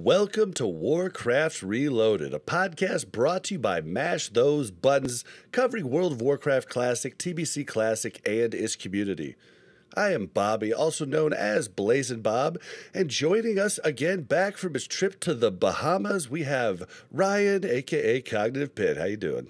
Welcome to Warcraft Reloaded, a podcast brought to you by Mash Those Buttons, covering World of Warcraft Classic, TBC Classic, and its community. I am Bobby, also known as Blazin' Bob, and joining us again back from his trip to the Bahamas, we have Ryan, aka Cognitive Pit. How you doing?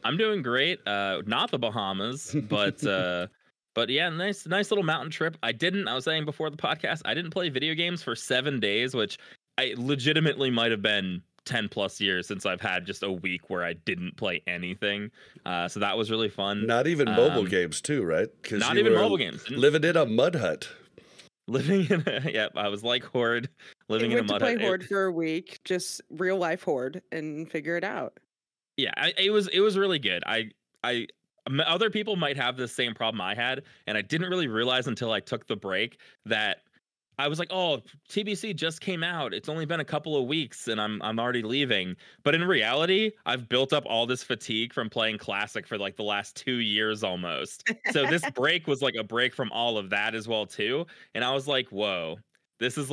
I'm doing great. Not the Bahamas, but yeah, nice little mountain trip. I was saying before the podcast, I didn't play video games for 7 days, which I legitimately might have been 10 plus years since I've had just a week where I didn't play anything. So that was really fun. Not even mobile games too, right? Not even mobile games. Living in a mud hut. I was like Horde, living in a mud hut. I went to play Horde for a week, just real life Horde, and figure it out. Yeah, it was really good. Other people might have the same problem I had, and I didn't really realize until I took the break that I was like, "Oh, TBC just came out. It's only been a couple of weeks, and I'm already leaving." But in reality, I've built up all this fatigue from playing Classic for like the last 2 years almost. So this break was like a break from all of that as well too. And I was like, "Whoa, this is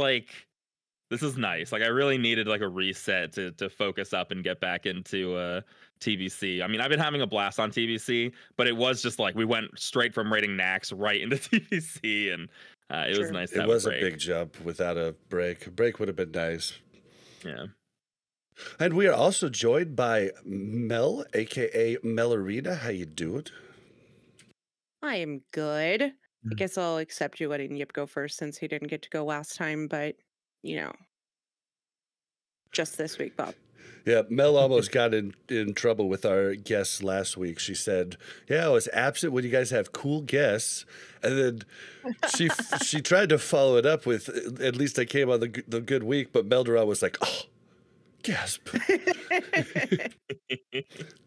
nice." Like I really needed like a reset to focus up and get back into TBC. I mean, I've been having a blast on TBC, but it was just like we went straight from raiding Nax right into TBC, and it was nice to have It was a a big jump without a break. A break would have been nice. Yeah. And we are also joined by Mel, aka Melarina. How you doing? I am good. I guess I'll accept you letting Yip go first since he didn't get to go last time, but just this week, Bob. Yeah, Mel almost got in trouble with our guests last week. She said, "Yeah, I was absent when you guys have cool guests," and then she tried to follow it up with, "At least I came on the good week," but Meldora was like, "Oh, gasp."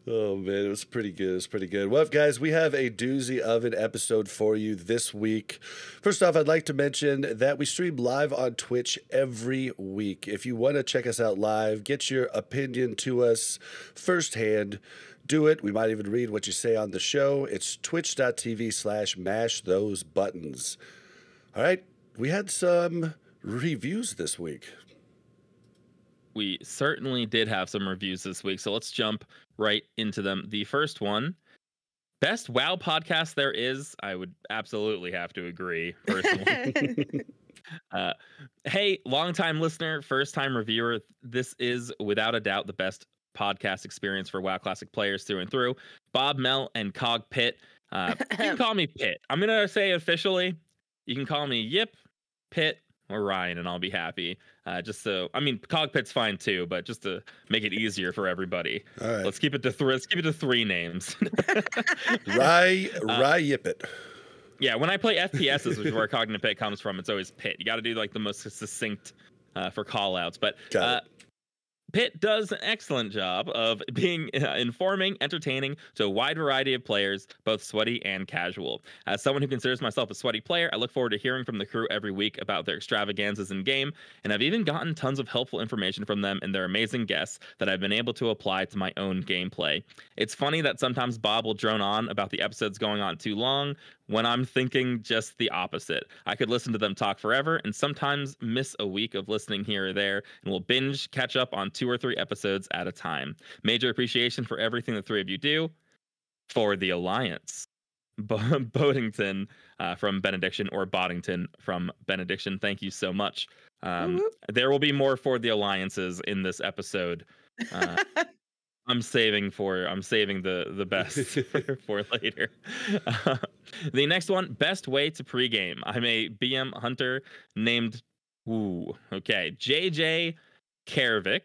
Oh man, it was pretty good. It was pretty good. Well, guys, we have a doozy of an episode for you this week. First off, I'd like to mention that we stream live on Twitch every week. If you want to check us out live, get your opinion to us firsthand, do it. We might even read what you say on the show. It's twitch.tv/mashthosebuttons. All right, we had some reviews this week. We certainly did have some reviews this week, so let's jump right into them. The first one, best WoW podcast there is. I would absolutely have to agree, personally. Hey, longtime listener, first-time reviewer. This is, without a doubt, the best podcast experience for WoW Classic players through and through. Bob, Mel, and Cog Pit. You can call me Pit. I'm going to say officially, you can call me Yip, Pit, or Ryan, and I'll be happy. Cogpit's fine too, but just to make it easier for everybody, all right, let's keep it to 3 names. Rye Yippit. Yeah, when I play FPSs, which is where Cognitive Pit comes from, it's always Pit. You got to do like the most succinct for call outs, but Pitt does an excellent job of being informing, entertaining to a wide variety of players, both sweaty and casual. As someone who considers myself a sweaty player, I look forward to hearing from the crew every week about their extravaganzas in game, and I've even gotten tons of helpful information from them and their amazing guests that I've been able to apply to my own gameplay. It's funny that sometimes Bob will drone on about the episodes going on too long, when I'm thinking just the opposite. I could listen to them talk forever and sometimes miss a week of listening here or there, and will binge catch up on 2 or 3 episodes at a time. Major appreciation for everything the 3 of you do for the Alliance. Bodington from Benediction, or Boddington from Benediction. Thank you so much. There will be more for the Alliances in this episode. I'm saving the best for later. The next one, best way to pregame. I'm a BM hunter named JJ Kervik,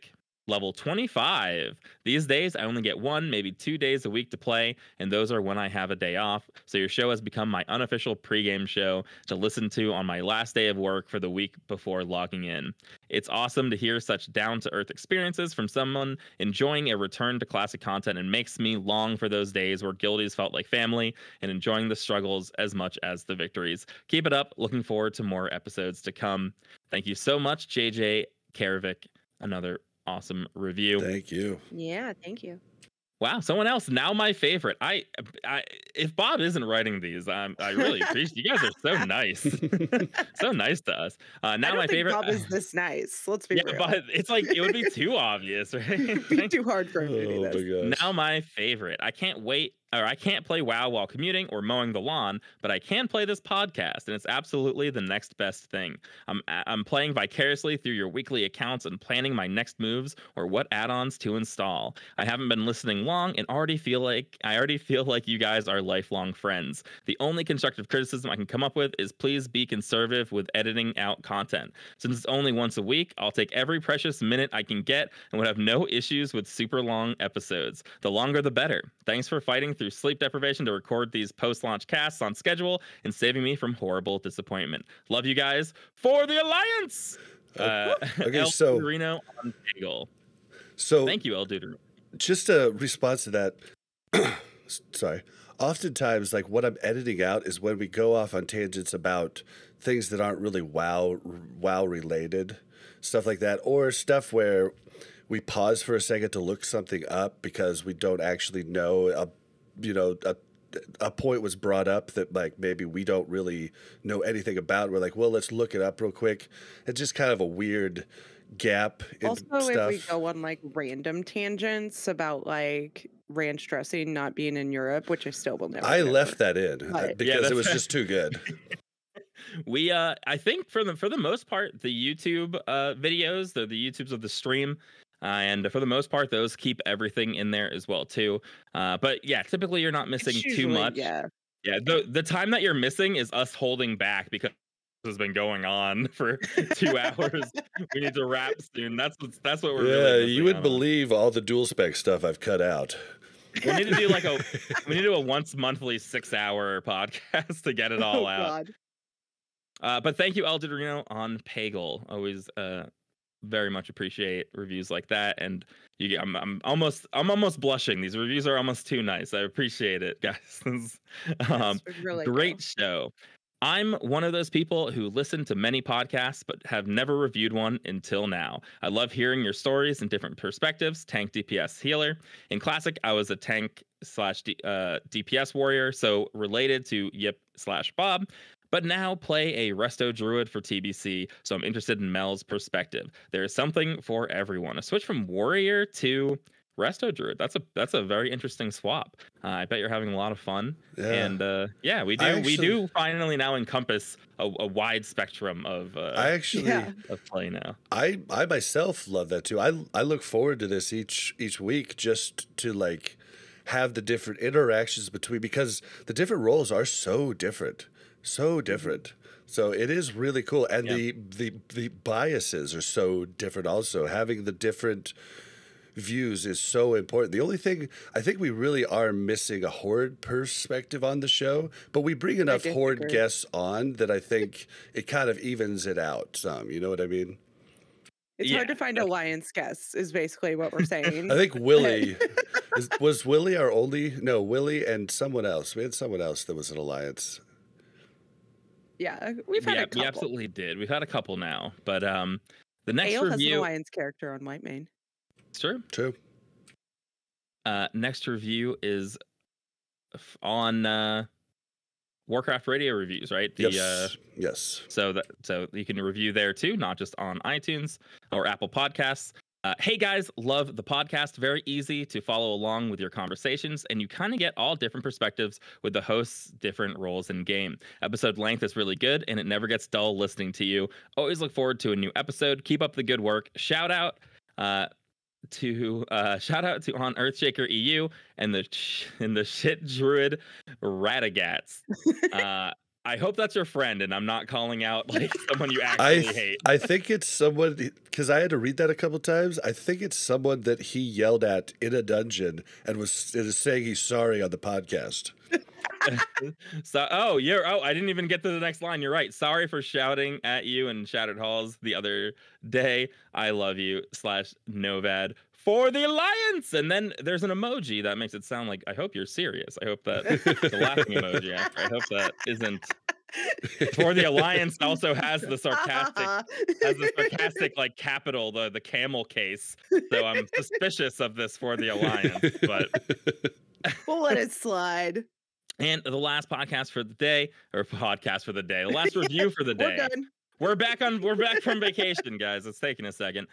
level 25. These days, I only get 1, maybe 2 days a week to play, and those are when I have a day off. So your show has become my unofficial pregame show to listen to on my last day of work for the week before logging in. It's awesome to hear such down-to-earth experiences from someone enjoying a return to classic content, and makes me long for those days where guildies felt like family and enjoying the struggles as much as the victories. Keep it up. Looking forward to more episodes to come. Thank you so much, JJ Kervik. Another awesome review. Thank you. Yeah, thank you. Wow, someone else. Now my favorite. If Bob isn't writing these, I really appreciate you guys are so nice, so nice to us. I Now don't my think favorite. Bob is this nice. Let's be Yeah, real. but it's like it would be too obvious, right? It'd be too hard for him to do Oh this. my gosh. Now my favorite. I can't wait, or I can't play WoW while commuting or mowing the lawn, but I can play this podcast, and it's absolutely the next best thing. I'm playing vicariously through your weekly accounts and planning my next moves or what add-ons to install. I haven't been listening long and already feel like you guys are lifelong friends. The only constructive criticism I can come up with is please be conservative with editing out content. Since it's only once a week, I'll take every precious minute I can get and would have no issues with super long episodes. The longer the better. Thanks for fighting through sleep deprivation to record these post-launch casts on schedule and saving me from horrible disappointment. Love you guys for the Alliance. Okay, El so Reno on Bagel. so Thank you, El Duderino. just a response to that. Sorry. Oftentimes, like what I'm editing out is when we go off on tangents about things that aren't really WoW related, stuff like that, or stuff where we pause for a second to look something up because we don't actually know a point was brought up that like maybe we don't really know anything about. We're like, well, let's look it up real quick. It's just kind of a weird gap in Also, stuff. if we go on like random tangents about like ranch dressing not being in Europe, which I still will never. I do. left that in Right. because it was just too good. We I think for the most part, the YouTube videos, the YouTubes of the stream, and for the most part, those keep everything in there as well too. But yeah, typically you're not missing It's too usually, much. yeah. Yeah, the time that you're missing is us holding back because this has been going on for 2 hours. We need to wrap soon. That's what we're Yeah, really missing you would out on. believe all the dual spec stuff I've cut out. We need to do like a once monthly 6-hour podcast to get it all Oh, out. God. But thank you, El Duderino on Pagel. Always very much appreciate reviews like that. And I'm almost blushing. These reviews are almost too nice. I appreciate it, guys. Yes, we really Great do. show. I'm one of those people who listen to many podcasts but have never reviewed one until now. I love hearing your stories and different perspectives. Tank DPS healer. In Classic, I was a tank / DPS warrior, so related to Yip/Bob. But now play a Resto Druid for TBC, so I'm interested in Mel's perspective. There is something for everyone. A switch from warrior to Resto Druid. That's a very interesting swap. I bet you're having a lot of fun. Yeah. And yeah, we do finally now encompass a wide spectrum of of play now. I myself love that too. I look forward to this each week just to like have the different interactions between, because the different roles are so different. So different. So it is really cool. And the biases are so different also. Having the different views is so important. The only thing, I think we really are missing a Horde perspective on the show, but we bring enough Horde guests on that I think it kind of evens it out some. You know what I mean? It's hard to find Alliance guests, is basically what we're saying. I think Willie was Willie our only. No, Willie and someone else. We had someone else that was an Alliance. Yeah, we've had a couple. We absolutely did. We've had a couple now, but the next Ale has an review. Alliance character on White Mane. It's true. True. Next review is on Warcraft radio reviews, right? Yes. So you can review there too, not just on iTunes or Apple Podcasts. Hey guys, love the podcast. Very easy to follow along with your conversations, and you kind of get all different perspectives with the hosts' different roles in game. Episode length is really good, and it never gets dull listening to you. Always look forward to a new episode. Keep up the good work. Shout out to on Earthshaker EU and the shit druid Radagats. I hope that's your friend, and I'm not calling out like someone you actually hate. I think it's someone, because I had to read that a couple times. I think it's someone that he yelled at in a dungeon and is saying he's sorry on the podcast. I didn't even get to the next line. You're right. Sorry for shouting at you in Shattered Halls the other day. I love you /Novad for the Alliance. And then there's an emoji that makes it sound like, I hope you're serious. I hope that the laughing emoji after. I hope that isn't For the Alliance also has the sarcastic like capital, the camel case. So I'm suspicious of this For the Alliance, but we'll let it slide. And the last podcast for the day, the last review for the day. We're done. We're back from vacation, guys. It's taking a second.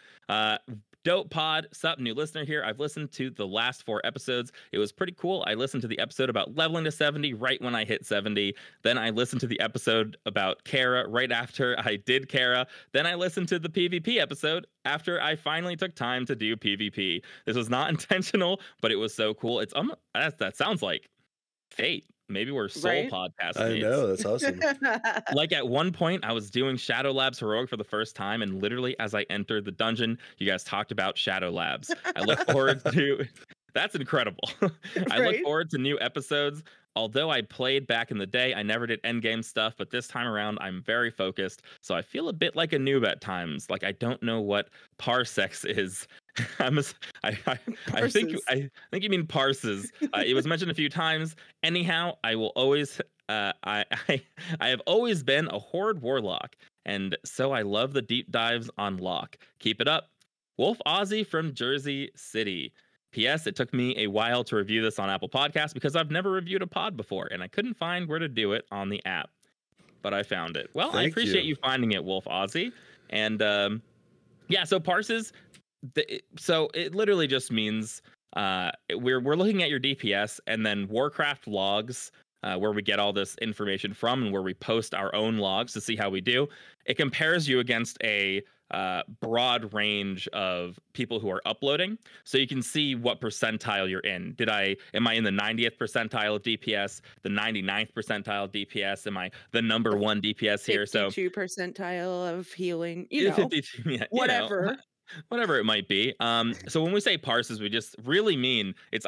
Dope pod, sup, new listener here. I've listened to the last 4 episodes. It was pretty cool. I listened to the episode about leveling to 70 right when I hit 70. Then I listened to the episode about Kara right after I did Kara. Then I listened to the PvP episode after I finally took time to do PvP. This was not intentional, but it was so cool. It's that sounds like fate. Maybe we're soul podcast. I know, that's awesome. Like at one point, I was doing Shadow Labs Heroic for the first time, and literally as I entered the dungeon, you guys talked about Shadow Labs. I look forward to. That's incredible. I look forward to new episodes. Although I played back in the day, I never did endgame stuff, but this time around, I'm very focused. So I feel a bit like a noob at times. Like I don't know what parsecs is. I think you mean parses. It was mentioned a few times. Anyhow, I will always. I have always been a Horde Warlock, and so I love the deep dives on Lock. Keep it up, Wolf Aussie from Jersey City. P.S. It took me a while to review this on Apple Podcasts because I've never reviewed a pod before, and I couldn't find where to do it on the app, but I found it. Well, I appreciate you finding it, Wolf Aussie, and yeah. So parses. So it literally just means we're looking at your DPS and then Warcraft logs, where we get all this information from and where we post our own logs to see how we do. It compares you against a broad range of people who are uploading, so you can see what percentile you're in. Am I in the 90th percentile of DPS, the 99th percentile of DPS? Am I the number 1 DPS here? 52 percentile of healing, you know, 52, yeah, whatever. You know, whatever it might be. So when we say parses, we just really mean it's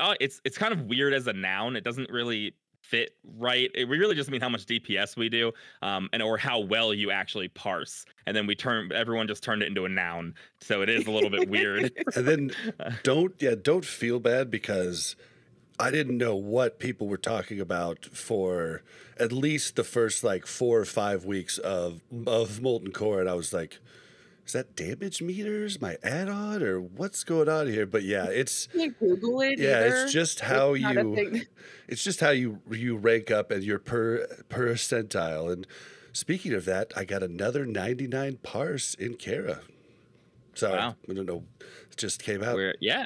kind of weird as a noun. It doesn't really fit right. We really just mean how much DPS we do, and or how well you actually parse. And then everyone just turned it into a noun. So it is a little bit weird. And then don't feel bad because I didn't know what people were talking about for at least the first like 4 or 5 weeks of Molten Core, and I was like, is that damage meters, my add-on, or what's going on here? But yeah, it's can't Google it. Yeah, either. it's just how you rank up at your percentile. And speaking of that, I got another 99 parse in Kara. Sorry, wow. I don't know. It just came out.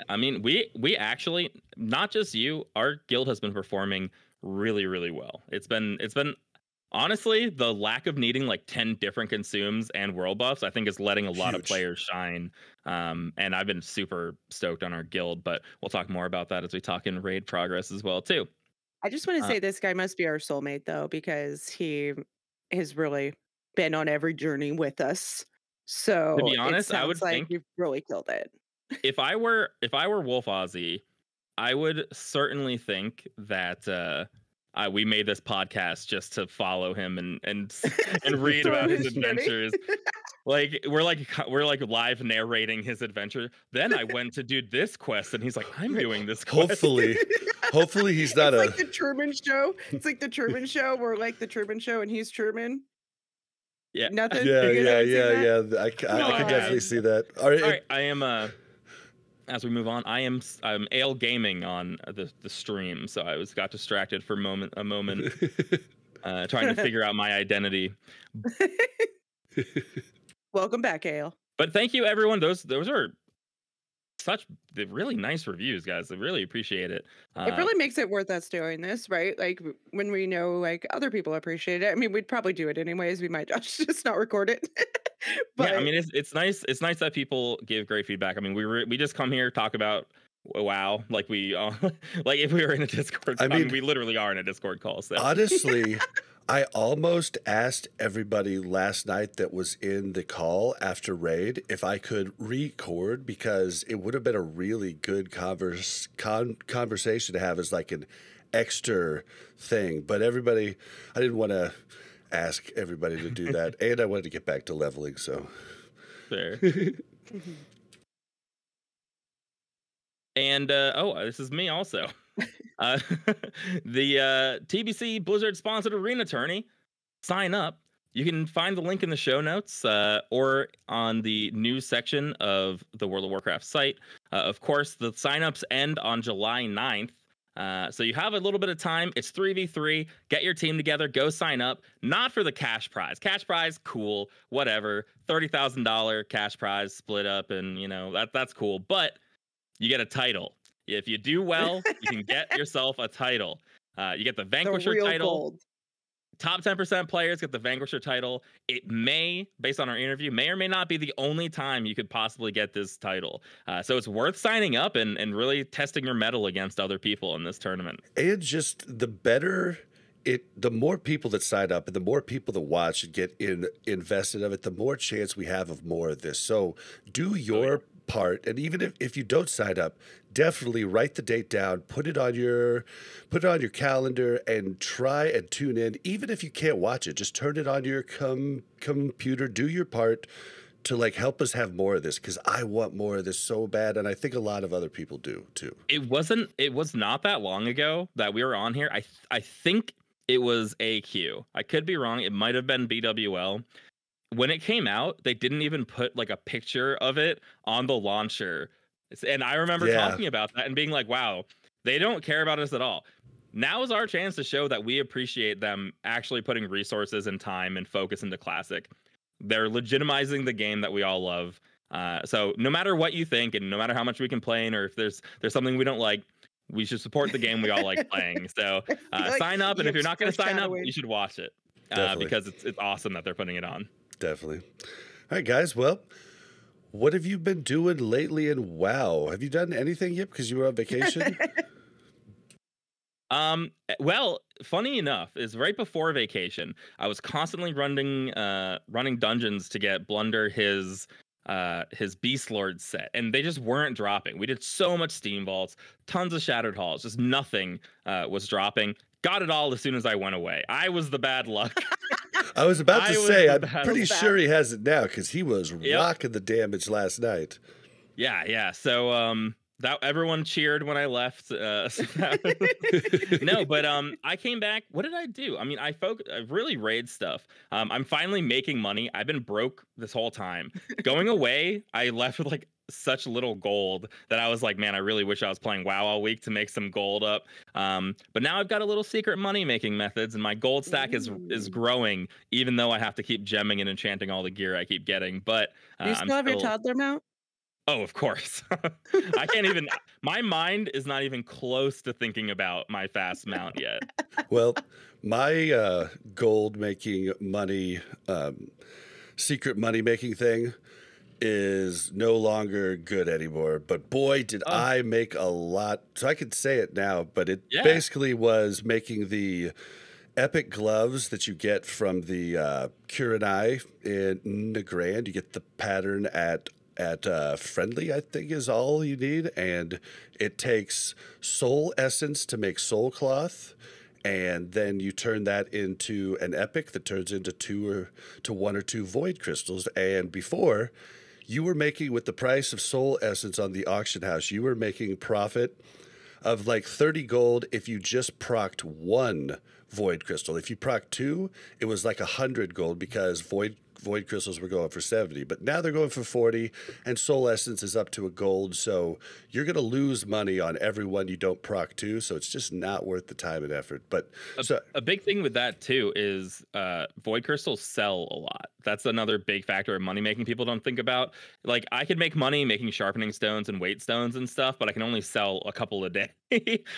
I mean, we actually, not just you, our guild has been performing really, really well. It's been honestly, the lack of needing like 10 different consumes and world buffs, I think, is letting a lot of players shine. And I've been super stoked on our guild, but we'll talk more about that as we talk in raid progress as well, too. I just want to say this guy must be our soulmate, though, because he has really been on every journey with us. So to be honest, I would think you've really killed it. If I were Wolf Aussie, I would certainly think that we made this podcast just to follow him and read about his adventures. Like we're like live narrating his adventure. Then I went to do this quest, and he's like, "I'm doing this quest." Hopefully he's not like the Truman Show. It's like the Truman Show. We're like the Truman Show, and he's Truman. Yeah. Nothing. Yeah. I can definitely see that. All right. I am. As we move on, I'm Ale gaming on the stream, so I got distracted for a moment, trying to figure out my identity. Welcome back, Ale. But thank you, everyone. Those are such really nice reviews, guys. I really appreciate it. It really makes it worth us doing this, right? Like when we know like other people appreciate it. I mean, we'd probably do it anyways. We might just not record it. But yeah, I mean, it's nice. It's nice that people give great feedback. I mean, we just come here talk about WoW, like we like if we were in a Discord. I mean, we literally are in a Discord call. So honestly, I almost asked everybody last night that was in the call after raid if I could record, because it would have been a really good conversation to have as like an extra thing. But I didn't want to ask everybody to do that, and I wanted to get back to leveling. So fair. And this is me also. The TBC Blizzard sponsored arena tourney sign up. You can find the link in the show notes or on the news section of the World of Warcraft site. Of course, the signups end on July 9th. So you have a little bit of time. It's 3v3. Get your team together. Go sign up. Not for the cash prize. Cash prize, cool, whatever. $30,000 cash prize split up, and that's cool. But you get a title. If you do well, you can get yourself a title. You get the Vanquisher title. Gold. Top 10% players get the Vanquisher title. It may, based on our interview, may or may not be the only time you could possibly get this title. So it's worth signing up and really testing your mettle against other people in this tournament. And just the more people that sign up and the more people that watch and get invested of it, the more chance we have of more of this. So do your part, and even if you don't sign up, definitely write the date down, put it on your calendar, and try and tune in. Even if you can't watch it, just turn it on your computer, do your part to help us have more of this, because I want more of this so bad, and I think a lot of other people do too. It was not that long ago that we were on here. I think it was AQ. I could be wrong. It might have been BWL. When it came out, they didn't even put a picture of it on the launcher. And I remember talking about that and being like, wow, they don't care about us at all. Now is our chance to show that we appreciate them actually putting resources and time and focus into Classic. They're legitimizing the game that we all love. So no matter what you think, and no matter how much we complain, or if there's something we don't like, we should support the game we all like playing. So sign up, and if you're not going to sign up, you should watch it because it's awesome that they're putting it on. Definitely. All right, guys. Well, what have you been doing lately in WoW? Have you done anything yet because you were on vacation? Well, funny enough, is right before vacation, I was constantly running dungeons to get Blunder his Beast Lord set, and they just weren't dropping. We did so much Steam Vaults, tons of Shattered Halls, just nothing was dropping. Got it all as soon as I went away. I was the bad luck. I was about to say, I'm pretty sure he has it now because he was rocking the damage last night. Yeah. So that everyone cheered when I left. No, but I came back. What did I do? I mean, I really raid stuff. I'm finally making money. I've been broke this whole time. Going away, I left with such little gold that I was like, man, I really wish I was playing WoW all week to make some gold up. But now I've got a little secret money making methods, and my gold stack is growing, even though I have to keep gemming and enchanting all the gear I keep getting. But you still have your toddler mount? Oh, of course. I can't even. My mind is not even close to thinking about my fast mount yet. Well, my gold making money, secret money making thing is no longer good anymore, but boy did I make a lot. So I could say it now, but it basically was making the epic gloves that you get from the Kurenai in Nagrand. You get the pattern at friendly, I think is all you need, and it takes soul essence to make soul cloth, and then you turn that into an epic that turns into one or two void crystals. And before, you were making, with the price of soul essence on the auction house, you were making profit of 30 gold if you just procced one void crystal. If you procced two, it was 100 gold because void crystals were going for 70, but now they're going for 40, and soul essence is up to a gold. So you're going to lose money on every one you don't proc to. So it's just not worth the time and effort. But a big thing with that too is void crystals sell a lot. That's another big factor of money making people don't think about. I could make money making sharpening stones and weight stones and stuff, but I can only sell a couple a day.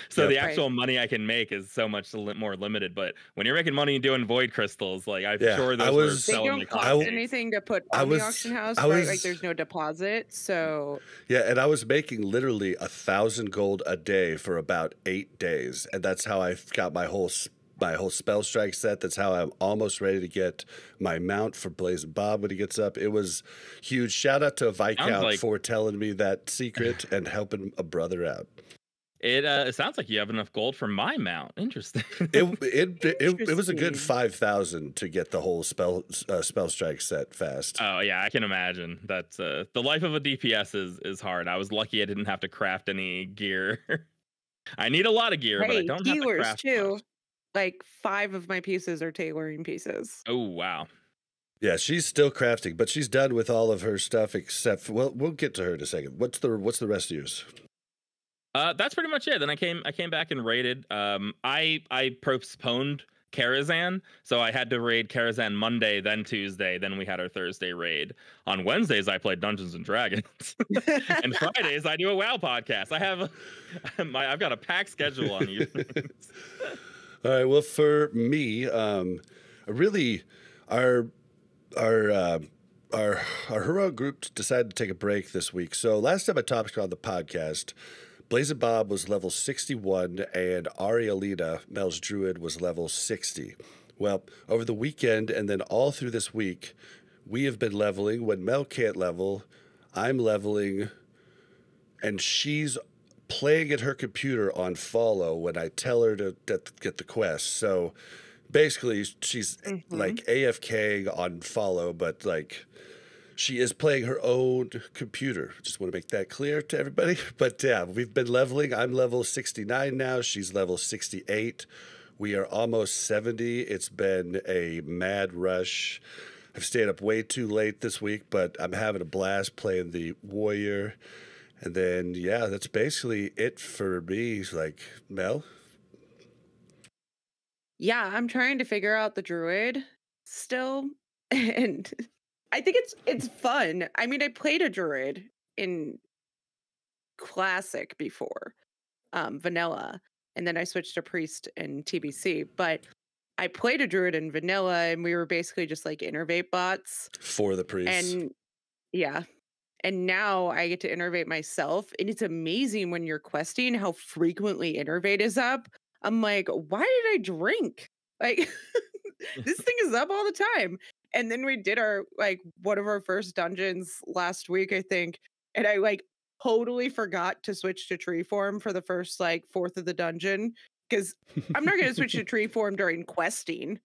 So the actual money I can make is so much more limited. But when you're making money doing void crystals, I'm sure those were selling. They don't cost anything to put on the auction house, right? There's no deposit. So and I was making literally 1,000 gold a day for about 8 days, and that's how I got my whole spell strike set. That's how I'm almost ready to get my mount for Blazing Bob when he gets up. It was huge. Shout out to Viscount for telling me that secret and helping a brother out. It sounds like you have enough gold for my mount. Interesting. It was a good 5,000 to get the whole spell strike set fast. Oh yeah, I can imagine. That's the life of a DPS is hard. I was lucky I didn't have to craft any gear. I need a lot of gear, but I don't have to craft too. much. like 5 of my pieces are tailoring pieces. Oh wow. Yeah, she's still crafting, but she's done with all of her stuff except for, well, we'll get to her in a second. What's the rest of yours? That's pretty much it. Then I came back and raided. I postponed Karazhan, so I had to raid Karazhan Monday, then Tuesday, then we had our Thursday raid. On Wednesdays I played Dungeons and Dragons, and Fridays I do a WoW podcast. I've got a packed schedule on evenings. All right. Well, for me, really, our hero group decided to take a break this week. So last time I talked on the podcast, Blazing Bob was level 61 and Arielina, Mel's Druid, was level 60. Well, over the weekend and then all through this week, we have been leveling. When Mel can't level, I'm leveling, and she's playing at her computer on follow when I tell her to get the quest. So basically, she's like AFK on follow, but like she is playing her own computer. Just want to make that clear to everybody. But yeah, we've been leveling. I'm level 69 now. She's level 68. We are almost 70. It's been a mad rush. I've stayed up way too late this week, but I'm having a blast playing the warrior. And then, yeah, that's basically it for me. Like, Mel? Yeah, I'm trying to figure out the druid still. And I think it's fun. I mean, I played a druid in Classic before, vanilla, and then I switched to priest in TBC. But I played a druid in vanilla, and we were basically just like innervate bots. For the priest. And yeah. And now I get to innervate myself. And it's amazing when you're questing how frequently innervate is up. I'm like, why did I drink? Like, this thing is up all the time. And then we did one of our first dungeons last week, I think. And I like totally forgot to switch to tree form for the first like fourth of the dungeon. Because I'm not going to switch to tree form during questing,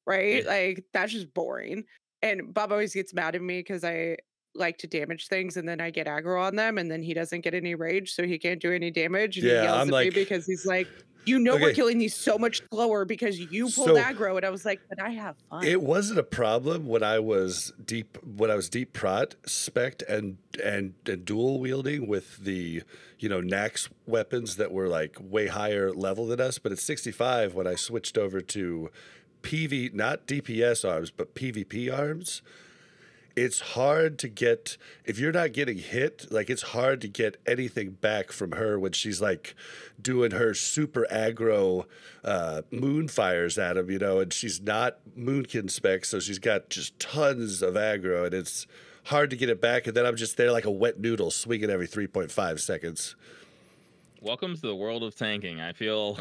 right? Like, that's just boring. And Bob always gets mad at me because I like to damage things and then I get aggro on them and then he doesn't get any rage, so he can't do any damage. And he yells at me because he's like, we're killing these so much slower because you pulled aggro. And I was like, but I have fun. It wasn't a problem when I was deep prot spec and dual wielding with the Nax weapons that were like way higher level than us. But at 65, when I switched over to PV, not DPS arms, but PvP arms, it's hard to get, if you're not getting hit, like it's hard to get anything back from her when she's like doing her super aggro moon fires at him, and she's not Moonkin spec, so she's got just tons of aggro, and it's hard to get it back, and then I'm just there like a wet noodle swinging every 3.5 seconds. Welcome to the world of tanking. I feel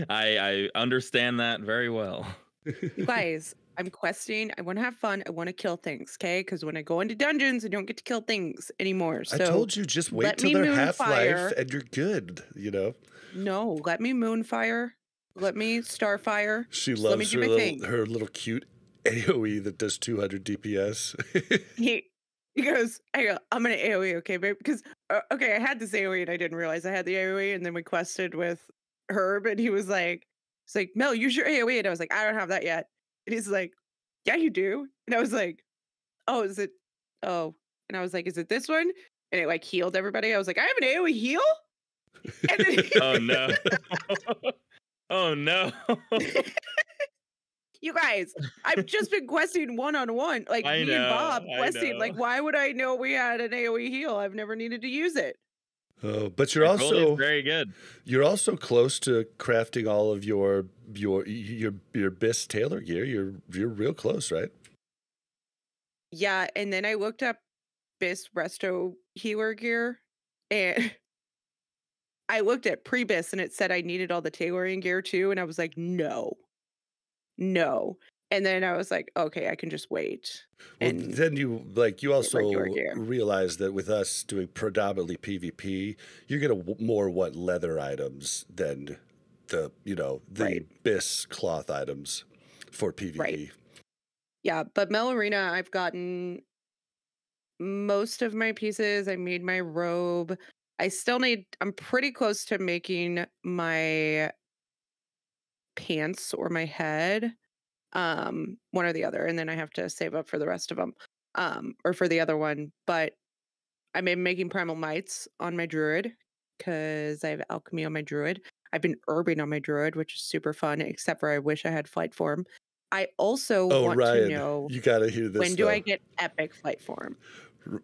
I understand that very well. You guys, I'm questing. I want to have fun. I want to kill things, okay? Because when I go into dungeons, I don't get to kill things anymore. So I told you, just wait till they're Half-Life and you're good, No, let me Moonfire. Let me Starfire. She loves her little cute AoE that does 200 DPS. He goes, I'm going to AoE, okay, babe? Because, okay, I had this AoE and I didn't realize I had the AoE. And then we quested with Herb and he was like, Mel, use your AoE. And I was like, I don't have that yet. And he's like, yeah, you do. And I was like, oh, is it? Oh. And I was like, is it this one? And it like healed everybody. I was like, I have an AoE heal? And then oh, no. Oh, no. You guys, I've just been questing one-on-one. Like, me and Bob questing. Like, why would I know we had an AoE heal? I've never needed to use it. Oh, but you're also very good. You're also close to crafting all of your BIS Taylor gear. You're real close, right? Yeah, and then I looked up BIS Resto healer gear, and I looked at pre-BIS, and it said I needed all the tailoring gear too, and I was like, no. And then I was like, okay, I can just wait. Well, then you also realize that with us doing predominantly PvP, you're gonna more want leather items than the BIS cloth items for PvP. Right. Yeah, but Mel Arena, I've gotten most of my pieces. I made my robe. I'm pretty close to making my pants or my head, one or the other, and then I have to save up for the rest of them, or for the other one. But I'm making primal mites on my druid because I have alchemy on my druid. I've been herbing on my druid, which is super fun, except for I wish I had flight form. I also want to Ryan, know, you gotta hear this. when do I get epic flight form?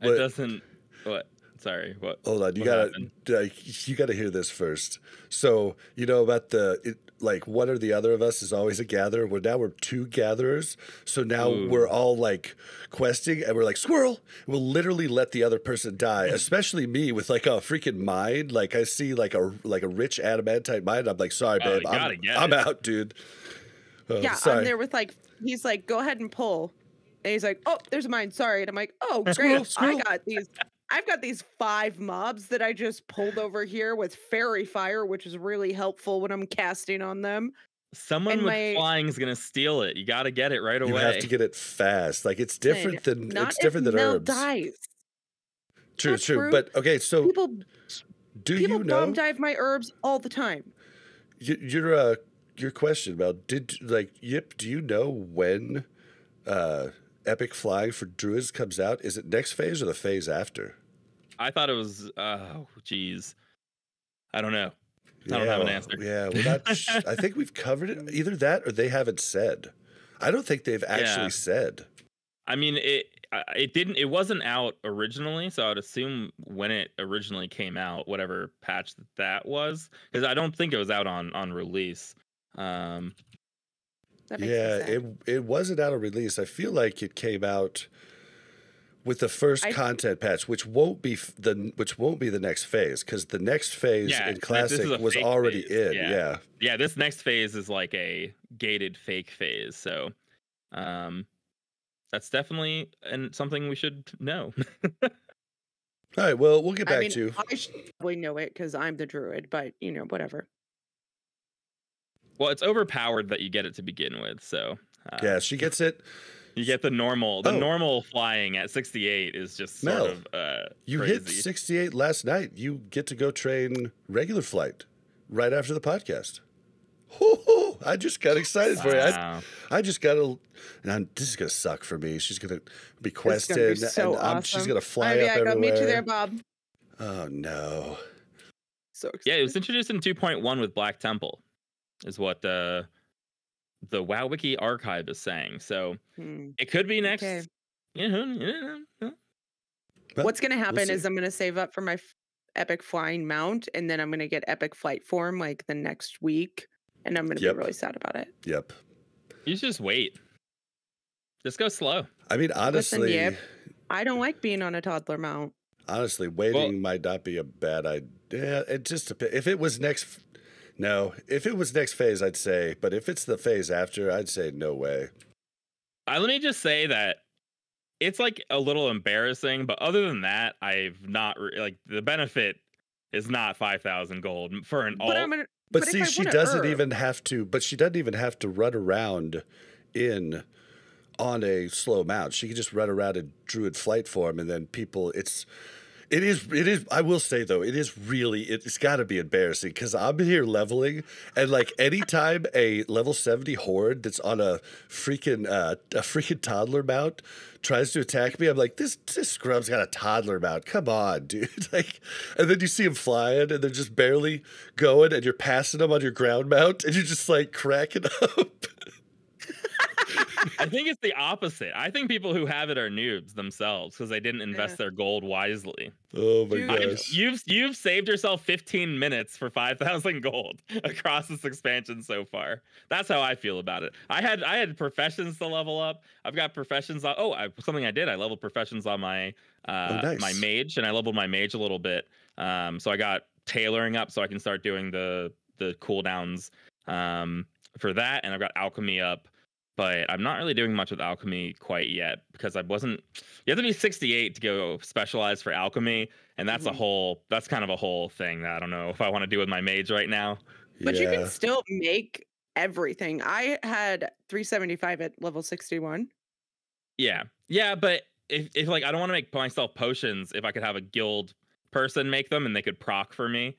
It doesn't. What? Sorry. What? Hold on. You gotta hear this first. So you know about like one or the other of us is always a gatherer. We're 2 gatherers. So now we're all like questing, and we're like squirrel. We'll literally let the other person die. Especially me with like a freaking mind. Like I see like a rich adamantite mind. I'm like, sorry, babe. I'm out, dude. Yeah, sorry. I'm there with like, he's like, go ahead and pull. And he's like, oh, there's a mine. Sorry. And I'm like, oh, great. Squirrel. I've got these 5 mobs that I just pulled over here with fairy fire, which is really helpful when I'm casting on them. Someone with flying is gonna steal it. You got to get it right away. You have to get it fast. Like it's different than Mel herbs. Dies. True. But okay, so people you know? bomb dive my herbs all the time. Your question about do you know when epic flying for druids comes out? Is it next phase or the phase after? I thought it was geez. I don't know. I don't have an answer. Yeah, we're not I think we've covered it. Either that or they haven't said. I don't think they've actually said. I mean, it wasn't out originally, so I'd assume when it originally came out, whatever patch that was, because I don't think it was out on release. It wasn't out of release. I feel like it came out with the first content patch, which won't be the next phase, because the next phase in Classic was already phase. in. Yeah. This next phase is like a gated fake phase, so that's definitely something we should know. All right, well, we'll get back to you. I should probably know it because I'm the druid, but whatever. Well, it's overpowered that you get it to begin with, so yeah, she gets it. You get the normal. The normal flying at 68 is just sort of you crazy. hit 68 last night. You get to go train regular flight right after the podcast. I just got excited for you. I just got to. And this is gonna suck for me. She's gonna be quested, and she's gonna fly up everywhere. Go meet you there, Bob. Oh no! So excited. Yeah, it was introduced in 2.1 with Black Temple, is what the WoW Wiki archive is saying. So it could be next. Okay. What's gonna happen is I'm gonna save up for my epic flying mount, and then I'm gonna get epic flight form like the next week. And I'm going to be really sad about it. Yep. You just wait. Just go slow. I mean, honestly... Listen, I don't like being on a toddler mount. Honestly, waiting might not be a bad idea. It just depends. If it was next... No. If it was next phase, I'd say. But if it's the phase after, I'd say no way. Let me just say that it's like a little embarrassing. But other than that, I've not... like the benefit is not 5,000 gold for an alt. But see, she doesn't even have to. But she doesn't even have to run around on a slow mount. She can just run around in druid flight form, and then people. It is. I will say though, it's got to be embarrassing because I'm here leveling, and like anytime a level 70 horde that's on a freaking toddler mount tries to attack me, I'm like, this scrub's got a toddler mount. Come on, dude. Like, and then you see him flying, and they're just barely going, and you're passing them on your ground mount, and you're just like cracking up. I think it's the opposite. I think people who have it are noobs themselves because they didn't invest their gold wisely. Oh my gosh! You've saved yourself 15 minutes for 5,000 gold across this expansion so far. That's how I feel about it. I had professions to level up. I've got professions on. Something I did. I leveled professions on my my mage, and I leveled my mage a little bit. So I got tailoring up so I can start doing the cooldowns for that, and I've got alchemy up. But I'm not really doing much with alchemy quite yet because I wasn't. You have to be 68 to go specialized for alchemy, and that's that's kind of a whole thing that I don't know if I want to do with my mage right now. But you can still make everything. I had 375 at level 61. Yeah, but if like I don't want to make myself potions, if I could have a guild person make them and they could proc for me,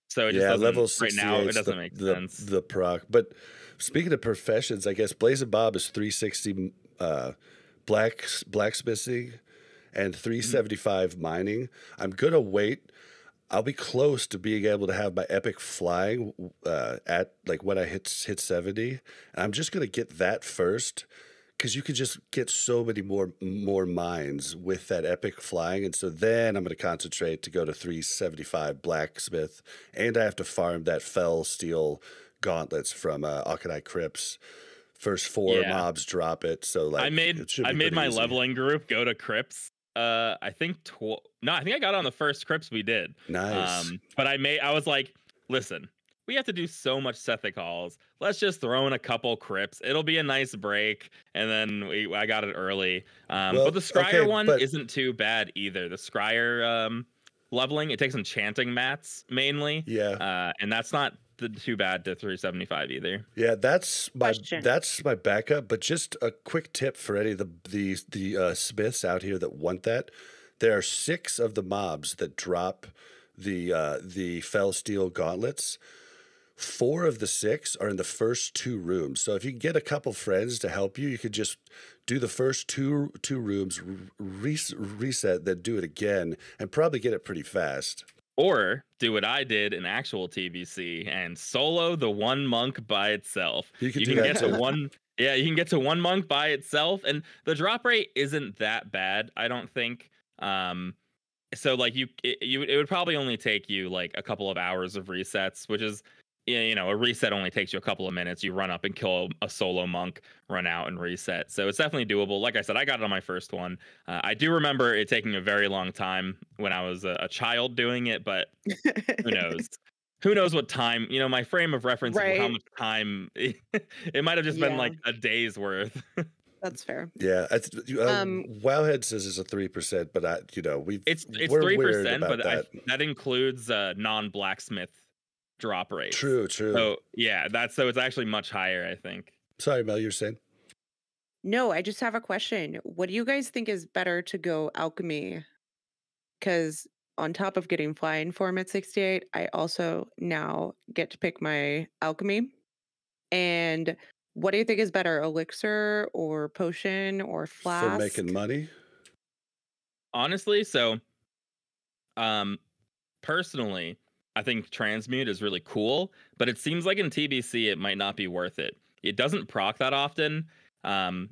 So it just Yeah, level doesn't right now. It 68's doesn't make sense. the proc. But speaking of professions, I guess Blazing Bob is 360 blacksmithing and 375 mining. I'm gonna wait. I'll be close to being able to have my epic flying at like when I hit 70. And I'm just gonna get that first because you could just get so many more mines with that epic flying. And so then I'm gonna concentrate to go to 375 blacksmith, and I have to farm that fell steel gauntlets from Akanai Crypts. First 4 mobs drop it. So like I made my easy. leveling group go to Crypts. I think I think I got on the first Crypts we did. Nice. But I was like, listen, we have to do so much Sethic halls. Let's just throw in a couple Crypts. It'll be a nice break. And then I got it early. But the Scryer one isn't too bad either. The Scryer leveling, it takes enchanting mats mainly. Yeah. And that's not too bad to 375 either. Yeah, that's my backup. But just a quick tip for any of the smiths out here that want that: there are 6 of the mobs that drop the fell steel gauntlets. 4 of the 6 are in the first 2 rooms. So if you can get a couple friends to help you, you could just do the first two rooms, reset, then do it again, and probably get it pretty fast. Or do what I did in actual TBC and solo the one monk by itself. You can get to one. Yeah, you can get to one monk by itself, and the drop rate isn't that bad, I don't think. So like it would probably only take you like a couple of hours of resets, which is, you know, a reset only takes you a couple of minutes. You run up and kill a solo monk, run out and reset. So it's definitely doable. Like I said, I got it on my first one. I do remember it taking a very long time when I was a child doing it, but who knows? Who knows what time, you know, my frame of reference, of how much time, it might have just been like a day's worth. That's fair. Yeah. Wowhead says it's a 3%, but it's 3%, but that includes non-blacksmith drop rates. True. So yeah, so it's actually much higher, I think. Sorry, Mel, you're saying? No, I just have a question. What do you guys think is better to go alchemy? Because on top of getting flying form at 68, I also now get to pick my alchemy. And what do you think is better, elixir or potion or flask? For making money? Honestly, so personally, I think transmute is really cool, but it seems like in TBC it might not be worth it. It doesn't proc that often.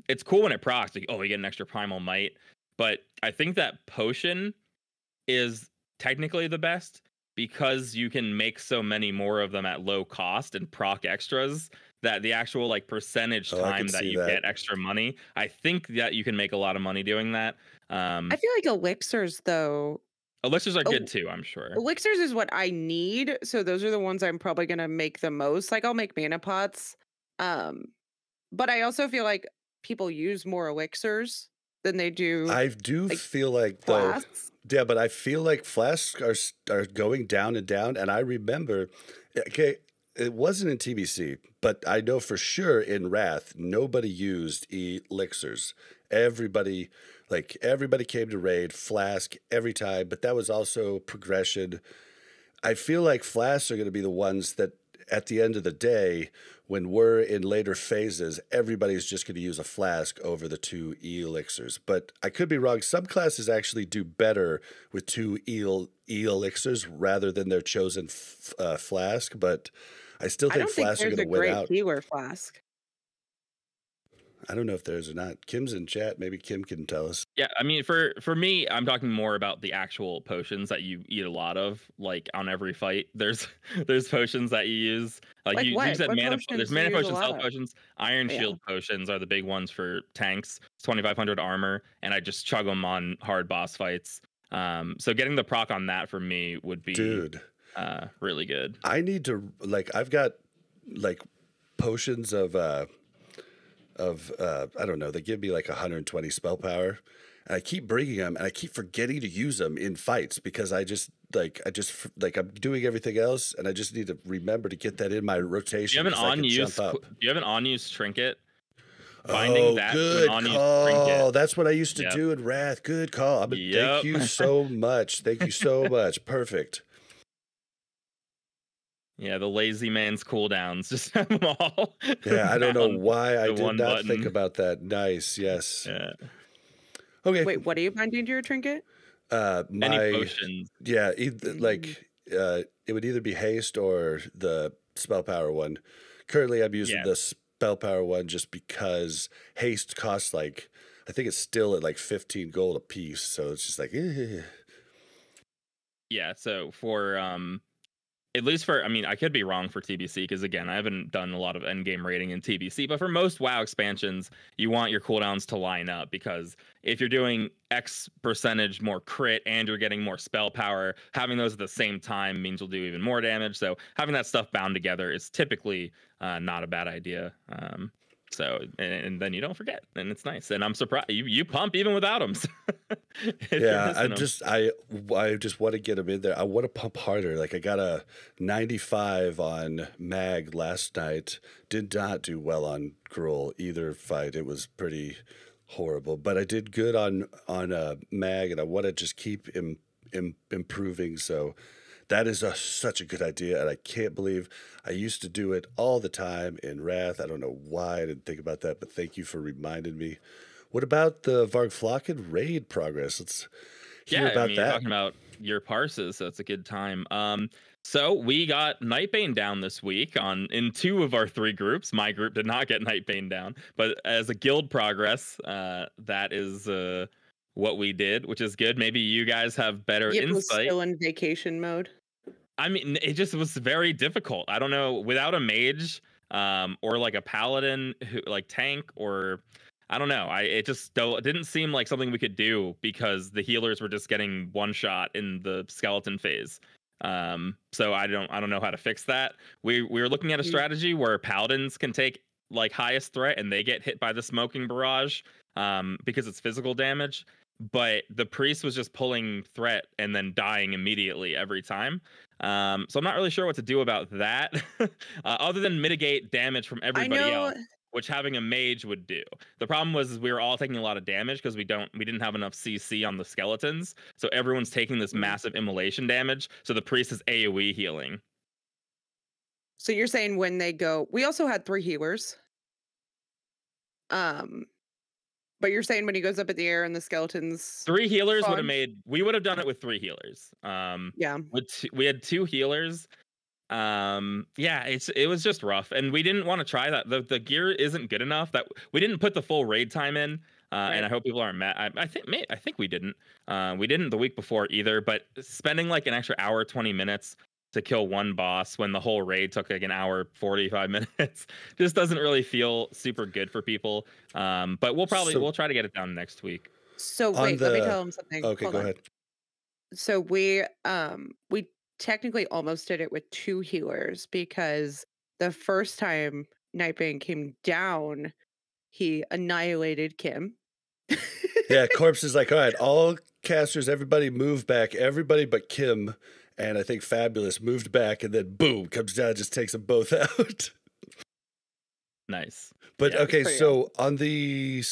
It's cool when it procs, like, oh, we get an extra primal might, but I think that potion is technically the best because you can make so many more of them at low cost and proc extras that the actual like percentage time that you get extra money, I think that you can make a lot of money doing that. I feel like elixirs though. Elixirs are good too, I'm sure. Elixirs is what I need, so those are the ones I'm probably gonna make the most. Like I'll make mana pots, but I also feel like people use more elixirs than they do. I do feel like flasks. Yeah, but I feel like flasks are going down and down. And I remember, okay, it wasn't in TBC, but I know for sure in Wrath nobody used elixirs. Everybody came to raid flask every time, but that was also progression. I feel like flasks are going to be the ones that at the end of the day, when we're in later phases, everybody's just going to use a flask over the 2 elixirs. But I could be wrong. Some classes actually do better with 2 elixirs rather than their chosen flask. But I still think flasks are going to win out. I don't think there's a great healer flask. I don't know if there's or not. Kim's in chat. Maybe Kim can tell us. Yeah, I mean, for me, I'm talking more about the actual potions that you eat a lot of, like on every fight. There's potions that you use. Like you said, mana. There's mana potions, health potions, Iron Shield potions are the big ones for tanks. 2,500 armor, and I just chug them on hard boss fights. So getting the proc on that for me would be really good. I need to I've got potions of I don't know, they give me like 120 spell power, and I keep bringing them and I keep forgetting to use them in fights because I'm doing everything else and I just need to remember to get that in my rotation. Do you have an on-use trinket? Finding that good call. That's what I used to do in Wrath. Good call. Thank you so much. Thank you so much. Perfect. Yeah, the lazy man's cooldowns. Just have them all. Yeah, I don't know down why I to did one not button. think about that. Nice, yes. Yeah. Okay. Wait, what are you binding to your trinket? Any potions. Yeah, like it would either be haste or the spell power one. Currently, I'm using Yeah. the spell power one just because haste costs like, I think it's still at like 15 gold a piece, so it's just like, Yeah, so for at least for, I mean, I could be wrong for TBC because again, I haven't done a lot of endgame rating in TBC, but for most WoW expansions, you want your cooldowns to line up because if you're doing X percentage more crit and you're getting more spell power, having those at the same time means you'll do even more damage. So having that stuff bound together is typically not a bad idea. So and then you don't forget, and it's nice. And I'm surprised you pump even without them. yeah, I just want to get them in there. I want to pump harder. Like I got a 95 on Mag last night. Did not do well on Gruul either fight. It was pretty horrible, but I did good on Mag, and I want to just keep improving. So that is such a good idea, and I can't believe I used to do it all the time in Wrath. I don't know why I didn't think about that, but thank you for reminding me. What about the Vargflocken raid progress? Let's hear about that. Talking about your parses, so it's a good time. So we got Nightbane down this week in 2 of our 3 groups. My group did not get Nightbane down, but as a guild progress, that is what we did, which is good. Maybe you guys have better insight. It was still in vacation mode. I mean, it just was very difficult. I don't know, without a mage, or like a paladin who like tank, or I don't know. It just didn't seem like something we could do because the healers were just getting one shot in the skeleton phase. So I don't know how to fix that. We were looking at a strategy where paladins can take like highest threat and they get hit by the smoking barrage, because it's physical damage. But the priest was just pulling threat and then dying immediately every time. So I'm not really sure what to do about that, other than mitigate damage from everybody else, which having a mage would do. The problem was we were all taking a lot of damage because we didn't have enough CC on the skeletons. So everyone's taking this massive immolation damage. So the priest is AoE healing. So you're saying when they go, we also had 3 healers. But you're saying when he goes up in the air and the skeletons, 3 healers would have made. We would have done it with 3 healers. Yeah, we had 2 healers. Yeah, it was just rough, and we didn't want to try that. The gear isn't good enough that we didn't put the full raid time in. Right. And I hope people aren't mad. I think we didn't. We didn't the week before either. But spending like an extra hour 20 minutes to kill one boss when the whole raid took like an hour 45 minutes just doesn't really feel super good for people. But we'll try to get it down next week. So wait, let me tell them something. Okay, go ahead. So we technically almost did it with 2 healers because the first time Nightbane came down, he annihilated Kim. Yeah, Corpse is like, all right, all casters, everybody move back, everybody but Kim. And I think Fabulous moved back, and then boom, comes down, just takes them both out. Nice. But yeah, okay, so on the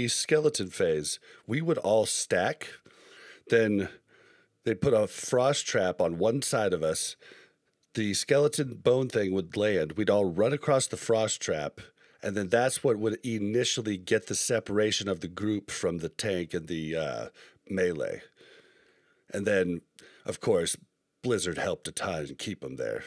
skeleton phase, we would all stack. Then they put a frost trap on one side of us. The skeleton bone thing would land. We'd all run across the frost trap, and then that's what would initially get the separation of the group from the tank and the melee. And then, of course, Blizzard helped a ton and keep them there.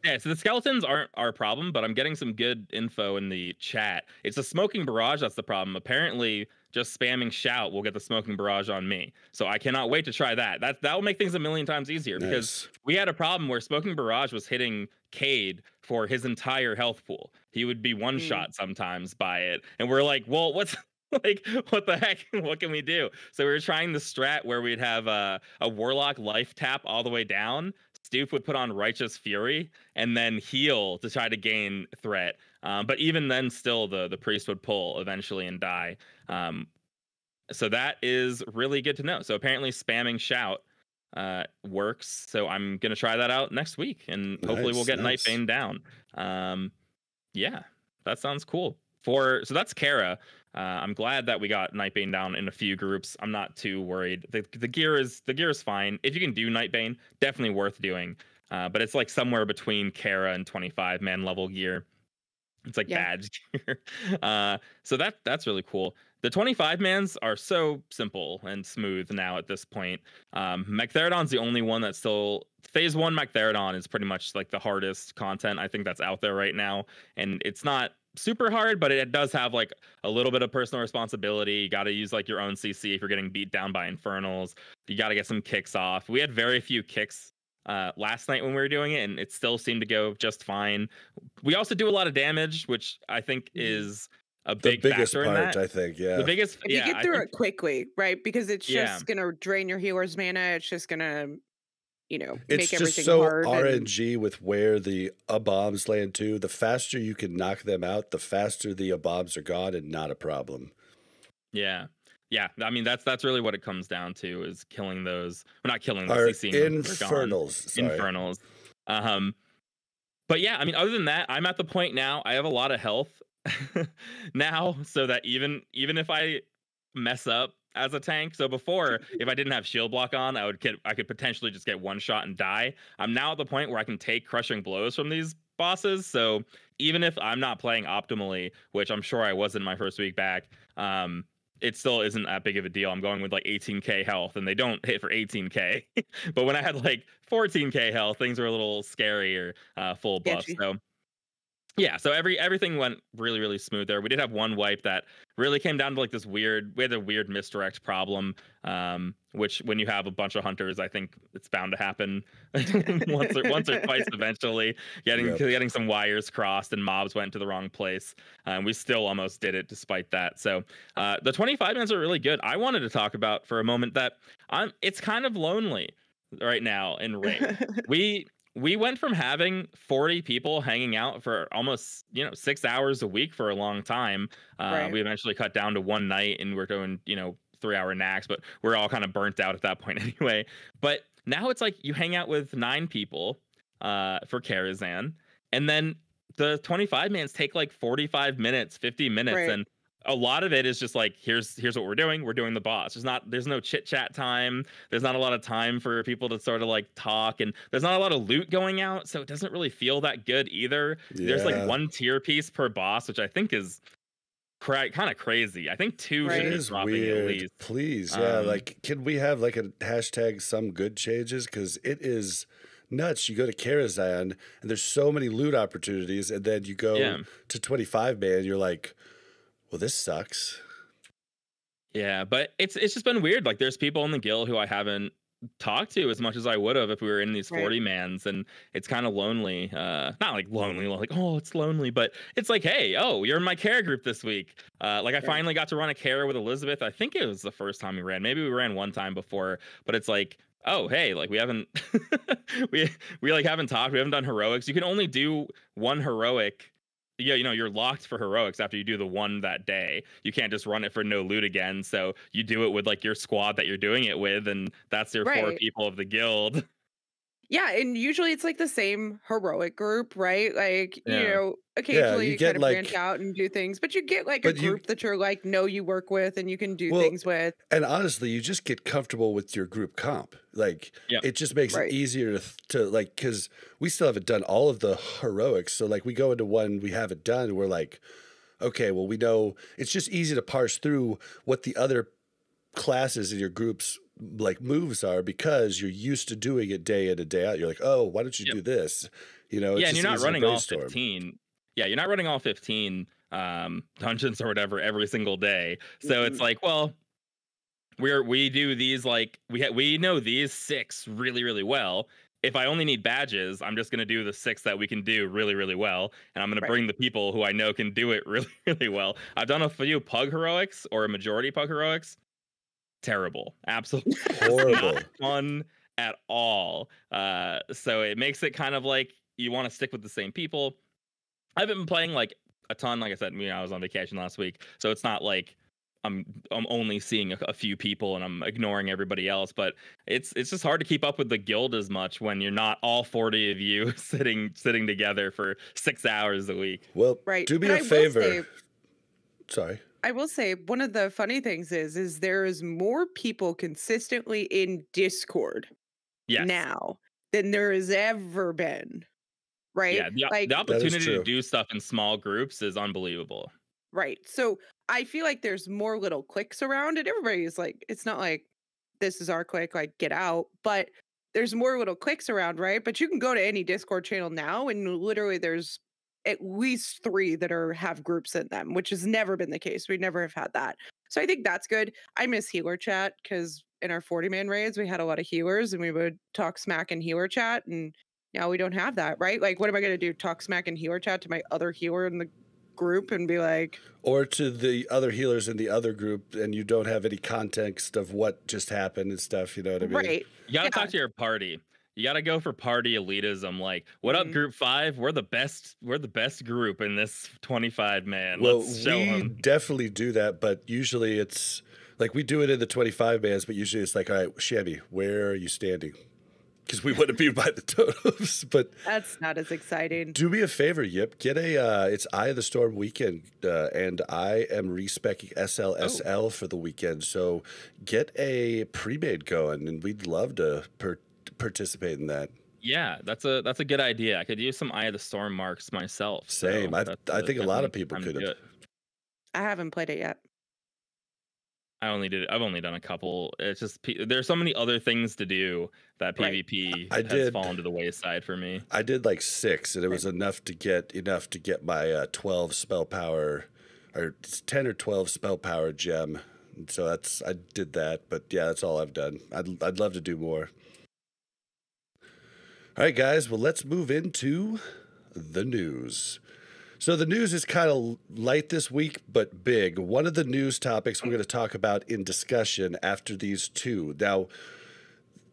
Yeah, so the skeletons aren't our problem, but I'm getting some good info in the chat. It's the smoking barrage that's the problem. Apparently, just spamming shout will get the smoking barrage on me. So I cannot wait to try that. That will make things a million times easier because we had a problem where smoking barrage was hitting Cade for his entire health pool. He would be one shot sometimes by it, and we're like, well, what's like, what the heck? What can we do? So we were trying the strat where we'd have a warlock life tap all the way down. Stoop would put on Righteous Fury and then heal to try to gain threat. But even then, still the priest would pull eventually and die. So that is really good to know. So apparently spamming shout works. So I'm going to try that out next week, and hopefully we'll get Nightbane down. Yeah, that sounds cool. So that's Kara. I'm glad that we got Nightbane down in a few groups. I'm not too worried. The gear is fine. If you can do Nightbane, definitely worth doing. but it's like somewhere between Kara and 25-man level gear. It's like badge gear. So that's really cool. The 25-mans are so simple and smooth now at this point. Mechtherodon's the only one that's still phase 1. Mechtherodon is pretty much like the hardest content I think that's out there right now, and it's not super hard, but it does have like a little bit of personal responsibility. You got to use like your own CC if you're getting beat down by infernals. You got to get some kicks off. We had very few kicks last night when we were doing it, and it still seemed to go just fine. We also do a lot of damage, which I think is a big biggest factor part, in that. I think, yeah. The biggest, if you get through it quickly, right? Because it's just gonna drain your healer's mana. It's just gonna, you know, it's make everything just so hard. RNG with where the bombs land too. The faster you can knock them out, the faster the bombs are gone, and not a problem. Yeah. Yeah, I mean that's really what it comes down to, is killing those. Well, not killing those, infernals. Infernals. But yeah, I mean, other than that, I'm at the point now. I have a lot of health now, so that even if I mess up as a tank. So before, if I didn't have shield block on, I could potentially just get one shot and die. I'm now at the point where I can take crushing blows from these bosses. So even if I'm not playing optimally, which I'm sure I was in my first week back, it still isn't that big of a deal. I'm going with like 18k health, and they don't hit for 18k. But when I had like 14k health, things were a little scary or full buff. So yeah, so everything went really, really smooth there. We did have one wipe that really came down to like we had a weird misdirect problem, which when you have a bunch of hunters, I think it's bound to happen once or twice eventually. Getting some wires crossed and mobs went to the wrong place. And we still almost did it despite that. So the 25-mans are really good. I wanted to talk about for a moment that it's kind of lonely right now in raid. We went from having 40 people hanging out for almost 6 hours a week for a long time. We eventually cut down to one night, and we're doing 3-hour knacks, but we're all kind of burnt out at that point anyway. But now it's like you hang out with 9 people for Karazhan, and then the 25-mans take like 45 minutes, 50 minutes, and a lot of it is just like, here's what we're doing. We're doing the boss. There's no chit chat time. There's not a lot of time for people to sort of like talk, and there's not a lot of loot going out. So it doesn't really feel that good either. Yeah. There's like 1 tier piece per boss, which I think is kind of crazy. I think 2 should be dropping weird. At least. Please. Yeah. Like, can we have like a hashtag some good changes? Cause it is nuts. You go to Karazhan and there's so many loot opportunities, and then you go to 25-man. You're like, well, this sucks. Yeah, but it's just been weird. Like, there's people in the guild who I haven't talked to as much as I would have if we were in these 40-mans, and it's kind of lonely. Not like lonely, like, oh, it's lonely, but it's like, hey, oh, you're in my Kara group this week. Like, I finally got to run a Kara with Elizabeth. I think it was the first time we ran. Maybe we ran one time before, but it's like, oh, hey, like, we haven't we like haven't talked. We haven't done heroics. You can only do one heroic. Yeah, you're locked for heroics after you do the one that day. You can't just run it for no loot again. So you do it with like your squad that you're doing it with, and that's your 4 people of the guild. Yeah, and usually it's like the same heroic group, right? Like, occasionally you kind of branch out and do things, but you get like a group that you're like, you work with and you can do things with. And honestly, you just get comfortable with your group comp. Like, it just makes it easier to like, because we still haven't done all of the heroics. So like, we go into one we haven't done, we're like, okay, well, we know it's just easy to parse through what the other classes in your groups like moves are, because you're used to doing it day in and day out. You're like, oh, why don't you do this? It's and you're not running all 15. Yeah, you're not running all 15 dungeons or whatever every single day. So it's like, well, we do these, like, we know these 6 really, really well. If I only need badges, I'm just going to do the 6 that we can do really, really well. And I'm going to bring the people who I know can do it really, really well. I've done a few pug heroics, or a majority pug heroics. Terrible. Absolutely horrible. Not fun at all. So it makes it kind of like you want to stick with the same people. I haven't been playing like a ton. Like I said, I was on vacation last week, so it's not like I'm only seeing a few people and I'm ignoring everybody else. But it's just hard to keep up with the guild as much when you're not all 40 of you sitting together for 6 hours a week. Well, do me a favor. Sorry. I will say one of the funny things is there is more people consistently in Discord now than there has ever been. Right? Yeah, Like, the opportunity to true. do stuff in small groups is unbelievable. right. So I feel like there's more little cliques around, and everybody's like, it's not like this is our clique, like get out, but there's more little cliques around, right? But you can go to any Discord channel now, and literally there's at least 3 that have groups in them, which has never been the case. We never have had that. So I think that's good. I miss healer chat because in our 40-man raids, we had a lot of healers and we would talk smack in healer chat. And now we don't have that, right? Like, what am I going to do? Talk smack in healer chat to my other healer in the group and be like, or to the other healers in the other group, and you don't have any context of what just happened and stuff. You know what I mean? right. You gotta talk to your party. You gotta go for party elitism. Like, what up, Group 5? We're the best. We're the best group in this 25 man. Well, Let's show we them. definitely do that, but usually it's like we do it in the 25 mans, but usually it's like, all right, Shammy, where are you standing? Because we want to be by the totems. But That's not as exciting. do me a favor, Yip. Get it's Eye of the Storm weekend, and I am respecking SLSL for the weekend. So get a pre-made going, and we'd love to participate in that. Yeah, that's a good idea. I could use some Eye of the Storm marks myself. Same. So I think a lot of definitely people time to could do have. it. I haven't played it yet. I've only done a couple. It's just there's so many other things to do that Right. PvP I has did- fallen to the wayside for me. I did like 6, and it was enough to get my 12 spell power, or 10 or 12 spell power gem. And so I did that, but yeah, that's all I've done. I'd love to do more. All right, guys. Well, let's move into the news. So the news is kind of light this week, but big. One of the news topics we're going to talk about in discussion after these two. Now,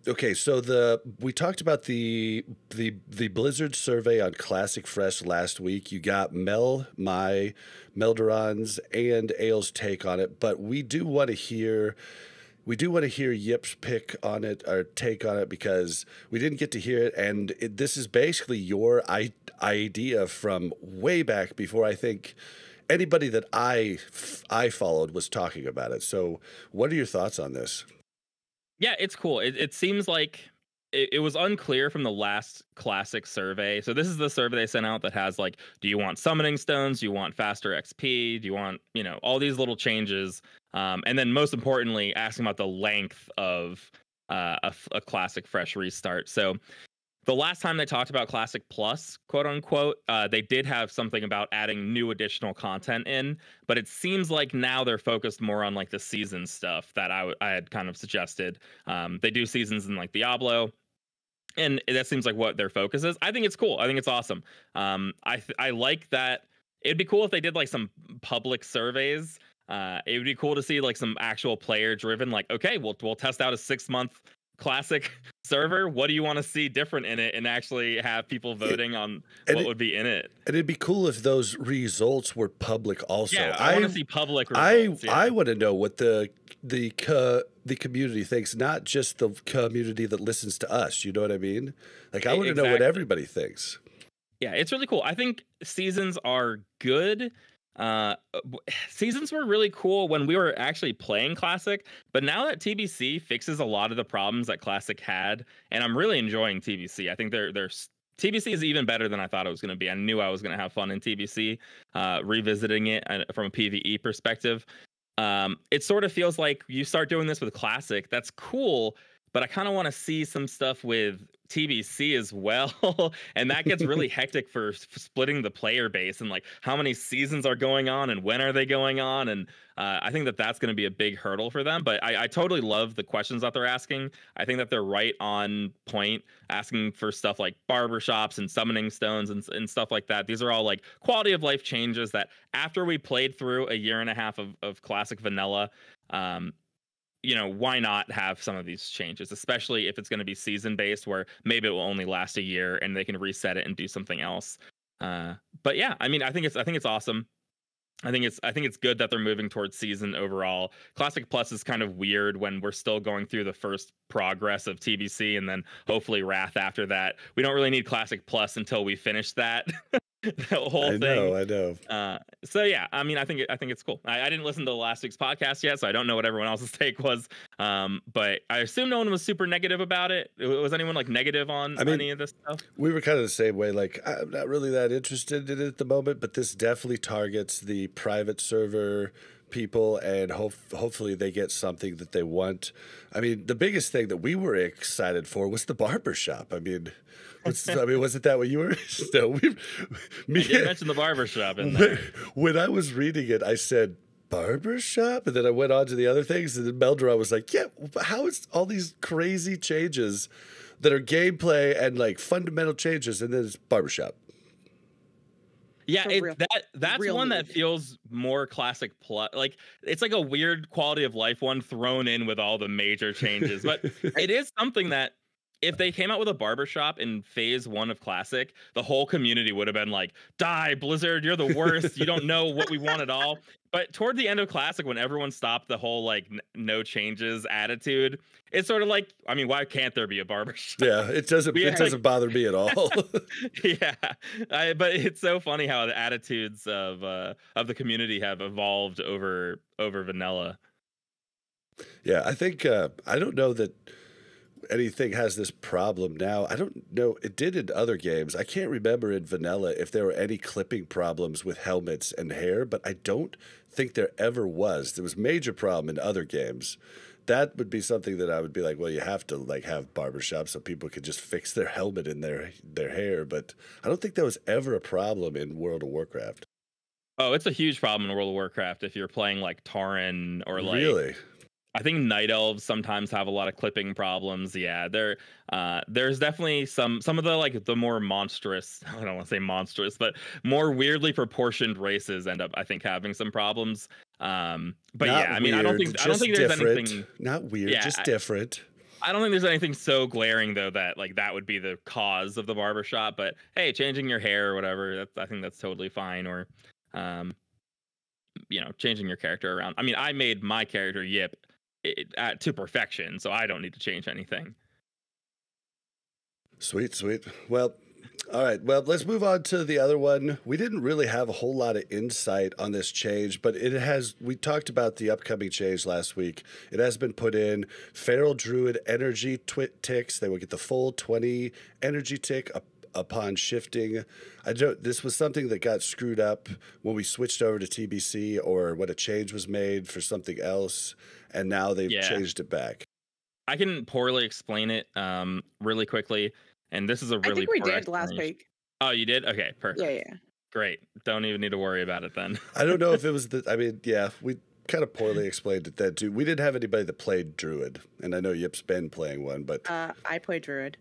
okay, so we talked about the Blizzard survey on Classic Fresh last week. You got Melderon's, and Ale's take on it, but we do want to hear Yip's pick on it, or take on it, because we didn't get to hear it, and this is basically your idea from way back before I think anybody that I followed was talking about it. So what are your thoughts on this? Yeah, it's cool. It seems like it was unclear from the last Classic survey. So this is the survey they sent out that has like, do you want summoning stones? Do you want faster XP? Do you want, all these little changes? And then most importantly, asking about the length of a Classic Fresh restart. So the last time they talked about Classic Plus, quote unquote, they did have something about adding new additional content in, but it seems like now they're focused more on like the season stuff that I had kind of suggested. They do seasons in like Diablo, and that seems like what their focus is. I think it's cool. I think it's awesome. I like that. It'd be cool if they did like some public surveys. It would be cool to see like some actual player driven, like, okay, we'll test out a 6-month Classic server. What do you want to see different in it, and actually have people voting on what would be in it? And it'd be cool if those results were public also. Yeah, I want to see public results. I want to know what the community thinks, not just the community that listens to us. You know what I mean? Like, I want to know what everybody thinks. Yeah, it's really cool. I think seasons are good. Seasons were really cool when we were actually playing Classic, but now that TBC fixes a lot of the problems that Classic had, and I'm really enjoying TBC. I think TBC is even better than I thought it was going to be. I knew I was going to have fun in TBC, revisiting it from a PvE perspective. It sort of feels like you start doing this with Classic. That's cool, but I kind of want to see some stuff with TBC as well. And that gets really hectic for splitting the player base, and like how many seasons are going on and when are they going on. And I think that's going to be a big hurdle for them. But I totally love the questions that they're asking. I think that they're right on point, asking for stuff like barbershops and summoning stones and stuff like that. These are all like quality of life changes that after we played through a year and a half of Classic Vanilla, why not have some of these changes, especially if it's going to be season based, where maybe it will only last a year and they can reset it and do something else. But yeah, I mean, I think it's awesome. I think it's good that they're moving towards season overall. Classic Plus is kind of weird when we're still going through the first progress of TBC and then hopefully Wrath after that. We don't really need Classic Plus until we finish that. the whole I thing. I know. So yeah, I mean, I think it's cool. I didn't listen to last week's podcast yet, so I don't know what everyone else's take was. But I assume no one was super negative about it. Was anyone like negative on any of this stuff? We were kind of the same way. Like, I'm not really that interested in it at the moment, but this definitely targets the private server people, and hopefully they get something that they want. I mean, the biggest thing that we were excited for was the barbershop. I mean, wasn't that what you were? No, I did mention the barbershop in there. When I was reading it, I said, barbershop? And then I went on to the other things, and then Meldra was like, yeah, how is all these crazy changes that are gameplay and like fundamental changes, and then it's barbershop? Yeah, that's one that feels more classic plot. Like, it's like a weird quality of life one thrown in with all the major changes. But it is something that if they came out with a barbershop in phase 1 of Classic, the whole community would have been like, die, Blizzard, you're the worst. You don't know what we want at all. But toward the end of Classic, when everyone stopped the whole like no changes attitude, it's sort of like, I mean, why can't there be a barbershop? Yeah, it doesn't bother me at all. Yeah, but it's so funny how the attitudes of the community have evolved over vanilla. Yeah, I think I don't know that anything has this problem now. I don't know. It did in other games. I can't remember in vanilla if there were any clipping problems with helmets and hair, but I don't think there ever was. There was major problem in other games. That would be something that I would be like, well, you have to like have barbershops so people could just fix their helmet in their hair. But I don't think that was ever a problem in World of Warcraft. Oh, it's a huge problem in World of Warcraft if you're playing like Tauren or like. Really? I think Night Elves sometimes have a lot of clipping problems. Yeah, there's definitely some of the like the more monstrous, I don't want to say monstrous, but more weirdly proportioned races end up, I think, having some problems. But not yeah, I mean, weird, I don't think there's anything not weird, yeah, just different. I don't think there's anything so glaring though that like that would be the cause of the barbershop. But hey, changing your hair or whatever, I think that's totally fine. Or changing your character around. I mean, I made my character Yip to perfection, so I don't need to change anything. Sweet. Well, all right. Well, let's move on to the other one. We didn't really have a whole lot of insight on this change, but we talked about the upcoming change last week. It has been put in. Feral Druid energy ticks. They will get the full 20 energy tick upon shifting. This was something that got screwed up when we switched over to TBC, or when a change was made for something else, and now they've changed it back. I can poorly explain it really quickly, and this is a really. I think we did last week. Oh, you did? Okay, perfect. Yeah. Great. Don't even need to worry about it then. I don't know if it was we kind of poorly explained it then too. We didn't have anybody that played Druid, and I know Yip's been playing one, but I play Druid.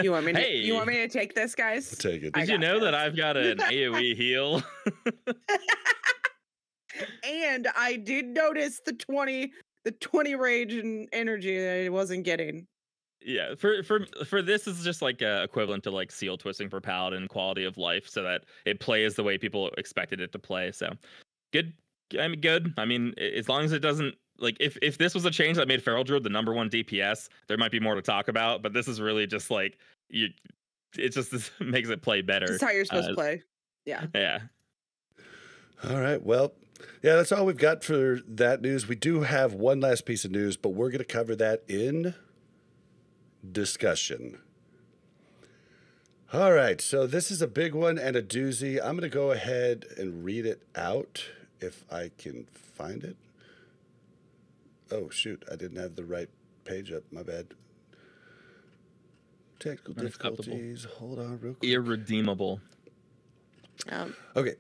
You want me to take this, guys? I'll take it. Did you know that I've got an AoE heal? And I did notice the 20 rage and energy that I wasn't getting. Yeah, for this is just like equivalent to like seal twisting for paladin quality of life, so that it plays the way people expected it to play. So good. I mean, as long as it doesn't like if this was a change that made Feral Druid the #1 DPS, there might be more to talk about. But this is really just like this makes it play better. This is how you're supposed to play. Yeah. Yeah. All right. Well, yeah, that's all we've got for that news. We do have one last piece of news, but we're going to cover that in discussion. All right. So this is a big one and a doozy. I'm going to go ahead and read it out if I can find it. Oh, shoot. I didn't have the right page up. My bad. Technical difficulties. Hold on real quick. Irredeemable. Okay.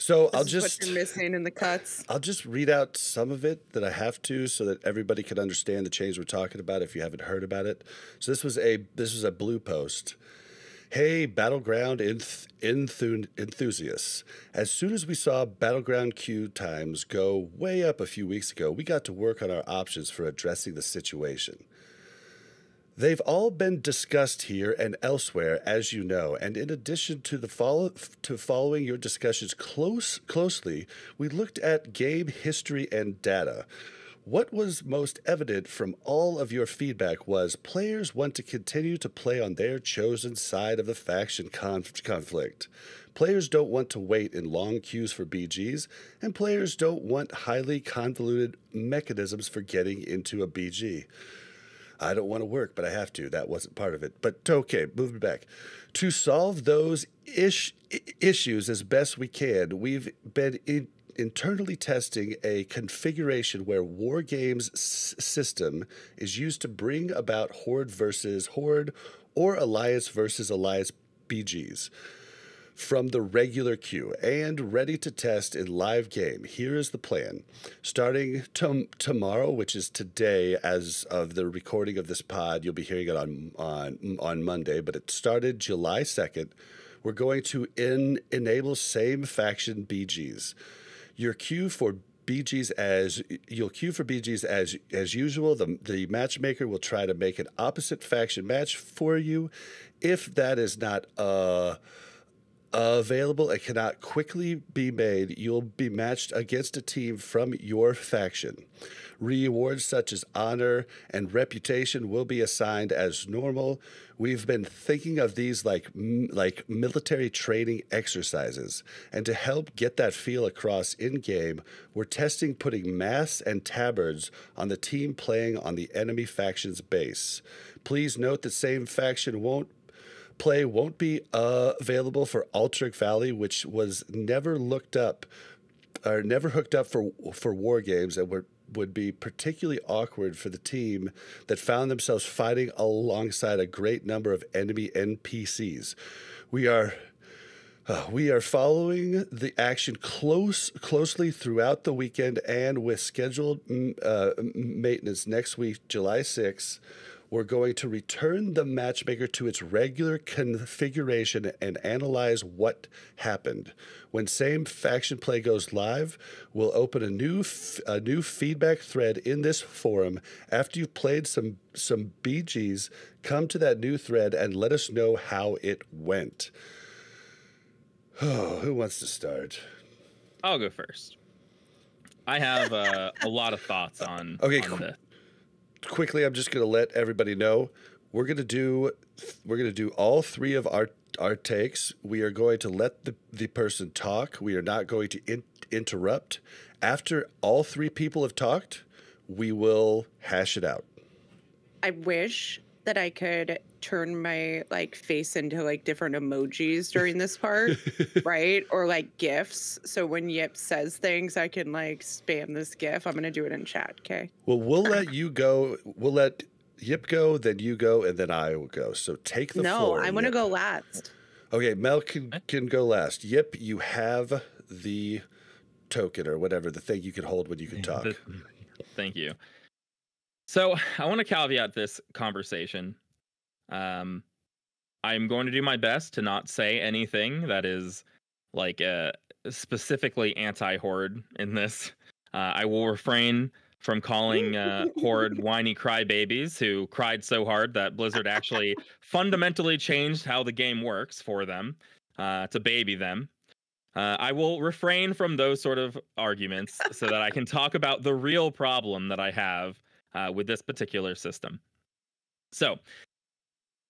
So what you're missing in the cuts. I'll just read out some of it that I have to, so that everybody can understand the change we're talking about if you haven't heard about it. So this was a blue post. Hey, Battleground enthusiasts. As soon as we saw Battleground queue times go way up a few weeks ago, we got to work on our options for addressing the situation. They've all been discussed here and elsewhere, as you know, and in addition to following your discussions closely, we looked at game history and data. What was most evident from all of your feedback was players want to continue to play on their chosen side of the faction conflict. Players don't want to wait in long queues for BGs, and players don't want highly convoluted mechanisms for getting into a BG. I don't want to work, but I have to. That wasn't part of it. But okay, moving back. To solve those issues as best we can, we've been internally testing a configuration where War Games system is used to bring about Horde versus Horde or Alliance versus Alliance BGs from the regular queue and ready to test in live game. Here is the plan. Starting tomorrow, which is today as of the recording of this pod, you'll be hearing it on Monday, but it started July 2nd. We're going to enable same faction BGs. You'll queue for BGs as usual. The matchmaker will try to make an opposite faction match for you. If that is not available and cannot quickly be made, you'll be matched against a team from your faction. Rewards such as honor and reputation will be assigned as normal. We've been thinking of these like military training exercises, and to help get that feel across in-game, we're testing putting masks and tabards on the team playing on the enemy faction's base. Please note the same faction won't be available for Alterac Valley, which was never hooked up for War Games, and would be particularly awkward for the team that found themselves fighting alongside a great number of enemy NPCs. We are following the action closely throughout the weekend, and with scheduled maintenance next week, July 6th. We're going to return the matchmaker to its regular configuration and analyze what happened. When same faction play goes live, we'll open a new feedback thread in this forum. After you've played some BGs, come to that new thread and let us know how it went. Oh, who wants to start? I'll go first. I have a lot of thoughts on this. Quickly, I'm just going to let everybody know we're going to do all three of our takes. We are going to let the person talk. We are not going to interrupt. After all three people have talked, we will hash it out. I wish that I could turn my face into different emojis during this part, right? Or GIFs. So when Yip says things, I can spam this GIF. I'm gonna do it in chat, okay? Well, we'll let you go. We'll let Yip go, then you go, and then I will go. So take the floor. No, I want to go last. Okay, Mel can go last. Yip, you have the token or whatever, the thing you can hold when you can talk. Thank you. So I want to caveat this conversation. I'm going to do my best to not say anything that is specifically anti-Horde in this. I will refrain from calling Horde whiny crybabies who cried so hard that Blizzard actually fundamentally changed how the game works for them to baby them. I will refrain from those sort of arguments so that I can talk about the real problem that I have with this particular system. So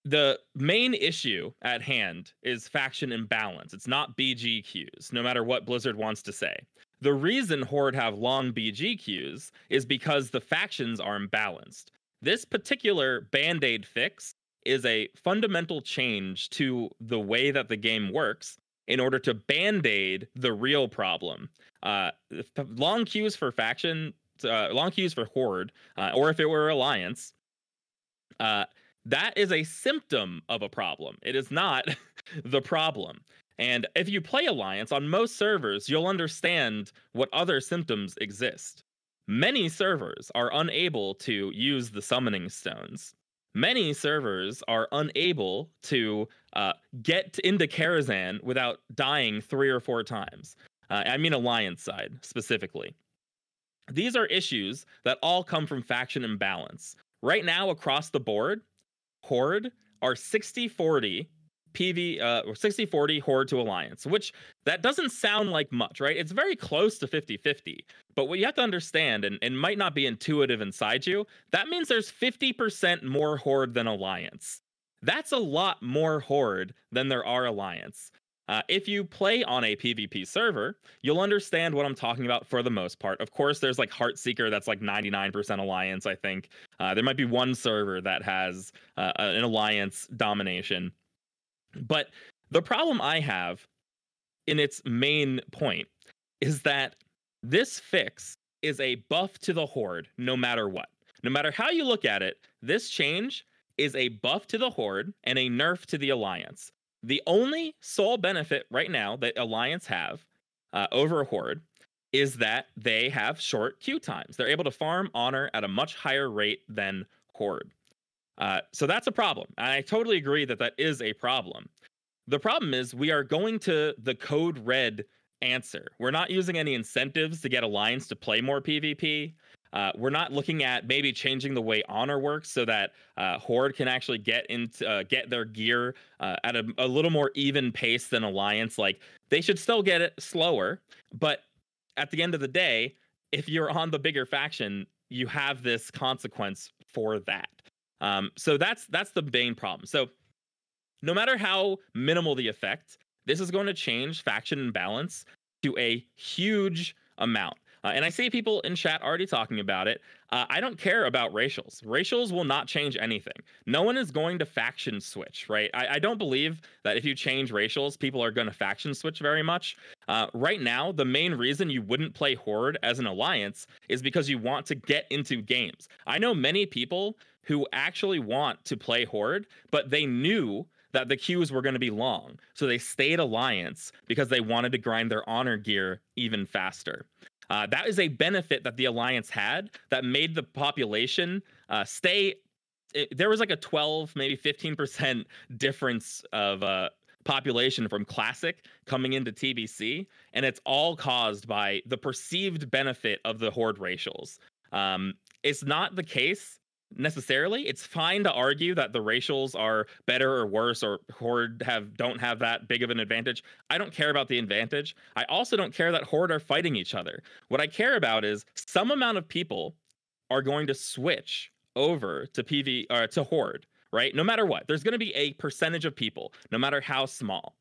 the main issue at hand is faction imbalance. It's not BG queues, no matter what Blizzard wants to say. The reason Horde have long BG queues is because the factions are imbalanced. This particular Band-Aid fix is a fundamental change to the way that the game works in order to Band-Aid the real problem. Long queues for faction, long queues for Horde, or if it were Alliance, that is a symptom of a problem. It is not the problem. And if you play Alliance on most servers, you'll understand what other symptoms exist. Many servers are unable to use the summoning stones. Many servers are unable to get into Karazhan without dying 3 or 4 times. I mean Alliance side specifically. These are issues that all come from faction imbalance. Right now across the board, Horde are 60-40 or 60-40 Horde to Alliance, which that doesn't sound like much, right? It's very close to 50-50. But what you have to understand, and might not be intuitive inside you, that means there's 50% more Horde than Alliance. That's a lot more Horde than there are Alliance. If you play on a PvP server, you'll understand what I'm talking about for the most part. Of course, there's like Heartseeker that's like 99% Alliance, I think. There might be one server that has an Alliance domination. But the problem I have in its main point is that this fix is a buff to the Horde no matter what. No matter how you look at it, this change is a buff to the Horde and a nerf to the Alliance. The only sole benefit right now that Alliance have over Horde is that they have short queue times. They're able to farm honor at a much higher rate than Horde. So that's a problem. And I totally agree that that is a problem. The problem is we are going to the code red answer. We're not using any incentives to get Alliance to play more PvP. We're not looking at maybe changing the way honor works so that Horde can actually get their gear at a little more even pace than Alliance. Like, they should still get it slower, but at the end of the day, if you're on the bigger faction, you have this consequence for that. So that's the main problem. So no matter how minimal the effect, this is going to change faction and balance to a huge amount. And I see people in chat already talking about it. I don't care about racials. Racials will not change anything. No one is going to faction switch, right? I don't believe that if you change racials, people are going to faction switch very much. Right now, the main reason you wouldn't play Horde as an Alliance is because you want to get into games. I know many people who actually want to play Horde, but they knew that the queues were going to be long. So they stayed Alliance because they wanted to grind their honor gear even faster. That is a benefit that the Alliance had that made the population stay. There was like a 12, maybe 15% difference of population from Classic coming into TBC. And it's all caused by the perceived benefit of the Horde racials. It's not the case necessarily. It's fine to argue that the racials are better or worse, or Horde don't have that big of an advantage. I don't care about the advantage. I also don't care that Horde are fighting each other. What I care about is some amount of people are going to switch over to to Horde, right? No matter what, there's going to be a percentage of people, no matter how small.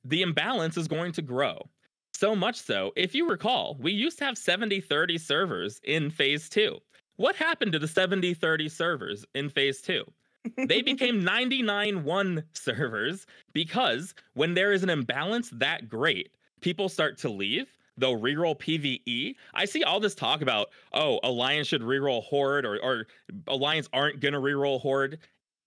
The imbalance is going to grow. So much so, if you recall, we used to have 70-30 servers in Phase 2. What happened to the 70-30 servers in Phase 2? They became 99-1 servers because when there is an imbalance that great, people start to leave. They'll reroll PvE. I see all this talk about, oh, Alliance should reroll Horde, or Alliance aren't going to reroll Horde.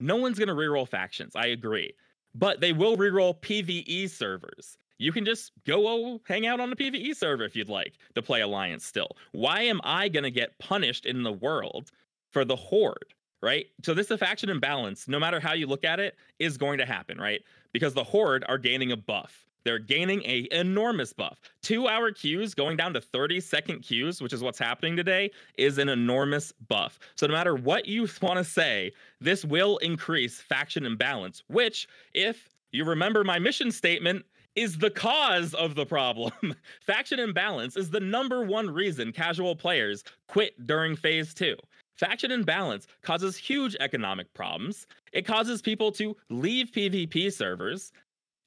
No one's going to reroll factions. I agree. But they will reroll PvE servers. You can just go hang out on a PvE server if you'd like to play Alliance still. Why am I going to get punished in the world for the Horde, right? So this faction imbalance, no matter how you look at it, is going to happen, right? Because the Horde are gaining a buff. They're gaining an enormous buff. 2-hour queues going down to 30-second queues, which is what's happening today, is an enormous buff. So no matter what you want to say, this will increase faction imbalance, which, if you remember my mission statement, is the cause of the problem. Faction imbalance is the #1 reason casual players quit during Phase 2. Faction imbalance causes huge economic problems. It causes people to leave PvP servers.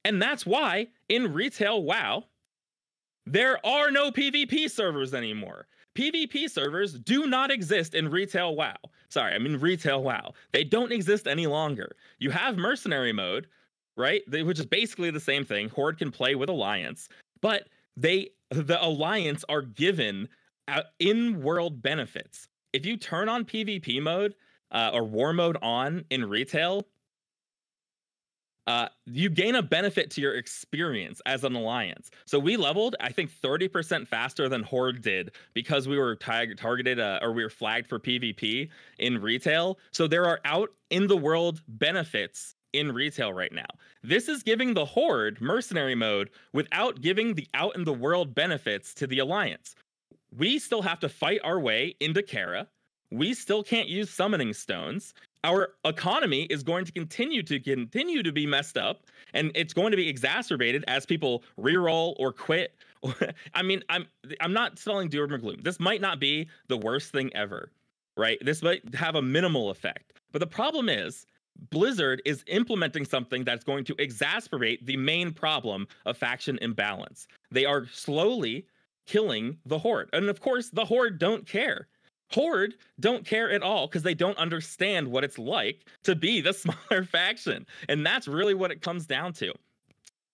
And that's why in retail WoW, there are no PvP servers anymore. PvP servers do not exist in retail WoW. Sorry, I mean retail WoW. They don't exist any longer. You have mercenary mode, right? Which is basically the same thing. Horde can play with Alliance, but the Alliance are given in-world benefits. If you turn on PvP mode or war mode on in retail, you gain a benefit to your experience as an Alliance. So we leveled, I think, 30% faster than Horde did because we were targeted or we were flagged for PvP in retail. So there are out in the world benefits in retail right now. This is giving the Horde mercenary mode without giving the out in the world benefits to the Alliance. We still have to fight our way into Kara. We still can't use summoning stones. our economy is going to continue to be messed up, and it's going to be exacerbated as people reroll or quit. I mean, I'm not selling doom or gloom. This might not be the worst thing ever, right? This might have a minimal effect. But the problem is Blizzard is implementing something that's going to exacerbate the main problem of faction imbalance. They are slowly killing the Horde. And of course, the Horde don't care. Horde don't care at all because they don't understand what it's like to be the smaller faction. And that's really what it comes down to.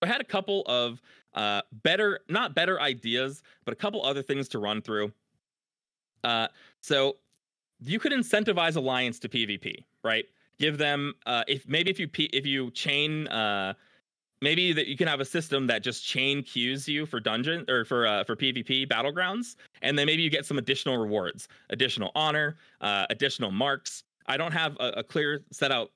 I had a couple of not better ideas, but a couple other things to run through. So you could incentivize Alliance to PvP, right? Give them if you chain maybe that you can have a system that just chain queues you for dungeon or for PvP battlegrounds, and then maybe you get some additional rewards, additional honor, additional marks. I don't have a clear set out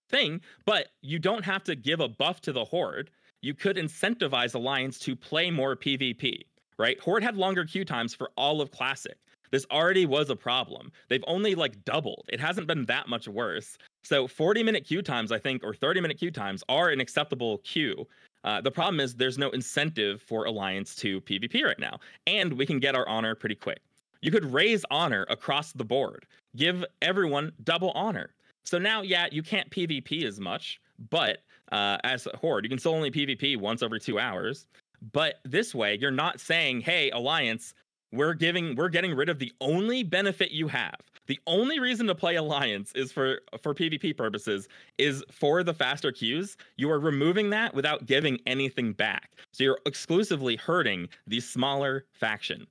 thing, but you don't have to give a buff to the Horde. You could incentivize Alliance to play more PvP, right? Horde had longer queue times for all of Classic. This already was a problem. They've only like doubled. It hasn't been that much worse. So 40-minute queue times, I think, or 30-minute queue times are an acceptable queue. The problem is there's no incentive for Alliance to PvP right now, and we can get our honor pretty quick. You could raise honor across the board, give everyone double honor. So now, yeah, you can't PvP as much, but as a Horde, you can still only PvP once every 2 hours. But this way, you're not saying, hey, Alliance, we're getting rid of the only benefit you have. The only reason to play Alliance is for PvP purposes, is for the faster queues. You are removing that without giving anything back. So you're exclusively hurting the smaller faction.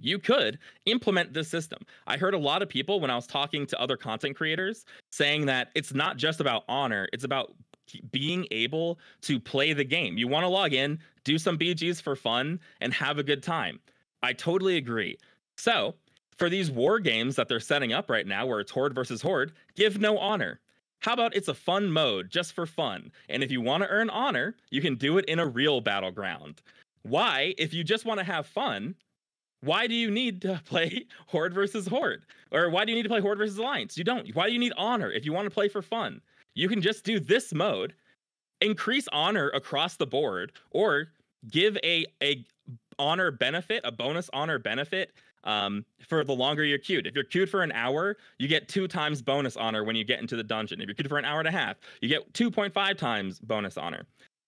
You could implement this system. I heard a lot of people when I was talking to other content creators saying that it's not just about honor, it's about being able to play the game. You want to log in, do some BGs for fun, and have a good time. I totally agree. So for these war games that they're setting up right now, where it's Horde versus Horde, give no honor. How about it's a fun mode just for fun? And if you want to earn honor, you can do it in a real battleground. Why, if you just want to have fun, why do you need to play Horde versus Horde? Or why do you need to play Horde versus Alliance? You don't. Why do you need honor if you want to play for fun? You can just do this mode, increase honor across the board, or give a honor benefit, a bonus honor benefit for the longer you're queued. If you're queued for an hour, you get 2 times bonus honor when you get into the dungeon. If you're queued for an hour and a half, you get 2.5 times bonus honor.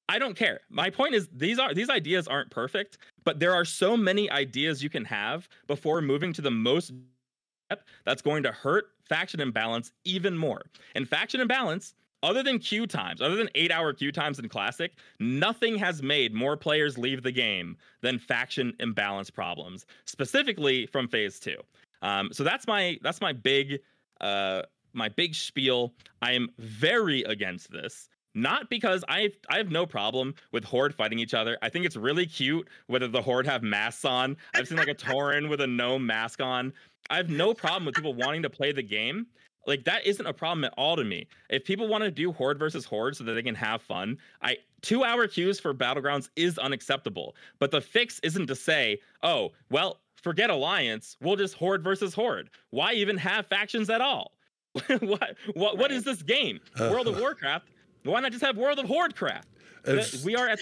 I don't care. My point is these ideas aren't perfect, but there are so many ideas you can have before moving to the most step that's going to hurt faction imbalance even more. And faction imbalance, other than queue times, other than 8-hour queue times in Classic, nothing has made more players leave the game than faction imbalance problems, specifically from Phase 2. So that's my big spiel. I am very against this. Not because I have no problem with Horde fighting each other. I think it's really cute whether the Horde have masks on. I've seen like a Tauren with a gnome mask on. I have no problem with people wanting to play the game. Like, that isn't a problem at all to me. If people want to do Horde versus Horde so that they can have fun, 2-hour queues for Battlegrounds is unacceptable. But the fix isn't to say, oh, well, forget Alliance, we'll just Horde versus Horde. Why even have factions at all? What is this game? World of Warcraft? Why not just have World of HordeCraft? We are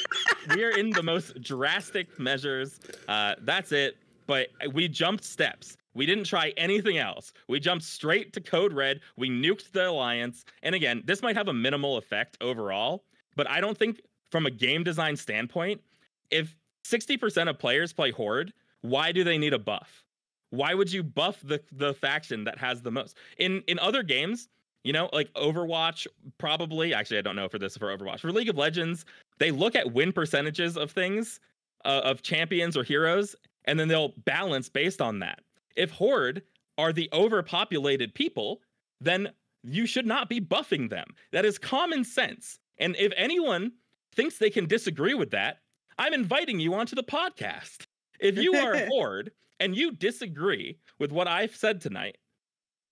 in the most drastic measures. That's it. But we jumped steps. We didn't try anything else. We jumped straight to Code Red. We nuked the Alliance. And again, this might have a minimal effect overall, but I don't think from a game design standpoint, if 60% of players play Horde, why do they need a buff? Why would you buff the faction that has the most? In other games, you know, like Overwatch, probably. Actually, I don't know for Overwatch. For League of Legends, they look at win percentages of things, of champions or heroes, and then they'll balance based on that. If Horde are the overpopulated people, then you should not be buffing them. That is common sense. And if anyone thinks they can disagree with that, I'm inviting you onto the podcast. If you are a Horde and you disagree with what I've said tonight,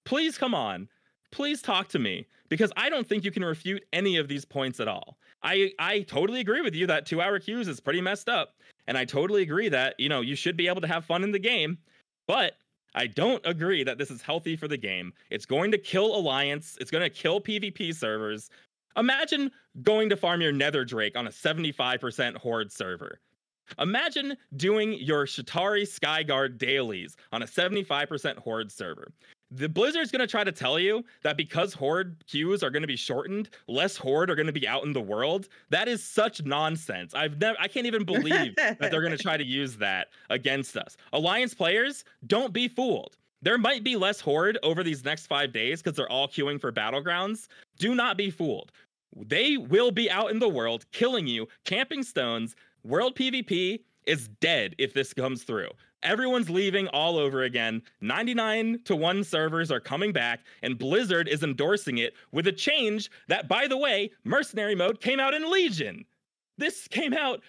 please come on. Please talk to me, because I don't think you can refute any of these points at all. I totally agree with you that 2-hour queues is pretty messed up. And I totally agree that, you know, you should be able to have fun in the game. But I don't agree that this is healthy for the game. It's going to kill Alliance. It's going to kill PvP servers. Imagine going to farm your Nether Drake on a 75% Horde server. Imagine doing your Shatari Skyguard dailies on a 75% Horde server. The Blizzard's going to try to tell you that because Horde queues are going to be shortened, less Horde are going to be out in the world. That is such nonsense. I can't even believe that they're going to try to use that against us. Alliance players, don't be fooled. There might be less Horde over these next 5 days because they're all queuing for Battlegrounds. Do not be fooled. They will be out in the world killing you, camping stones. World PvP is dead if this comes through. Everyone's leaving all over again. 99-1 servers are coming back, and Blizzard is endorsing it with a change that, by the way, Mercenary Mode came out in Legion. This came out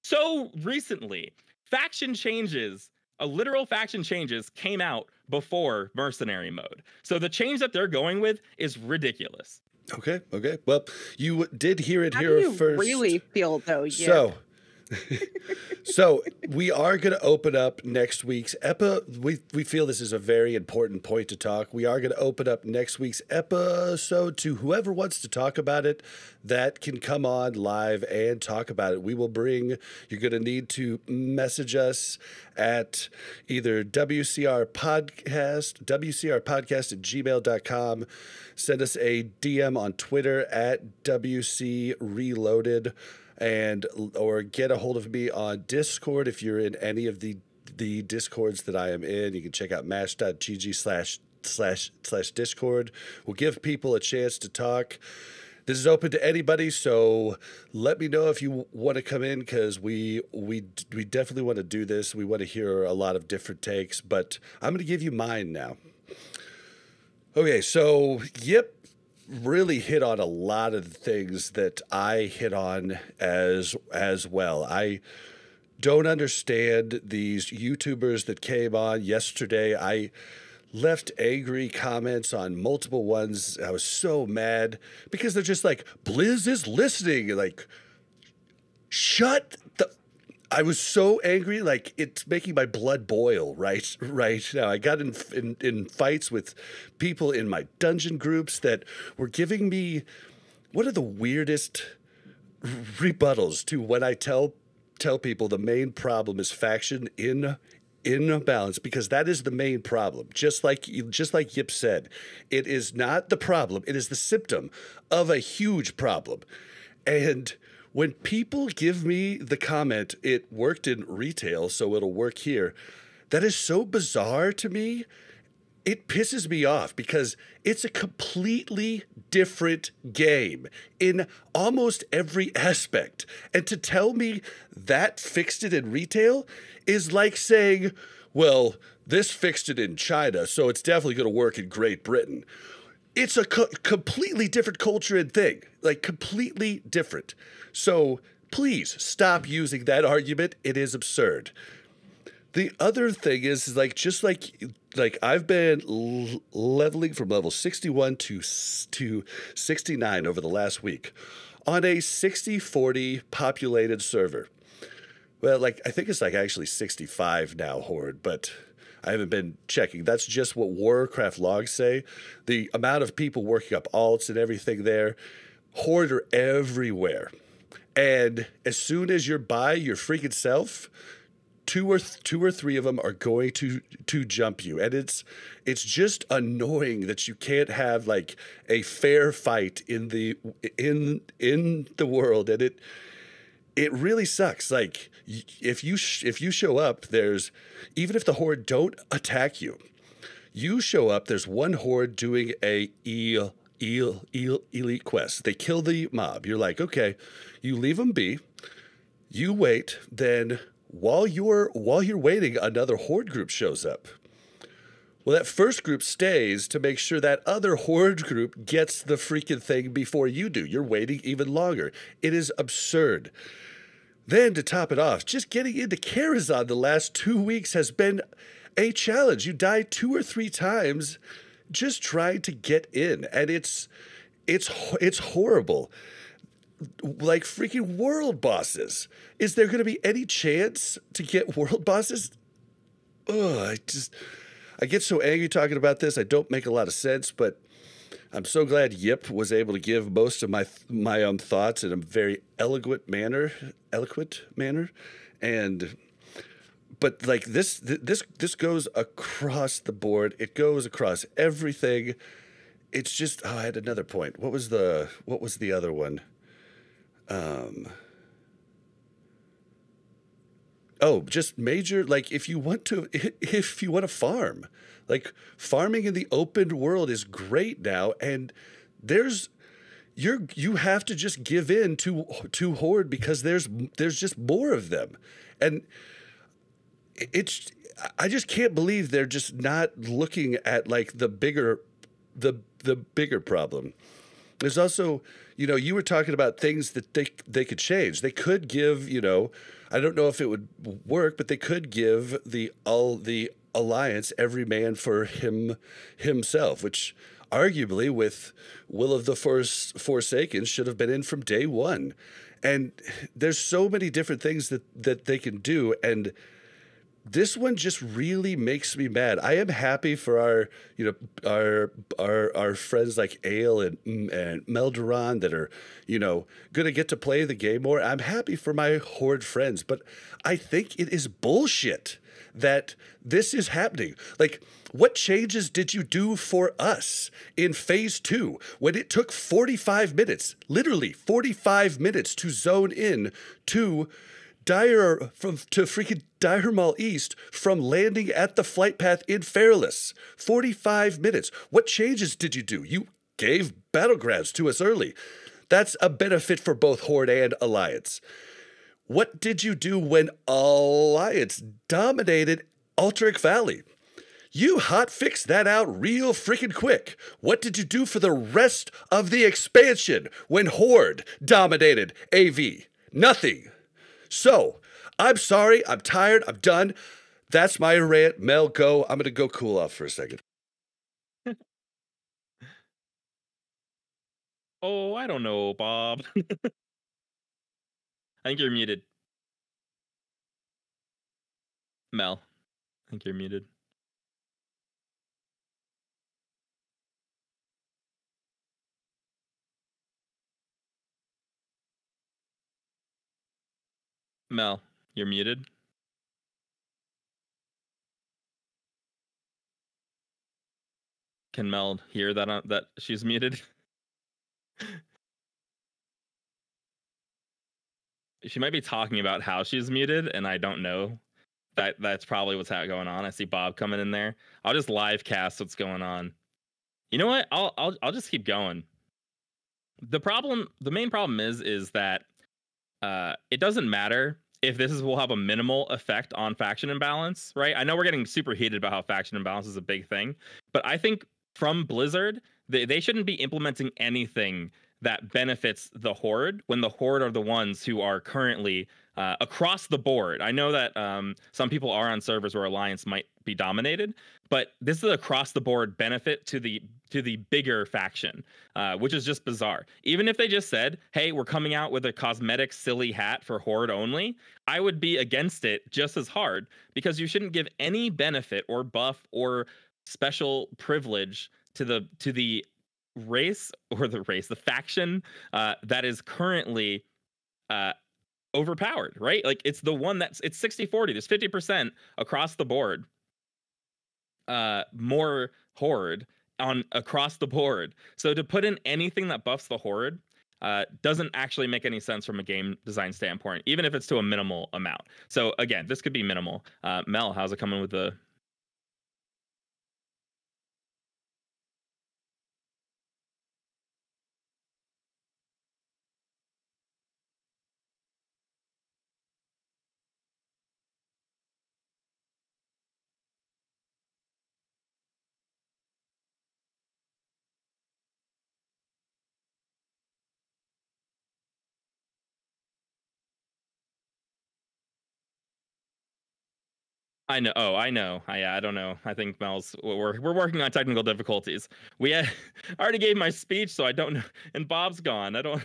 so recently. Faction changes, literal faction changes came out before Mercenary Mode. So the change that they're going with is ridiculous. Okay. Well, you did hear it How here do you first. really feel though? Yeah. So we are going to open up next week's we feel this is a very important point to talk. We are going to open up next week's episode to whoever wants to talk about it that can come on live and talk about it. We will bring, you're going to need to message us at either WCRpodcast@gmail.com. Send us a DM on Twitter at WC Reloaded. Or get a hold of me on Discord if you're in any of the Discords that I am in. You can check out mash.gg/Discord. We'll give people a chance to talk. This is open to anybody, so let me know if you want to come in, because we definitely want to do this. We want to hear a lot of different takes, but I'm going to give you mine now. Okay, so Yip really hit on a lot of the things that I hit on as well. I don't understand these YouTubers that came on yesterday. I left angry comments on multiple ones. I was so mad because they're just like, Blizz is listening. Like, shut the... I was so angry, like it's making my blood boil right now. I got in fights with people in my dungeon groups that were giving me one of the weirdest rebuttals to when I tell people the main problem is faction in balance, because that is the main problem. Just like Yip said, it is not the problem, it is the symptom of a huge problem. And when people give me the comment, it worked in retail, so it'll work here, that is so bizarre to me. It pisses me off because it's a completely different game in almost every aspect. And to tell me that fixed it in retail is like saying, well, this fixed it in China, so it's definitely going to work in Great Britain. It's a completely different culture and thing, like completely different. So please stop using that argument. It is absurd. The other thing is like, just like I've been leveling from level 61 to 69 over the last week on a 60-40 populated server. Well, like I think it's like actually 65 now, Horde, but I haven't been checking. That's just what Warcraft logs say. The amount of people working up alts and everything there, Horde are everywhere. And as soon as you're by your freaking self, two or three of them are going to jump you. And it's just annoying that you can't have like a fair fight in the world. And it really sucks. Like if you show up, there's, even if the Horde don't attack you, you show up, there's one Horde doing a elite quest. They kill the mob. You're like, okay, you leave them be, you wait, then while you're waiting, another Horde group shows up. Well, that first group stays to make sure that other Horde group gets the freaking thing before you do. You're waiting even longer. It is absurd. Then to top it off, just getting into Karazhan the last 2 weeks has been a challenge. You die 2 or 3 times just trying to get in, and it's horrible. Like freaking world bosses. Is there going to be any chance to get world bosses? Ugh, I get so angry talking about this. I don't make a lot of sense, but I'm so glad Yip was able to give most of my thoughts in a very eloquent manner, and but like this goes across the board. It goes across everything. It's just I had another point. What was the other one? Just major, like if you want to farm, like farming in the open world is great now, and you have to just give in to Horde because there's just more of them, and I just can't believe they're just not looking at like the bigger problem. There's also, you were talking about things that they could change. They could give, I don't know if it would work, but they could give the Alliance every man for himself, which arguably with Will of the Forsaken should have been in from day one. And there's so many different things that they can do, and this one just really makes me mad. I am happy for our friends like Ale and Melderon that are, going to get to play the game more. I'm happy for my Horde friends, but I think it is bullshit that this is happening. Like, what changes did you do for us in phase 2 when it took 45 minutes, literally 45 minutes to zone in to freaking Dire Mall East from landing at the flight path in Fairless? 45 minutes. What changes did you do? You gave Battlegrounds to us early. That's a benefit for both Horde and Alliance. What did you do when Alliance dominated Alterac Valley? You hotfixed that out real freaking quick. What did you do for the rest of the expansion when Horde dominated AV? Nothing. So, I'm sorry, I'm tired, I'm done. That's my rant. Mel, go. I'm going to go cool off for a second. Oh, I don't know, Bob. I think you're muted. Mel, I think you're muted. Mel, you're muted. Can Mel hear that she's muted? She might be talking about how she's muted, and I don't know. That's probably what's going on. I see Bob coming in there. I'll just live cast what's going on. You know what? I'll just keep going. The main problem is that it doesn't matter if will have a minimal effect on faction imbalance, right? I know we're getting super heated about how faction imbalance is a big thing, but I think from Blizzard, they shouldn't be implementing anything that benefits the Horde when the Horde are the ones who are currently across the board. I know that some people are on servers where Alliance might be dominated, but this is across the board benefit to the bigger faction, which is just bizarre. Even if they just said, hey, we're coming out with a cosmetic silly hat for Horde only, I would be against it just as hard, because you shouldn't give any benefit or buff or special privilege to the the faction that is currently overpowered, right? Like, it's the one it's 60-40. There's 50% across the board more Horde on across the board. So to put in anything that buffs the Horde doesn't actually make any sense from a game design standpoint, even if it's to a minimal amount. So again, this could be minimal. Mel, how's it coming with the... I know. Oh, I know. I don't know. I think Mel's. We're working on technical difficulties. I already gave my speech, so I don't know. And Bob's gone. I don't.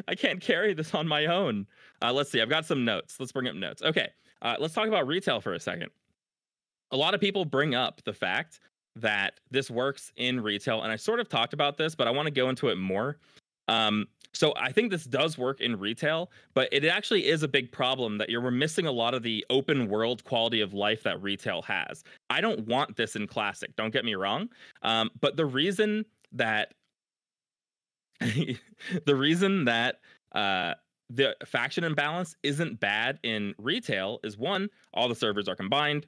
I can't carry this on my own. Let's see. I've got some notes. Let's bring up notes. Okay. Let's talk about retail for a second. a lot of people bring up the fact that this works in retail, and I sort of talked about this, but I want to go into it more. So I think this does work in retail, but it actually is a big problem that we're missing a lot of the open world quality of life that retail has. I don't want this in Classic, don't get me wrong. But the reason that the reason that the faction imbalance isn't bad in retail is, one, all the servers are combined.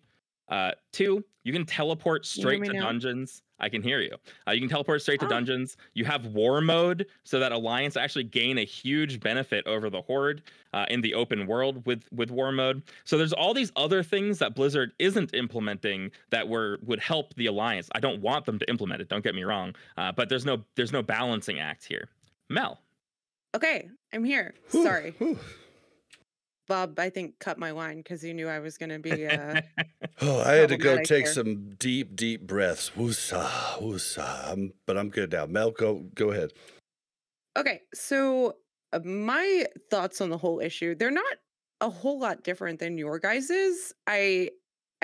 Two, you can teleport straight to dungeons. I can hear you. You can teleport straight to dungeons. You have war mode, so that Alliance actually gain a huge benefit over the Horde in the open world with war mode. So there's all these other things that Blizzard isn't implementing that would help the Alliance. I don't want them to implement it, don't get me wrong, but there's no balancing act here. Mel. Okay, I'm here. Sorry. Bob, I think, cut my line because he knew I was going to be. I had to go take some deep breaths. Woosah, woosah. But I'm good now. Mel, go ahead. Okay, so my thoughts on the whole issue, they're not a whole lot different than your guys's. I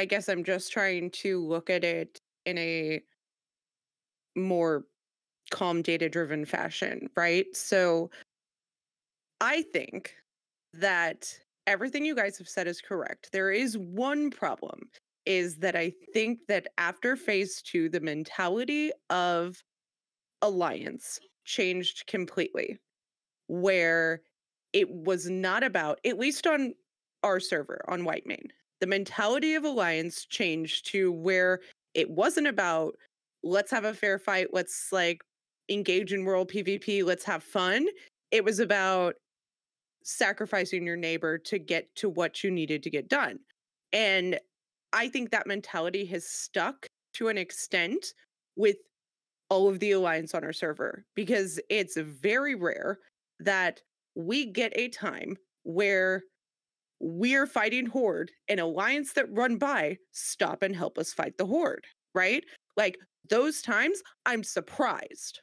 guess I'm just trying to look at it in a more calm, data-driven fashion, right? So I think that everything you guys have said is correct. There is one problem, is that I think that after phase 2, the mentality of Alliance changed completely, where it was not about, at least on our server, on Whitemane, the mentality of Alliance changed to where it wasn't about, let's have a fair fight, let's like engage in world PvP, let's have fun. It was about sacrificing your neighbor to get to what you needed to get done. And I think that mentality has stuck to an extent with all of the Alliance on our server, because it's very rare that we get a time where we're fighting Horde and Alliance that run by stop and help us fight the Horde, right? Like those times I'm surprised,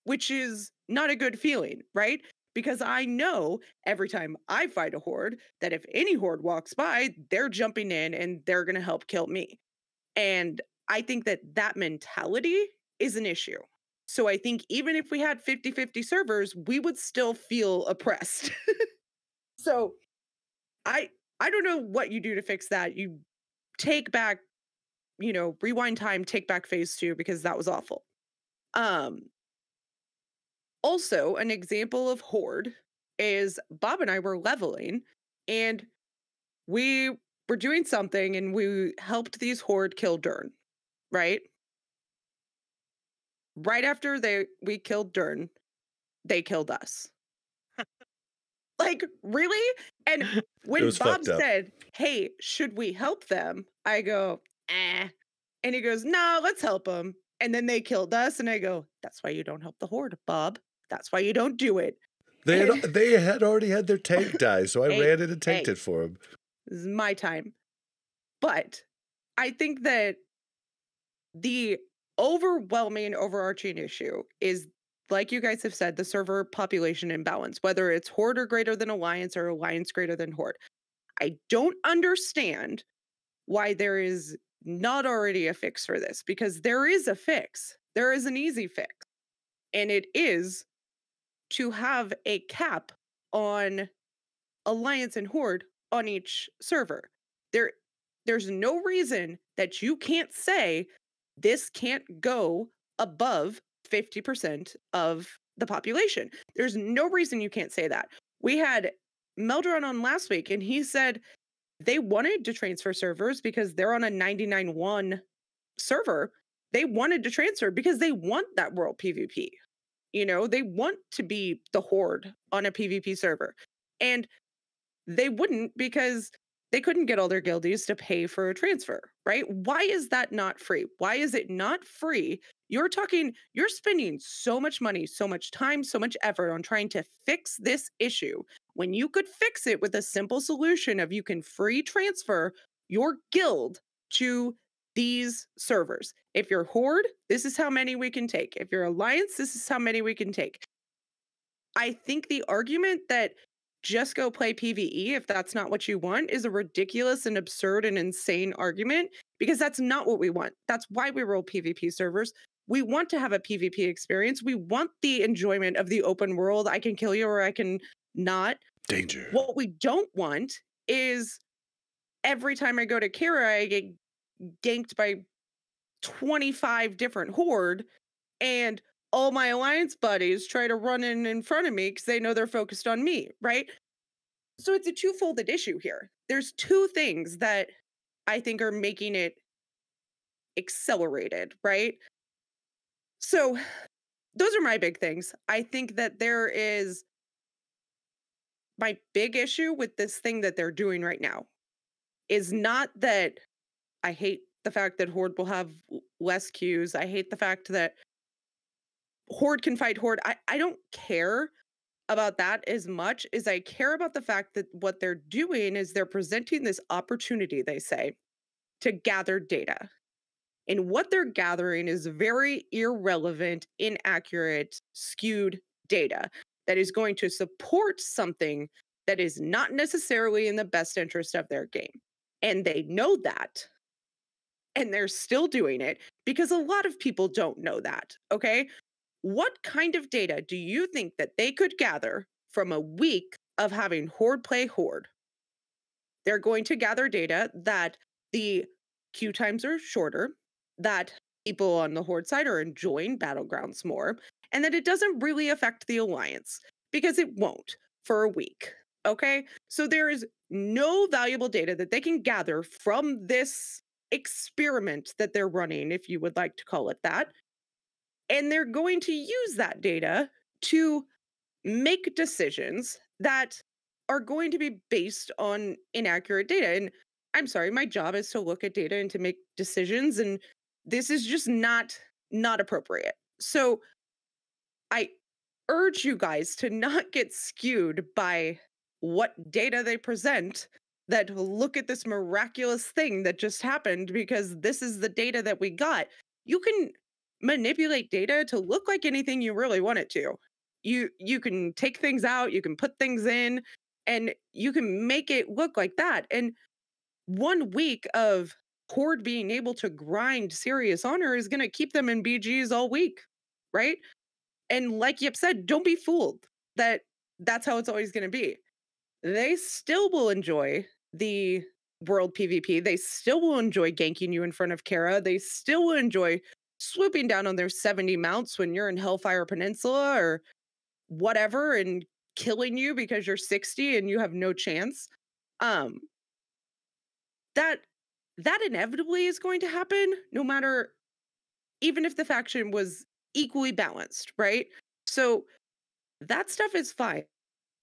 which is not a good feeling, right? Because I know every time I fight a Horde that if any Horde walks by, they're jumping in and they're going to help kill me. And I think that that mentality is an issue. So I think even if we had 50-50 servers, we would still feel oppressed. So I don't know what you do to fix that. You take back, rewind time, take back phase 2, because that was awful. Also, an example of Horde is Bob and I were leveling, and we were doing something, and we helped these Horde kill Dern, right? Right after we killed Dern, they killed us. Like, really? And when Bob said, hey, should we help them? I go, eh. And he goes, no, let's help them. And then they killed us. And I go, that's why you don't help the Horde, Bob. That's why you don't do it. They had already had their tank die, so I ran in and tanked it for them. This is my time. But I think that the overwhelming, overarching issue is, like you guys have said, the server population imbalance, whether it's Horde or greater than Alliance or Alliance greater than Horde. I don't understand why there is not already a fix for this, because there is a fix. There is an easy fix. And it is to have a cap on Alliance and Horde on each server. There's no reason that you can't say this can't go above 50% of the population. There's no reason you can't say that. We had Meldron on last week, and he said they wanted to transfer servers because they're on a 99.1 server. They wanted to transfer because they want that world PvP. They want to be the Horde on a PvP server. And they wouldn't, because they couldn't get all their guildies to pay for a transfer, right? Why is that not free? Why is it not free? You're spending so much money, so much time, so much effort on trying to fix this issue when you could fix it with a simple solution of you can free transfer your guild to these servers. If you're Horde, this is how many we can take. If you're Alliance, this is how many we can take. I think the argument that just go play PvE if that's not what you want is a ridiculous and absurd and insane argument, because that's not what we want. That's why we roll PvP servers. We want to have a PvP experience. We want the enjoyment of the open world. I can kill you or I can not. Danger. What we don't want is every time I go to Kara, I get ganked by 25 different horde, and all my alliance buddies try to run in front of me because they know they're focused on me, right? So it's a two-folded issue here. There's two things that I think are making it accelerated, right? So those are my big things. I think that there is my big issue with this thing that they're doing right now is not that I hate the fact that Horde will have less queues. I hate the fact that Horde can fight Horde. I don't care about that as much as I care about the fact that what they're doing is they're presenting this opportunity, they say, to gather data. And what they're gathering is very irrelevant, inaccurate, skewed data that is going to support something that is not necessarily in the best interest of their game. And they know that. And they're still doing it because a lot of people don't know that, okay? What kind of data do you think that they could gather from a week of having Horde play Horde? They're going to gather data that the queue times are shorter, that people on the Horde side are enjoying Battlegrounds more, and that it doesn't really affect the Alliance, because it won't for a week, okay? So there is no valuable data that they can gather from this experiment that they're running, if you would like to call it that. And they're going to use that data to make decisions that are going to be based on inaccurate data. And I'm sorry, my job is to look at data and to make decisions, and this is just not appropriate. So I urge you guys to not get skewed by what data they present, that look at this miraculous thing that just happened because this is the data that we got. You can manipulate data to look like anything you really want it to. You can take things out, you can put things in, and you can make it look like that. And 1 week of Horde being able to grind serious honor is going to keep them in BGs all week, right? And like Yip said, don't be fooled that that's how it's always going to be. They still will enjoy the world PvP. They still will enjoy ganking you in front of Kara. They still will enjoy swooping down on their 70 mounts when you're in Hellfire Peninsula or whatever and killing you because you're 60 and you have no chance. That inevitably is going to happen, no matter, even if the faction was equally balanced, right? So that stuff is fine.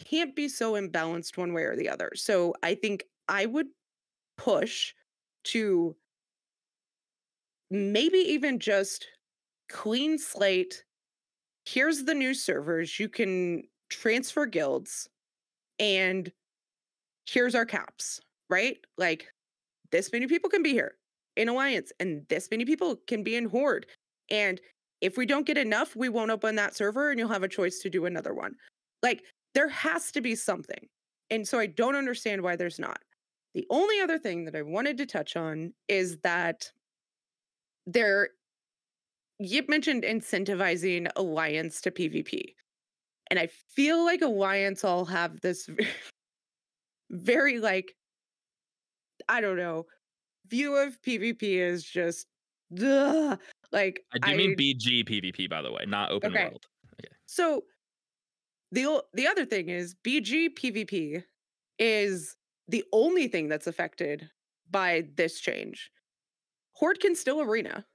Can't be so imbalanced one way or the other. So I think I would push to maybe even just clean slate. Here's the new servers. You can transfer guilds, and here's our caps, right? Like, this many people can be here in Alliance, and this many people can be in Horde. And if we don't get enough, we won't open that server, and you'll have a choice to do another one. Like, there has to be something. And so I don't understand why there's not. The only other thing that I wanted to touch on is that Yip mentioned incentivizing Alliance to PvP. And I feel like Alliance all have this very, like, I don't know, view of PvP is just, ugh. Like, I do mean BG PvP, by the way, not open world. Okay. So the other thing is BG PvP is the only thing that's affected by this change. Horde can still arena.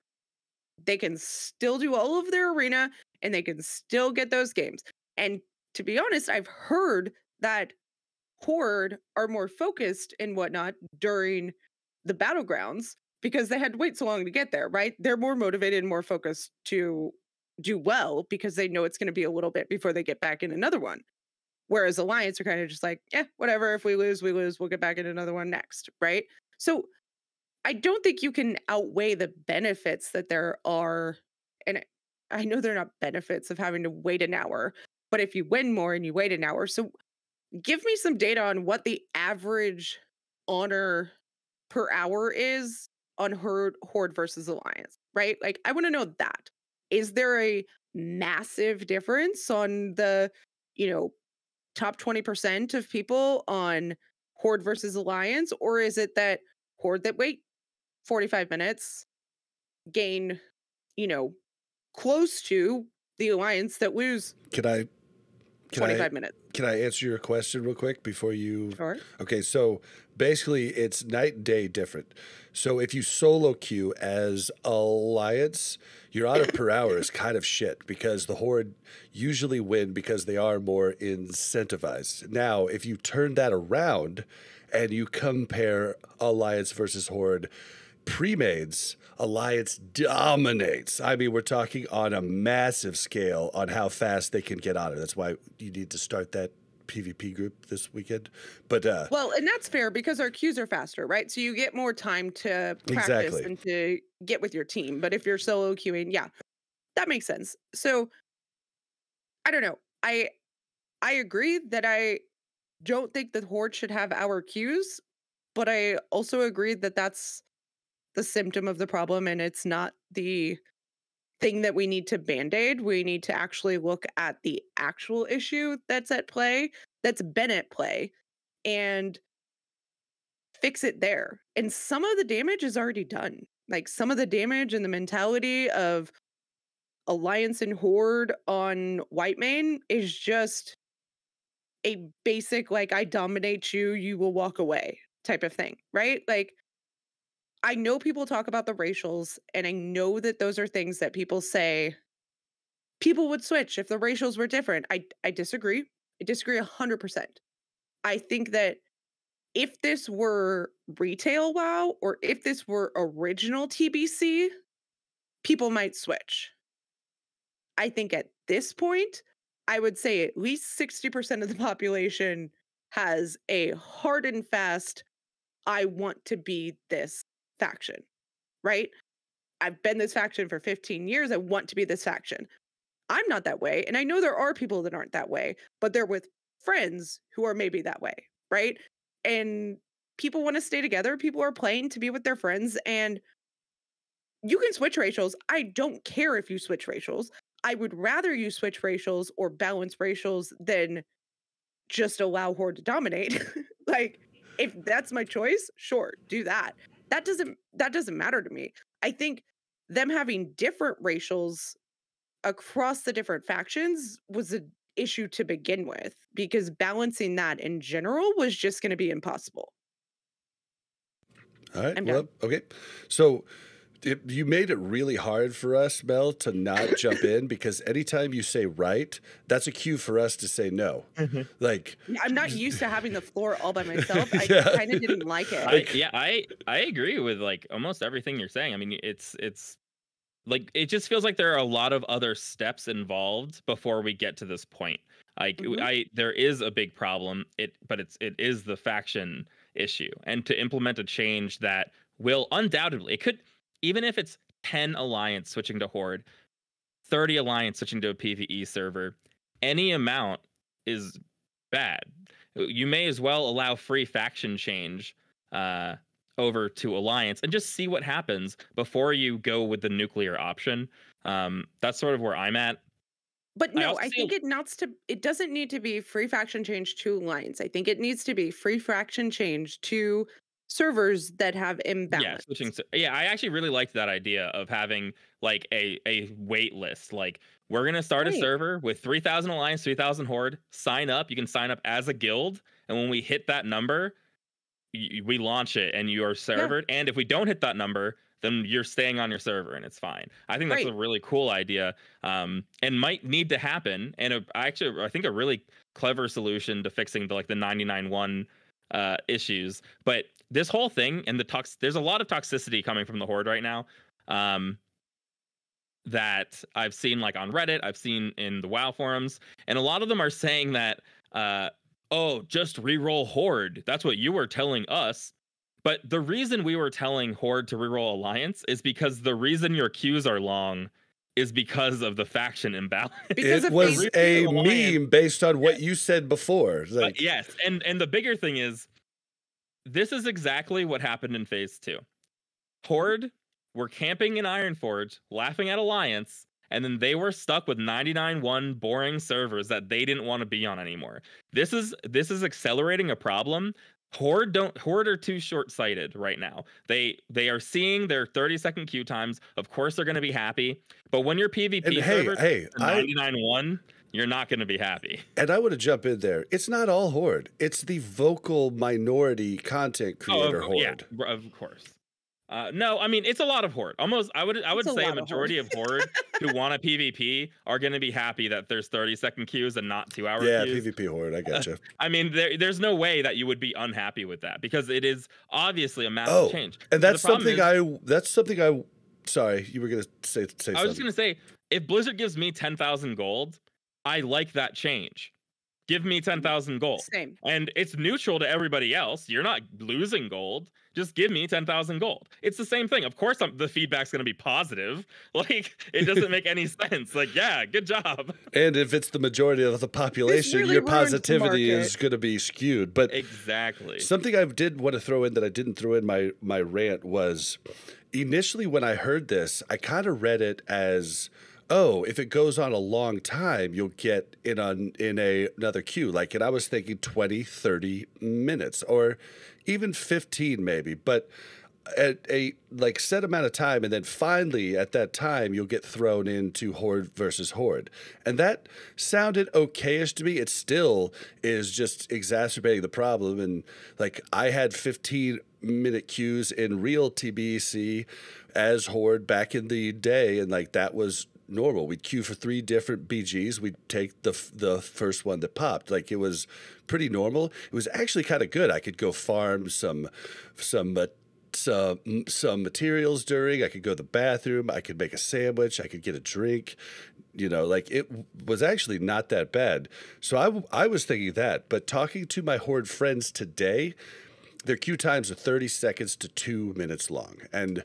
They can still do all of their arena, and they can still get those games. And to be honest, I've heard that Horde are more focused and whatnot during the Battlegrounds because they had to wait so long to get there, right? They're more motivated and more focused to do well because they know it's going to be a little bit before they get back in another one. Whereas Alliance are kind of just like, yeah, whatever. If we lose, we lose. We'll get back in another one next, right? So I don't think you can outweigh the benefits that there are. And I know they're not benefits of having to wait an hour, but if you win more and you wait an hour. So give me some data on what the average honor per hour is on Horde versus Alliance, right? Like, I want to know that. Is there a massive difference on the, top 20% of people on Horde versus Alliance? Or is it that Horde that wait 45 minutes gain, close to the Alliance that lose Can I 25 minutes? Can I answer your question real quick before you? Sure. Okay, so basically it's night and day different. So if you solo queue as Alliance, your auto per hour is kind of shit because the Horde usually win because they are more incentivized. Now, if you turn that around and you compare Alliance versus Horde, pre-mades, Alliance dominates. I mean, we're talking on a massive scale on how fast they can get on it. That's why you need to start that PvP group this weekend. But well, and that's fair because our queues are faster, right? So you get more time to practice and to get with your team. But if you're solo queuing, yeah, that makes sense. So I don't know. I agree that I don't think the Horde should have our queues, but I also agree that that's the symptom of the problem and it's not the thing that we need to band-aid. We need to actually look at the actual issue that's at play, that's been at play, and fix it there. And some of the damage is already done. Like some of the damage and the mentality of Alliance and Horde on Whitemane is just a basic, like, I dominate you, you will walk away type of thing, right? Like, I know people talk about the racials, and I know that those are things that people say people would switch if the racials were different. I disagree. I disagree 100%. I think that if this were retail WoW or if this were original TBC, people might switch. I think at this point, I would say at least 60% of the population has a hard and fast, I want to be this faction, right? I've been this faction for 15 years. I want to be this faction. I'm not that way. And I know there are people that aren't that way, but they're with friends who are maybe that way, right? And people want to stay together. People are playing to be with their friends. And you can switch racials. I don't care if you switch racials. I would rather you switch racials or balance racials than just allow Horde to dominate. Like, if that's my choice, sure, do that. That doesn't matter to me. I think them having different racials across the different factions was an issue to begin with because balancing that in general was just going to be impossible. All right. Well, okay. So you made it really hard for us, Mel, to not jump in because anytime you say right, that's a cue for us to say no. Like, I'm not used to having the floor all by myself. I kind of didn't like it. I agree with like almost everything you're saying. I mean, it's like it just feels like there are a lot of other steps involved before we get to this point. Like there is a big problem. But it is the faction issue, and to implement a change that will undoubtedly, it could, even if it's 10 Alliance switching to Horde, 30 Alliance switching to a PvE server, any amount is bad. You may as well allow free faction change over to Alliance and just see what happens before you go with the nuclear option. That's sort of where I'm at. But no, I think it doesn't need to be free faction change to Alliance. I think it needs to be free faction change to servers that have imbalance. Yeah, I actually really liked that idea of having like a wait list. Like, we're gonna start a server with 3,000 Alliance, 3,000 Horde. Sign up. You can sign up as a guild, and when we hit that number, we launch it, and you are servered. Yeah. And if we don't hit that number, then you're staying on your server, and it's fine. I think that's a really cool idea, and might need to happen. And I think a really clever solution to fixing the 99-1 issues. But this whole thing and there's a lot of toxicity coming from the Horde right now, that I've seen like on Reddit, I've seen in the WoW forums, and a lot of them are saying that, oh, just reroll Horde. That's what you were telling us. But the reason we were telling Horde to reroll Alliance is because the reason your queues are long is because of the faction imbalance. It was a meme based on what you said before. Like, yes, and the bigger thing is, this is exactly what happened in phase 2. Horde were camping in Ironforge, laughing at Alliance, and then they were stuck with 99-1 boring servers that they didn't want to be on anymore. This is accelerating a problem. Horde are too short-sighted right now. They are seeing their 30-second queue times. Of course they're going to be happy, but when your PvP servers are 99-1, you're not going to be happy. And I want to jump in there. It's not all Horde. It's the vocal minority content creator Horde. Yeah, of course. No, I mean, it's a lot of Horde. Almost, I would say a majority of Horde who want a PvP are going to be happy that there's 30-second queues and not 2-hour queues. Yeah, PvP Horde, I gotcha. I mean, there's no way that you would be unhappy with that because it is obviously a massive change. And that's something sorry, you were going to say something. I was just going to say, if Blizzard gives me 10,000 gold, I like that change. Give me 10,000 gold. Same. And it's neutral to everybody else. You're not losing gold. Just give me 10,000 gold. It's the same thing. Of course, the feedback's going to be positive. Like, it doesn't make any sense. Like, yeah, good job. And if it's the majority of the population, really your positivity is going to be skewed. But exactly. Something I did want to throw in that I didn't throw in my rant was, initially when I heard this, I kind of read it as, oh, if it goes on a long time, you'll get in another queue. Like, and I was thinking 20, 30 minutes or even 15 maybe, but at a like set amount of time. And then finally at that time, you'll get thrown into Horde versus Horde. And that sounded okay-ish to me. It still is just exacerbating the problem. And like, I had 15-minute queues in real TBC as Horde back in the day. And like, that was normal. We'd queue for 3 different BGs. We'd take the first one that popped. Like, it was pretty normal. It was actually kind of good. I could go farm some materials during. I could go to the bathroom. I could make a sandwich. I could get a drink. You know, like, it was actually not that bad. So I was thinking that. But talking to my Horde friends today, their queue times are 30 seconds to 2 minutes long. And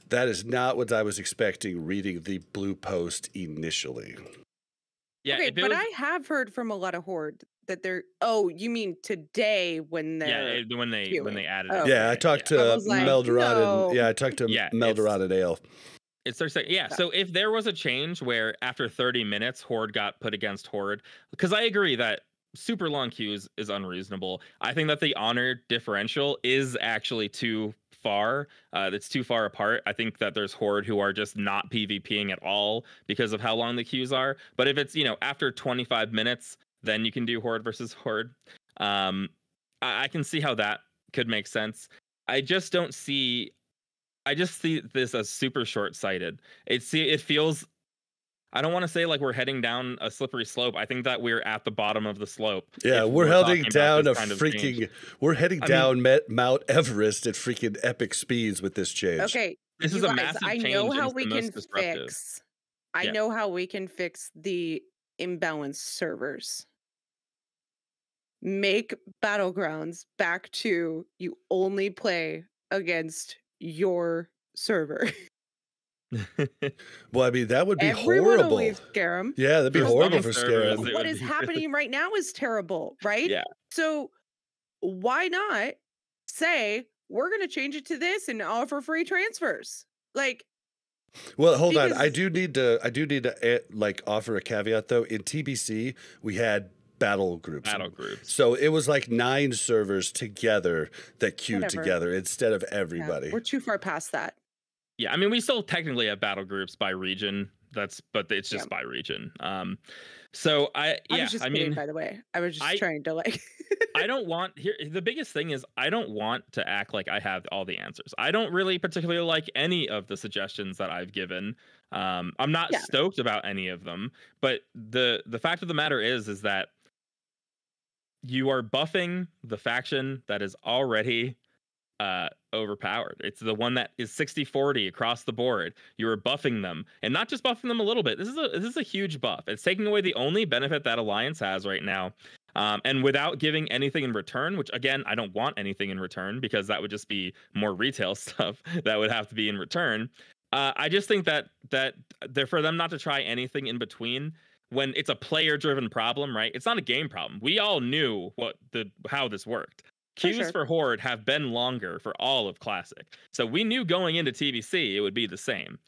that is not what I was expecting reading the blue post initially. Yeah, okay, but I have heard from a lot of Horde that they're. Oh, you mean today when they're when they added it. Yeah, I talked to Meldoron and I talked to Meldoron and Ale. It's their second. Yeah, so if there was a change where after 30 minutes Horde got put against Horde, because I agree that super long queues is unreasonable. I think that the honor differential is actually too far. It's too far apart. I think that there's Horde who are just not PvPing at all because of how long the queues are. But if it's, after 25 minutes, then you can do Horde versus Horde. I can see how that could make sense. I just see this as super short-sighted. It feels, I don't want to say like we're heading down a slippery slope. I think that we're at the bottom of the slope. Yeah, we're heading down Mount Everest at freaking epic speeds with this change. Okay, this is a massive change. I know how we can fix. I know how we can fix the imbalanced servers. Make Battlegrounds back to you only play against your server. Well, I mean, that would be Everyone horrible. Will Scarum. Yeah, that'd be horrible for Scarum. What is happening right now is terrible, right? Yeah. So why not say we're going to change it to this and offer free transfers? Like, well, hold on. I do need to like offer a caveat though. In TBC, we had battle groups. So it was like 9 servers together that queued together instead of everybody. Yeah, we're too far past that. Yeah, I mean, we still technically have battle groups by region. But it's just by region. So I was just kidding, by the way, I was just trying to like. I don't want here. The biggest thing is I don't want to act like I have all the answers. I don't really particularly like any of the suggestions that I've given. I'm not stoked about any of them. But the fact of the matter is that you are buffing the faction that is already overpowered. It's the one that is 60-40 across the board. You are buffing them, and not just buffing them a little bit. This is a huge buff. It's taking away the only benefit that Alliance has right now, and without giving anything in return. Which again, I don't want anything in return because that would just be more retail stuff that would have to be in return. I just think that for them not to try anything in between. When it's a player-driven problem, right? It's not a game problem. We all knew how this worked. Queues for Horde have been longer for all of Classic. So we knew going into TBC it would be the same.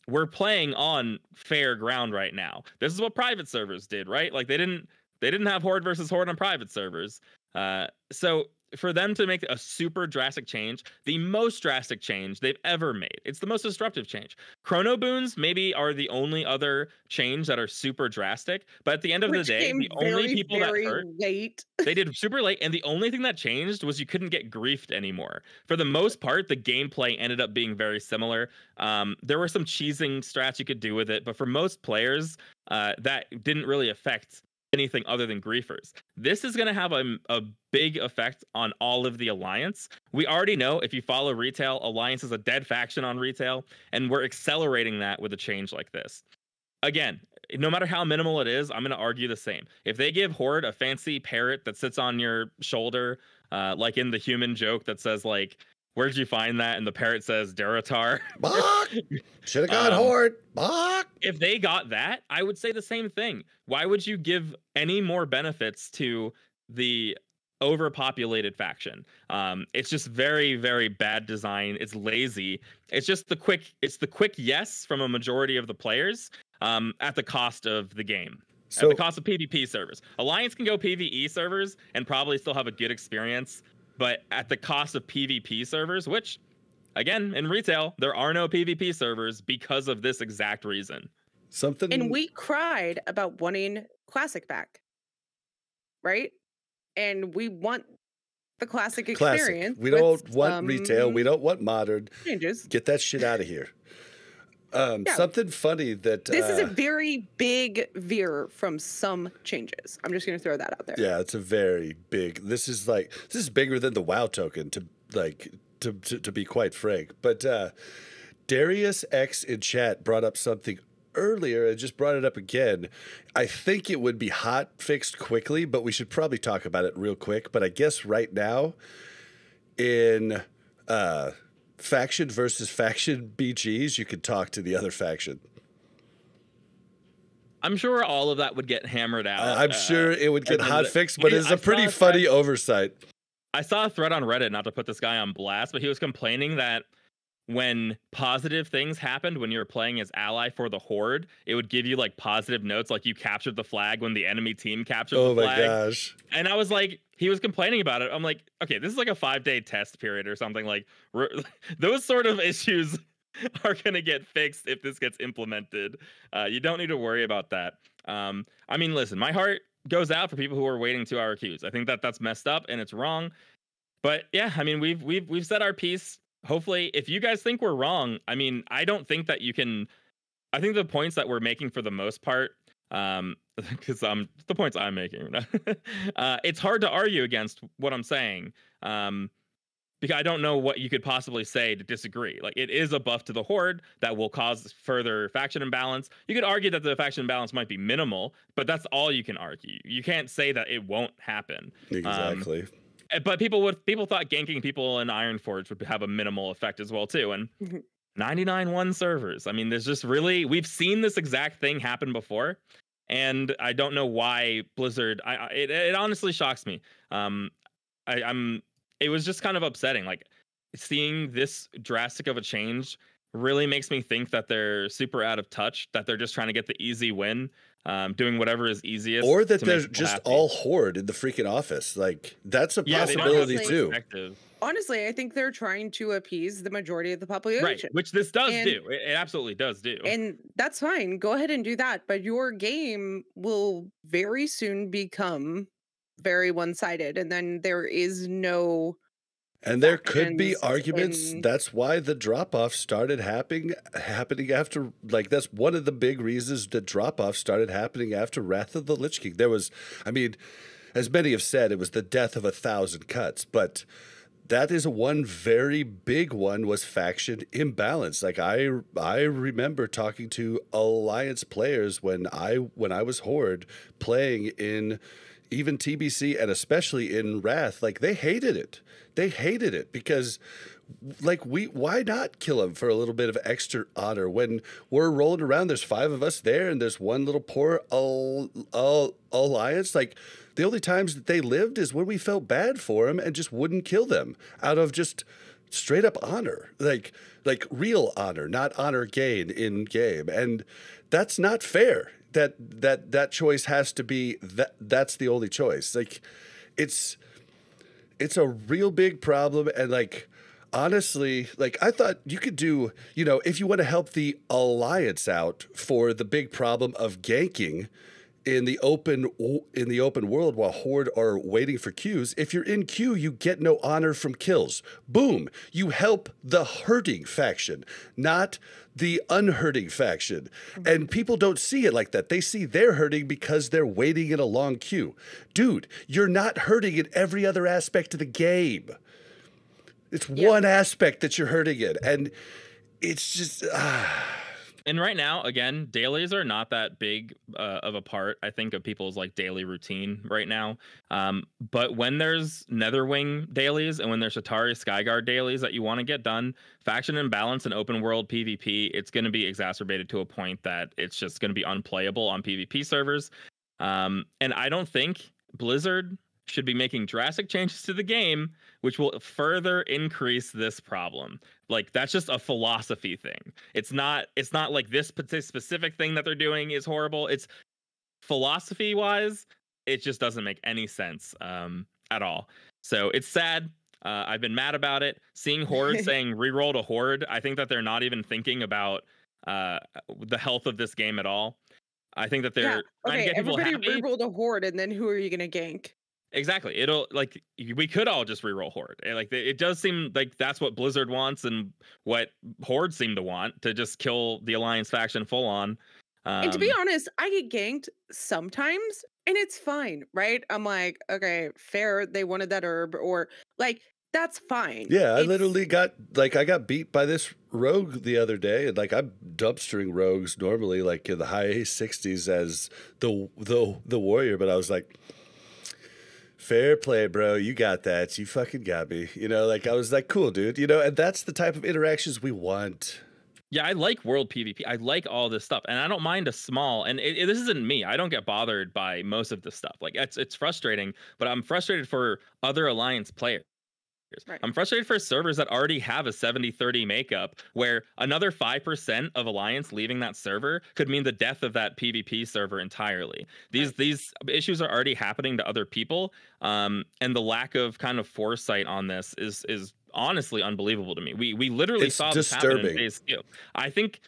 We're playing on fair ground right now. This is what private servers did, right? Like they didn't have Horde versus Horde on private servers. So for them to make a super drastic change, the most drastic change they've ever made, it's the most disruptive change. Chrono boons maybe are the only other change that are super drastic, but at the end of the day, the only people that hurt, they did super late, and the only thing that changed was you couldn't get griefed anymore. For the most part, the gameplay ended up being very similar. There were some cheesing strats you could do with it, but for most players, that didn't really affect anything other than griefers. This is going to have a big effect on all of the Alliance. We already know, if you follow retail, Alliance is a dead faction on retail, and we're accelerating that with a change like this. Again, no matter how minimal it is, I'm going to argue the same. If they give Horde a fancy parrot that sits on your shoulder, like in the human joke that says, like, where'd you find that? And the parrot says, Duratar. Should have got Horde. Bach. If they got that, I would say the same thing. Why would you give any more benefits to the overpopulated faction? It's just very, very bad design. It's lazy. It's just the quick yes from a majority of the players at the cost of the game. At the cost of PvP servers. Alliance can go PvE servers and probably still have a good experience, but at the cost of PvP servers, which, again, in retail, there are no PvP servers because of this exact reason. And we cried about wanting Classic back, right? And we want the Classic experience. We don't want retail. We don't want modern. Changes. Get that shit out of here. Something funny that this is a very big veer from some changes. I'm just going to throw that out there. Yeah, it's a very big. This is bigger than the WoW token to be quite frank. But Darius X in chat brought up something earlier. I just brought it up again. I think it would be hot fixed quickly, but we should probably talk about it real quick. But I guess right now in faction versus faction BGs, you could talk to the other faction. I'm sure all of that would get hammered out. I'm sure it would get hot fixed, but it's a pretty funny oversight. I saw a thread on Reddit, not to put this guy on blast, but he was complaining that when positive things happened when you were playing as ally for the Horde, it would give you like positive notes, like you captured the flag when the enemy team captured the flag. Oh my gosh. And I was like, he was complaining about it. I'm like, okay, this is like a 5-day test period or something. Like those sort of issues are going to get fixed if this gets implemented. You don't need to worry about that. I mean, listen, my heart goes out for people who are waiting 2-hour queues. I think that that's messed up and it's wrong. But yeah, I mean, we've said our piece. Hopefully, if you guys think we're wrong, I mean, I don't think that you can. I think the points that we're making for the most part, because the points I'm making, it's hard to argue against what I'm saying, because I don't know what you could possibly say to disagree. Like, it is a buff to the Horde that will cause further faction imbalance. You could argue that the faction imbalance might be minimal, but that's all you can argue. You can't say that it won't happen. Exactly. But people thought ganking people in Ironforge would have a minimal effect as well too, and 99-1 servers. I mean, there's just we've seen this exact thing happen before, and I don't know why Blizzard. It honestly shocks me. It was just kind of upsetting. Like seeing this drastic of a change really makes me think that they're super out of touch. That they're just trying to get the easy win. Doing whatever is easiest, or that they're just all Horde in the freaking office. Like that's a possibility too. Honestly, I think they're trying to appease the majority of the population, right? Which this does do. It absolutely does do, and that's fine. Go ahead and do that, but your game will very soon become very one-sided, and then there is no. And there could be arguments. That's why the drop-off started happening after, like, that's one of the big reasons the drop-off started happening after Wrath of the Lich King. There was, I mean, as many have said, it was the death of 1,000 cuts, but that is one very big one was faction imbalance. Like I remember talking to Alliance players when I was Horde playing in even TBC and especially in Wrath, like they hated it. They hated it because like why not kill him for a little bit of extra honor when we're rolling around? There's 5 of us there, and there's one little poor alliance. Like, the only times that they lived is when we felt bad for them and just wouldn't kill them out of just straight up honor, like real honor, not honor gain in game, and that's not fair. That choice has to be that's the only choice. Like, it's a real big problem, and like, honestly, like, I thought you could do, if you want to help the alliance out for the big problem of ganking in the open world while Horde are waiting for queues. If you're in queue, you get no honor from kills. Boom! You help the hurting faction, not the unhurting faction. Mm-hmm. And people don't see it like that. They see they're hurting because they're waiting in a long queue. Dude, you're not hurting in every other aspect of the game. It's one aspect that you're hurting in, and it's just. And right now, again, dailies are not that big of a part, I think, of people's like daily routine right now. But when there's Netherwing dailies and when there's Atari Skyguard dailies that you want to get done, faction imbalance and open world PvP, it's going to be exacerbated to a point that it's just going to be unplayable on PvP servers. And I don't think Blizzard should be making drastic changes to the game, which will further increase this problem. Like, that's just a philosophy thing. It's not like this specific thing that they're doing is horrible. It's philosophy wise, it just doesn't make any sense at all. So it's sad. I've been mad about it. Seeing Horde saying reroll to Horde, I think that they're not even thinking about the health of this game at all. I think that they're trying to get people happy. Everybody reroll to Horde, and then who are you going to gank? Exactly. It'll, like, we could all just reroll Horde. Like, it does seem like that's what Blizzard wants and what Horde seem to want, to just kill the Alliance faction full on. And to be honest, I get ganked sometimes and it's fine, right? I'm like, okay, fair. They wanted that herb, or like, that's fine. Yeah, I literally got, like, I got beat by this rogue the other day, and like, I'm dumpstering rogues normally like in the high 60s as the warrior, but I was like, fair play, bro. You got that. You fucking got me. Like, I was like, cool, dude. And that's the type of interactions we want. Yeah, I like world PvP. I like all this stuff, and I don't mind a small. And this isn't me. I don't get bothered by most of this stuff. Like, it's frustrating, but I'm frustrated for other Alliance players. Right. I'm frustrated for servers that already have a 70-30 makeup, where another 5% of Alliance leaving that server could mean the death of that PvP server entirely. These issues are already happening to other people, and the lack of kind of foresight on this is honestly unbelievable to me. We literally saw this happen in phase 2. I think,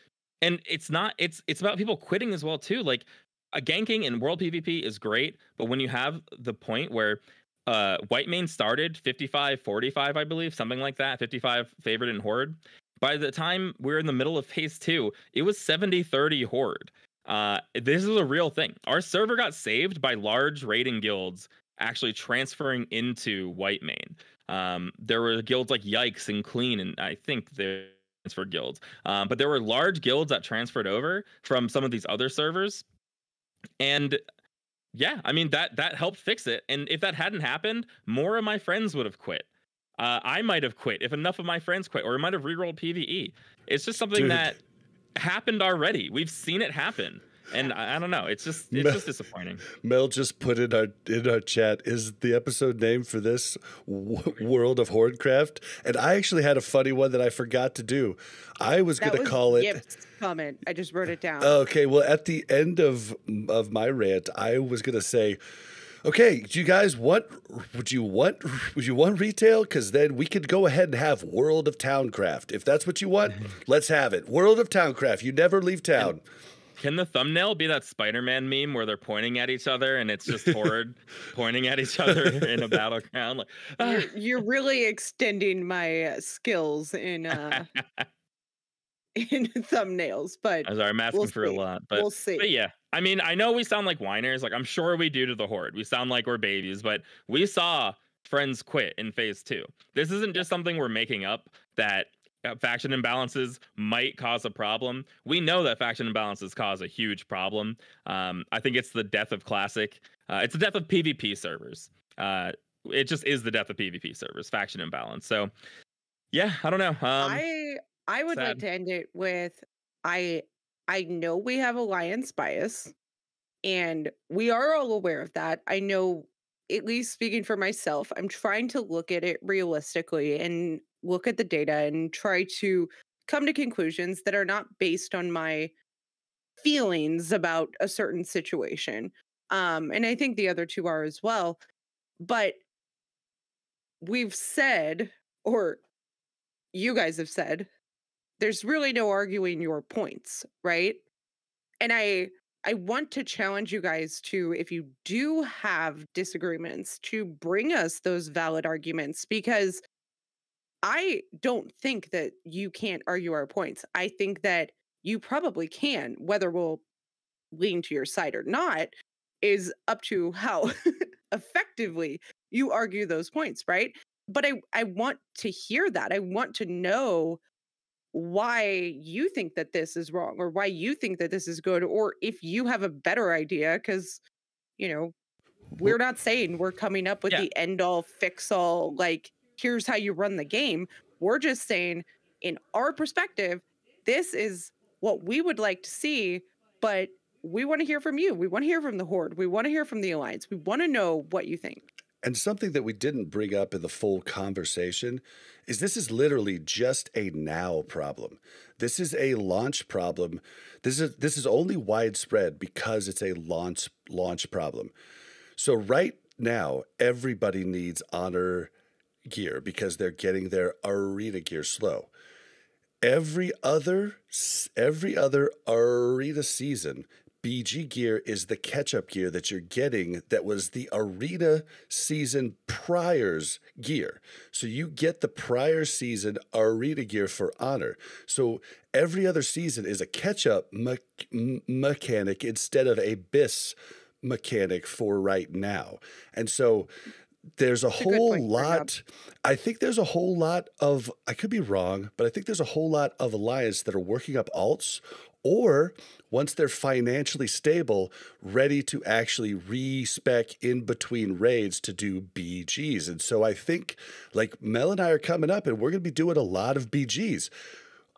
and it's about people quitting as well too. Like, a ganking in world PvP is great, but when you have the point where Whitemane started 55-45, I believe, something like that, 55 favored in Horde. By the time we're in the middle of phase 2, it was 70-30 Horde. This is a real thing. Our server got saved by large raiding guilds actually transferring into Whitemane. There were guilds like Yikes and Clean, and I think they're transferred guilds. But there were large guilds that transferred over from some of these other servers. And yeah, I mean, that helped fix it. And if that hadn't happened, more of my friends would have quit. I might have quit if enough of my friends quit, or I might have rerolled PvE. It's just something that happened already. We've seen it happen. And I don't know. It's just disappointing. Mel just put in our chat, is the episode name for this World of HordeCraft? And I actually had a funny one that I forgot to do. I was going to call it. Yip's comment. I just wrote it down. Okay. Well, at the end of my rant, I was going to say, okay, do you guys would you want retail? Because then we could go ahead and have World of Towncraft. If that's what you want, let's have it. World of Towncraft. You never leave town. Can the thumbnail be that Spider-Man meme where they're pointing at each other and it's just Horde pointing at each other in a battleground? Like, you're really extending my skills in thumbnails, but I'm asking for a lot, but we'll see. But yeah, I mean, I know we sound like whiners. Like, I'm sure we do to the Horde. We sound like we're babies, but we saw friends quit in phase 2. This isn't just something we're making up that faction imbalances might cause a problem. We know that faction imbalances cause a huge problem. I think it's the death of Classic. It's the death of PvP servers. It just is the death of PvP servers, faction imbalance. So Yeah, I don't know. I would like Sad. to end it with I I know we have alliance bias, and we are all aware of that. I know, at least speaking for myself, I'm trying to look at it realistically and look at the data and try to come to conclusions that are not based on my feelings about a certain situation. And I think the other two are as well. But we've said, or you guys have said, there's really no arguing your points, right? And I want to challenge you guys to, if you do have disagreements, to bring us those valid arguments, because I don't think that you can't argue our points. I think that you probably can. Whether we'll lean to your side or not is up to how effectively you argue those points, right? But I want to hear that. I want to know why you think that this is wrong, or why you think that this is good, or if you have a better idea. Because, you know, we're not saying we're coming up with Yeah. the end all fix all, like, here's how you run the game. We're just saying, in our perspective, this is what we would like to see, but we want to hear from you. We want to hear from the Horde. We want to hear from the Alliance. We want to know what you think. And something that we didn't bring up in the full conversation is this is literally just a now problem. This is a launch problem. This is only widespread because it's a launch problem. So right now, everybody needs honor gear because they're getting their arena gear slow. Every other arena season, BG gear is the catch-up gear that you're getting that was the arena season prior's gear. So you get the prior season arena gear for honor. So every other season is a catch-up mechanic instead of a BIS mechanic for right now. And so there's a whole lot. I think there's a whole lot of, I could be wrong, but I think there's a whole lot of alliance that are working up alts, or once they're financially stable, ready to actually respec in between raids to do BGs. And so I think, like, Mel and I are coming up and we're going to be doing a lot of BGs.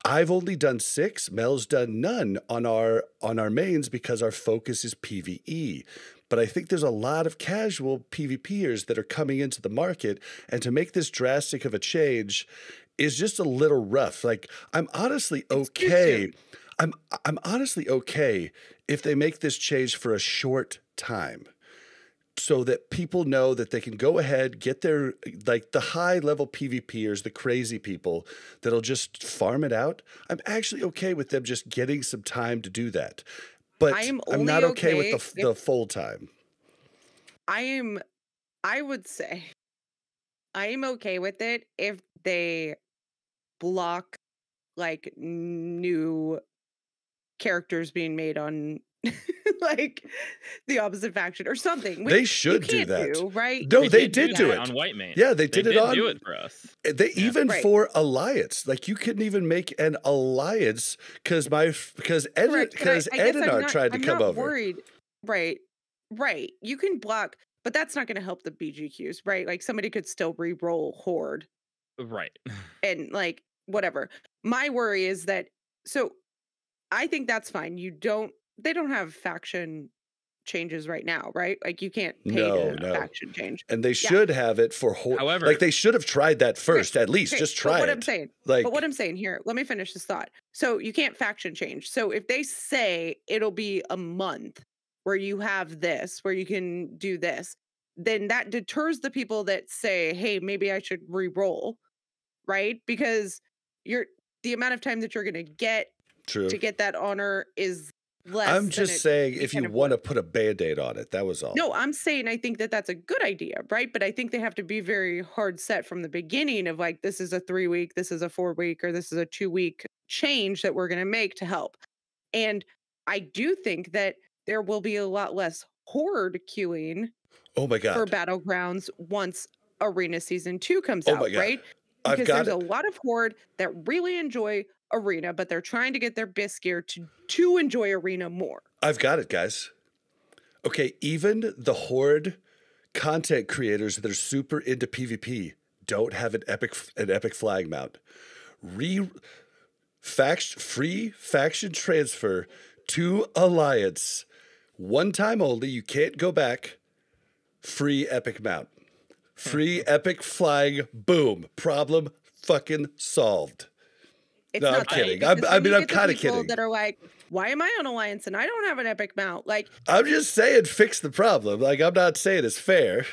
I've only done 6. Mel's done none on our mains because our focus is PvE. But I think there's a lot of casual PvPers that are coming into the market, and to make this drastic of a change is just a little rough. Like, I'm honestly okay. I'm honestly okay if they make this change for a short time, so that people know that they can go ahead, get their, like, the high level PvPers, the crazy people that'll just farm it out. I'm actually okay with them just getting some time to do that. But I'm not okay with the full time. I would say I am okay with it if they block, like, new characters being made on like the opposite faction or something. They should do that, right? No, they did do it on White Main. Yeah, they did it on. Do it for us. They even for Alliance, like, you couldn't even make an alliance because Addon tried to come over. Worried. Right. You can block, but that's not going to help the BGQs, right? Like, somebody could still re-roll Horde, right? And, like, whatever. My worry is that, so I think that's fine. They don't have faction changes right now, right? Like, you can't pay to faction change. And they should have it for Horde. However, like, they should have tried that first, at least. Just try it. But what I'm saying here, let me finish this thought. So you can't faction change. So if they say it'll be a month where you have this, where you can do this, then that deters the people that say, hey, maybe I should re-roll, right? Because the amount of time that you're going to get to get that honor is less. I'm just saying, if you want to put a Band-Aid on it, that was all. No, I'm saying I think that that's a good idea, right? But I think they have to be very hard set from the beginning of, like, this is a 3-week, this is a 4-week, or this is a 2-week change that we're going to make to help. And I do think that there will be a lot less Horde queuing. Oh my God. For Battlegrounds once Arena Season 2 comes out, right? Because there's a lot of Horde that really enjoy Arena, but they're trying to get their BIS gear to enjoy Arena more. I've got it, guys. Okay, even the Horde content creators that are super into PvP don't have an epic flag mount. Free faction transfer to Alliance. One time only. You can't go back. Free epic mount. Free epic flying. Boom. Problem fucking solved. It's No, not I'm kidding. that, I'm because kind you of get the people kidding. that are like, why am I on Alliance and I don't have an epic mount? Like, I'm just saying, fix the problem. Like, I'm not saying it's fair.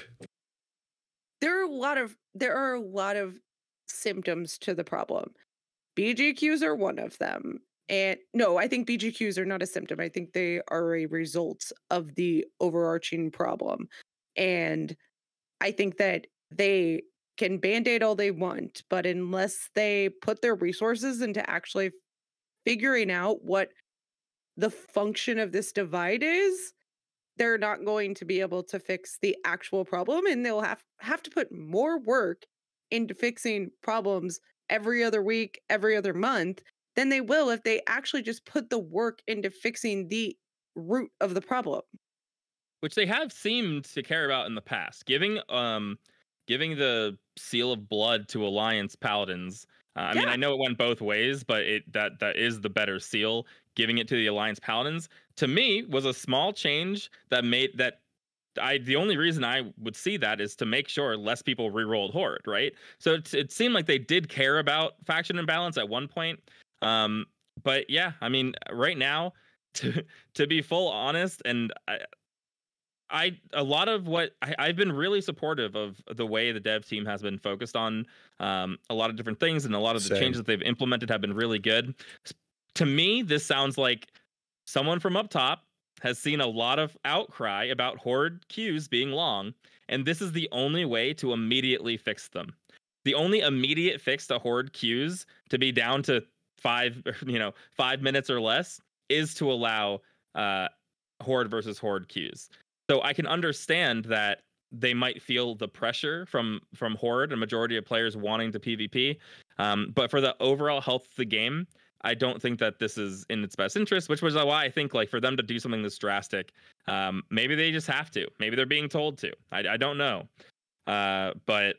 there are a lot of symptoms to the problem. BGQs are one of them. And no, I think BGQs are not a symptom. I think they are a result of the overarching problem. And I think that they can band-aid all they want, but unless they put their resources into actually figuring out what the function of this divide is, they're not going to be able to fix the actual problem, and they'll have to put more work into fixing problems every other week, every other month than they will if they actually just put the work into fixing the root of the problem. Which they have seemed to care about in the past, giving the seal of blood to Alliance Paladins. I mean, I know it went both ways, but that is the better seal. Giving it to the Alliance Paladins, to me, was a small change that made that. The only reason I would see that is to make sure less people rerolled Horde, right? So it seemed like they did care about faction imbalance at one point. But yeah, I mean, right now, to be full honest, and a lot of what I've been really supportive of the way the dev team has been focused on a lot of different things, and a lot of the changes that they've implemented have been really good. To me, this sounds like someone from up top has seen a lot of outcry about Horde queues being long, and this is the only way to immediately fix them. The only immediate fix to Horde queues to be down to 5 minutes or less is to allow Horde versus Horde queues. So I can understand that they might feel the pressure from Horde, a majority of players wanting to PvP. But for the overall health of the game, I don't think that this is in its best interest, which was why I think, like, for them to do something this drastic, maybe they just have to. Maybe they're being told to. I don't know. But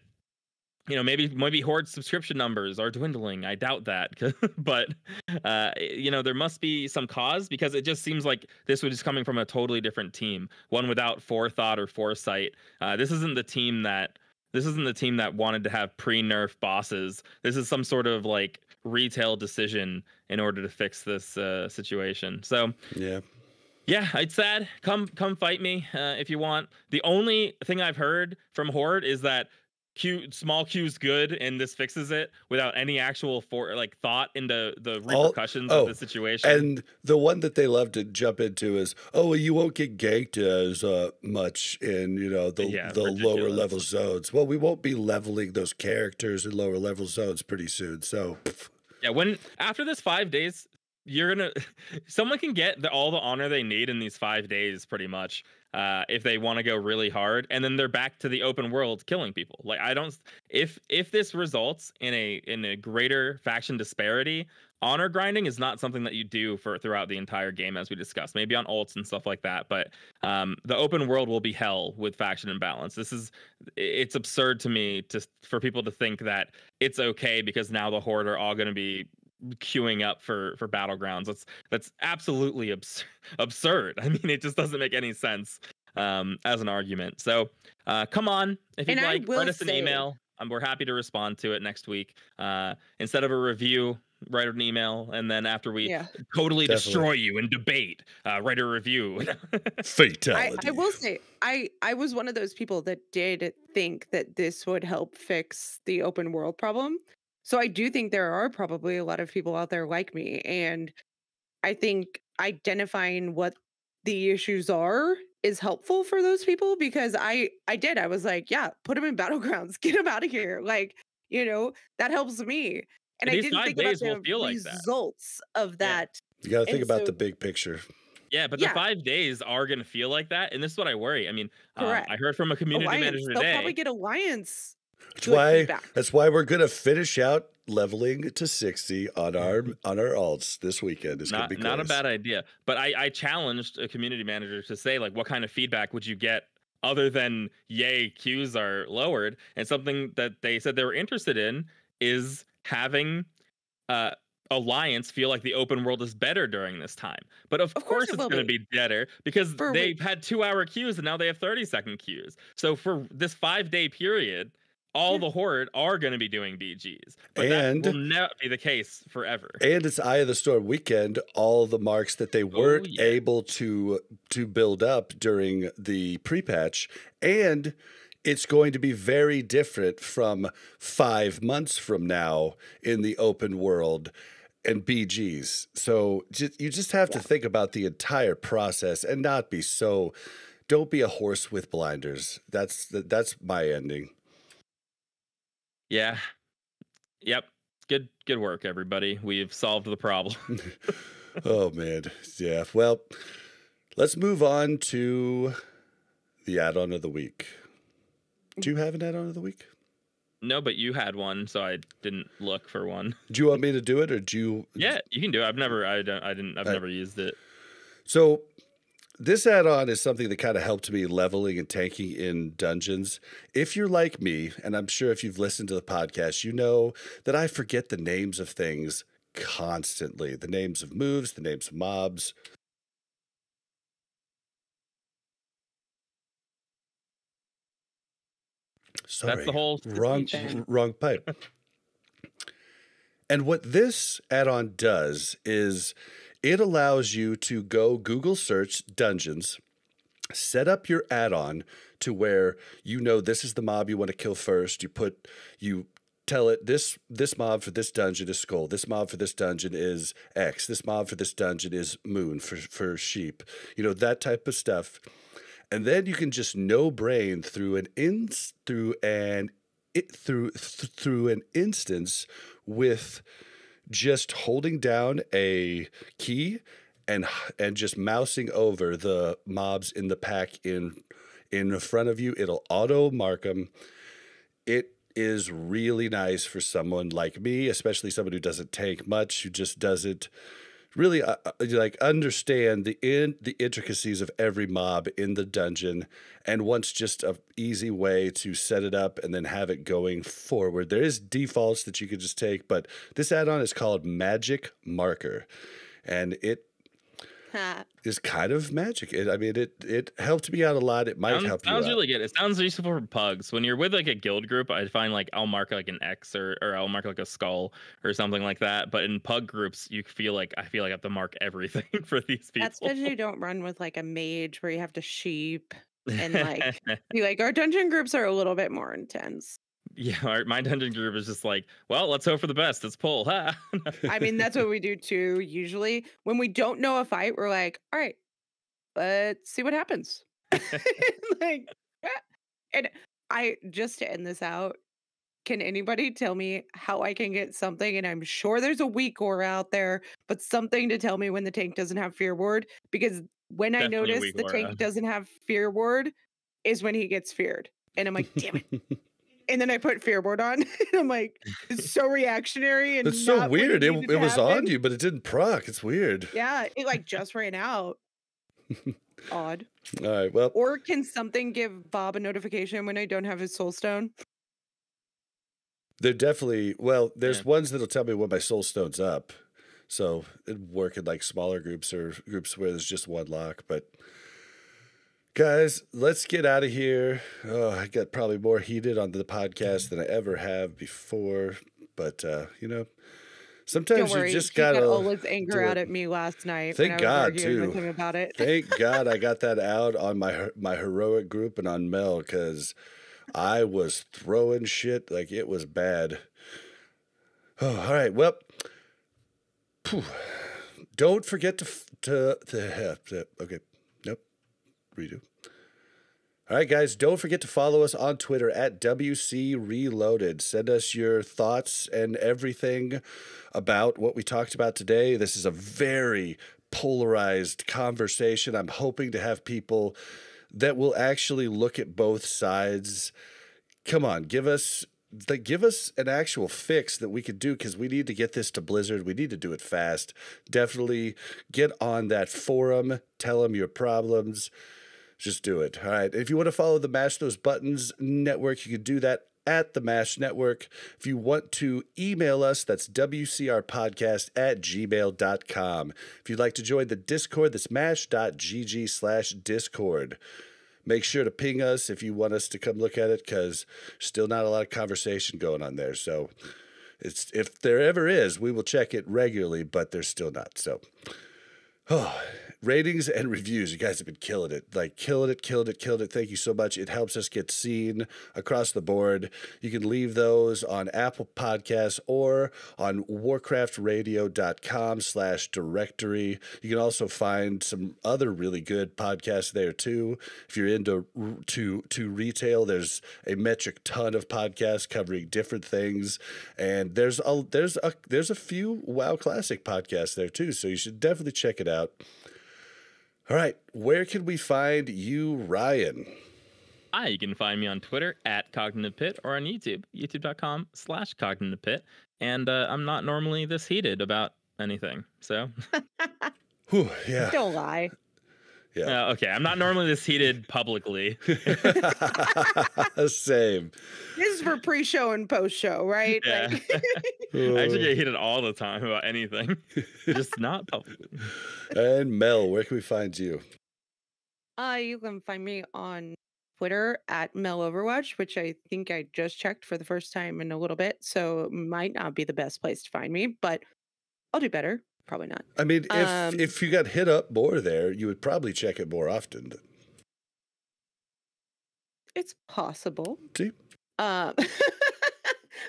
maybe Horde subscription numbers are dwindling. I doubt that. But there must be some cause, because it just seems like this was just coming from a totally different team, one without forethought or foresight. This isn't the team that wanted to have pre-nerf bosses. This is some sort of like retail decision in order to fix this situation. So yeah, it's sad. Come fight me if you want. The only thing I've heard from Horde is that small Q's good, and this fixes it without any actual thought into the repercussions of the situation. And the one that they love to jump into is, well, you won't get ganked as much in the lower level zones. Well, we won't be leveling those characters in lower level zones pretty soon. So yeah, after this 5 days, someone can get all the honor they need in these 5 days pretty much, if they want to go really hard, and then they're back to the open world killing people. Like, if this results in a greater faction disparity, honor grinding is not something that you do throughout the entire game, as we discussed, maybe on ults and stuff like that. But the open world will be hell with faction imbalance. It's absurd to me for people to think that it's okay because now the Horde are all going to be queuing up for Battlegrounds. That's absolutely absurd. I mean, it just doesn't make any sense as an argument. So come on, if you'd like, write us an email. We're happy to respond to it next week. Instead of a review, write an email, and then after we totally destroy you in debate, write a review. Fatality. I will say, I was one of those people that did think that this would help fix the open world problem. So I do think there are probably a lot of people out there like me, and I think identifying what the issues are is helpful for those people, because I was like, yeah, put them in Battlegrounds, get them out of here. Like, that helps me. And I didn't think about the results of that. You got to think about the big picture. Yeah, but the 5 days are going to feel like that. And this is what I worry. I mean, I heard from a community manager today. They'll probably get Alliance. That's why we're gonna finish out leveling to 60 on our alts this weekend. It's gonna be not a bad idea. But I challenged a community manager to say, like, what kind of feedback would you get other than yay, queues are lowered. And something that they said they were interested in is having uh, Alliance feel like the open world is better during this time. But of course it it's will going to be better because they've had 2-hour queues and now they have 30-second queues. So for this 5-day period, all the Horde are going to be doing BGs, but that will not be the case forever. And it's Eye of the Storm weekend. All the marks that they weren't able to build up during the pre-patch, and it's going to be very different from 5 months from now in the open world and BGs. So you just have to think about the entire process and not be so. Don't be a horse with blinders. That's my ending. Yeah. Yep. Good work, everybody. We've solved the problem. Oh, man. Yeah. Well, let's move on to the add-on of the week. Do you have an add-on of the week? No, but you had one, so I didn't look for one. Do you want me to do it, or do you? Yeah, you can do it. I've never used it. So this add-on is something that kind of helped me leveling and tanking in dungeons. If you're like me, and I'm sure if you've listened to the podcast, you know that I forget the names of things constantly. The names of moves, the names of mobs. Sorry, that's the whole wrong pipe. And what this add-on does is it allows you to go Google search dungeons, set up your add-on to where you know this is the mob you want to kill first. You tell it this mob for this dungeon is skull. This mob for this dungeon is X. This mob for this dungeon is moon for sheep. You know, that type of stuff. And then you can just no brain through an instance with just holding down a key and just mousing over the mobs in the pack in front of you. It'll auto mark them. It is really nice for someone like me, especially someone who doesn't tank much, who just doesn't really understand the intricacies of every mob in the dungeon, and wants just an easy way to set it up and then have it going forward. There is defaults that you could just take, but this add-on is called MagicMarker, and it is kind of magic. It helped me out a lot. It might help you out. Sounds really good. It sounds useful for pugs. When you're with like a guild group, I find like I'll mark like an X or I'll mark like a skull or something like that. But in pug groups, I feel like I have to mark everything for these people. That's because you don't run with like a mage where you have to sheep and like be like, our dungeon groups are a little bit more intense. Yeah, my dungeon group is just like, well, let's hope for the best. Let's pull. I mean, that's what we do too. Usually when we don't know a fight, we're like, all right, let's see what happens. Like, and just to end this out, can anybody tell me how I can get something? And I'm sure there's a weak aura out there, but something to tell me when the tank doesn't have fear ward, because when I notice the tank doesn't have fear ward is when he gets feared. And I'm like, damn it. And then I put fear ward on, and I'm like, it's so reactionary. And it's so weird. It was on you, but it didn't proc. It's weird. Yeah, it like just ran out. Odd. All right, well. Or can something give Bob a notification when I don't have his soul stone? They're definitely, well, there's ones that'll tell me when my soul stone's up. So it'd work in like smaller groups or groups where there's just one lock, but... Guys, let's get out of here. Oh, I got probably more heated on the podcast than I ever have before. But, sometimes you just got to... all his anger out at me last night. Thank God, too. With him about it. Thank God I got that out on my heroic group and on Mel, because I was throwing shit like it was bad. Oh, all right. Well, don't forget to okay. Nope. Redo. All right, guys, don't forget to follow us on Twitter at WC Reloaded. Send us your thoughts and everything about what we talked about today. This is a very polarized conversation. I'm hoping to have people that will actually look at both sides. Come on, give us an actual fix that we could do, because we need to get this to Blizzard. We need to do it fast. Definitely get on that forum. Tell them your problems. Just do it. All right. If you want to follow the Mash Those Buttons network, you can do that at the Mash Network. If you want to email us, that's wcrpodcast@gmail.com. If you'd like to join the Discord, that's mash.gg/discord. Make sure to ping us if you want us to come look at it, because still not a lot of conversation going on there. So if there ever is, we will check it regularly, but there's still not. So, ratings and reviews. You guys have been killing it. Like, killing it. Thank you so much. It helps us get seen across the board. You can leave those on Apple Podcasts or on warcraftradio.com/directory. You can also find some other really good podcasts there too. If you're into to retail, there's a metric ton of podcasts covering different things. And there's a few WoW Classic podcasts there too. So you should definitely check it out. All right, where can we find you, Ryan? You can find me on Twitter @CognitivePit or on YouTube, youtube.com/CognitivePit. And I'm not normally this heated about anything, so. Whew, yeah. Don't lie. Yeah. Okay, I'm not normally this heated publicly. Same. This is for pre-show and post-show, right? Yeah. Like... I actually get heated all the time about anything, just not publicly. And Mel, where can we find you? You can find me on Twitter @MelOverwatch, which I think I just checked for the first time in a little bit, so it might not be the best place to find me, but I'll do better. Probably not. I mean, if you got hit up more there, you would probably check it more often. It's possible. See? I'm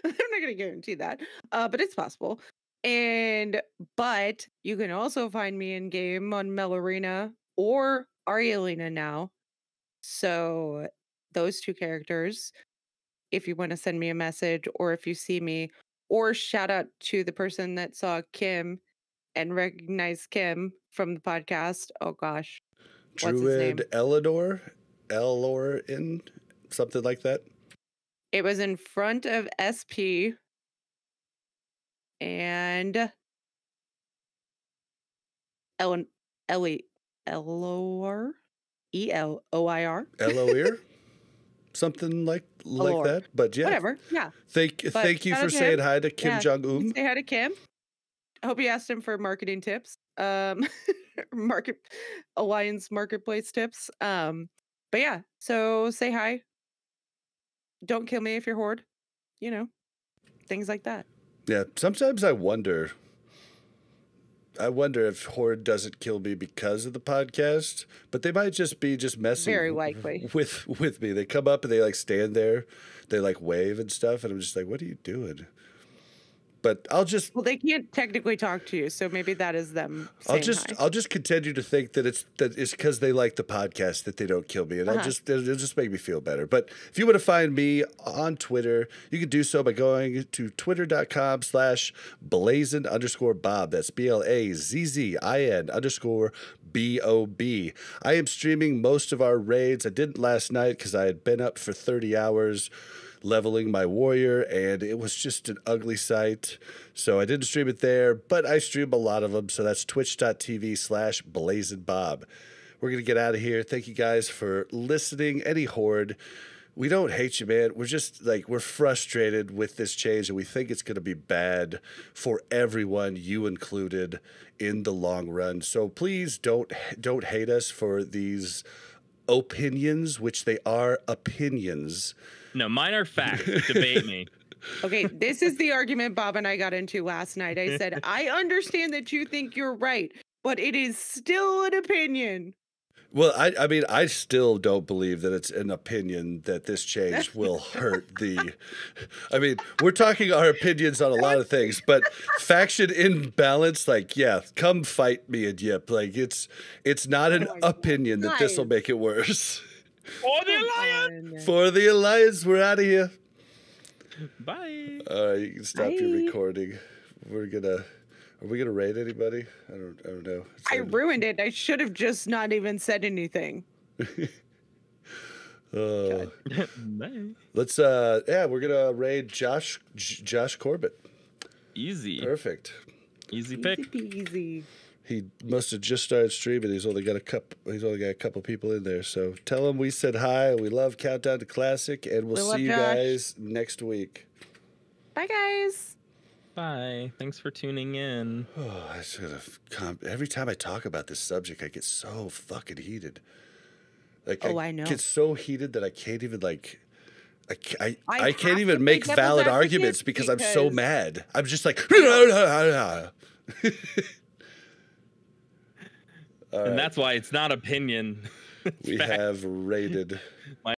not going to guarantee that, but it's possible. But you can also find me in game on Mel Arena or Arielina now. So those two characters, if you want to send me a message or if you see me, or shout out to the person that saw Kim and recognized Kim from the podcast. Oh gosh. Druid Eleanor in something like that. It was in front of SP and Eloir. Eloir. Eloir? Something like that. But yeah. Whatever. Yeah. Thank you for saying hi to Kim Jong-un. Say hi to Kim. I hope you asked him for marketing tips. Alliance marketplace tips. But yeah, so say hi. Don't kill me if you're Horde. You know, things like that. Yeah, sometimes I wonder if Horde doesn't kill me because of the podcast, but they might just be messing very likely with me. They come up and they like stand there, they like wave and stuff, and I'm just like, what are you doing? But well, they can't technically talk to you, so maybe that is them saying hi. I'll just continue to think that it's because they like the podcast that they don't kill me, and it'll just make me feel better. But if you want to find me on Twitter, you can do so by going to twitter.com/blazin_bob. That's BLAZZIN_BOB. I am streaming most of our raids. I didn't last night because I had been up for 30 hours leveling my warrior, and it was just an ugly sight. So I didn't stream it there, but I stream a lot of them. So that's twitch.tv/blazinbob. We're going to get out of here. Thank you guys for listening. Any Horde, we don't hate you, man. We're just we're frustrated with this change, and we think it's going to be bad for everyone, you included, in the long run. So please don't hate us for these opinions, which they are opinions. No, mine are facts. Debate me. Okay, this is the argument Bob and I got into last night. I said, I understand that you think you're right, but it is still an opinion. Well, I mean, I still don't believe that it's an opinion that this change will hurt the... I mean, we're talking our opinions on a lot of things, but faction imbalance, come fight me and Yip. It's not an opinion that this will make it worse. For the Alliance! For the Alliance, we're out of here. Bye. All right, you can stop your recording. Are we gonna raid anybody? I don't know. I ruined it. I should have just not even said anything. Let's we're gonna raid Josh Corbett. Easy. Perfect. Easy pick. Easy peasy. He must have just started streaming. He's only got a couple people in there. So tell him we said hi. We love Countdown to Classic, and we'll see you guys next week. Bye, guys. Bye. Thanks for tuning in. Oh, I should have every time I talk about this subject, I get so fucking heated. Like, I know. Get so heated that I can't even I can't even make valid arguments because I'm so mad. I'm just like. And that's why it's not opinion. We have rated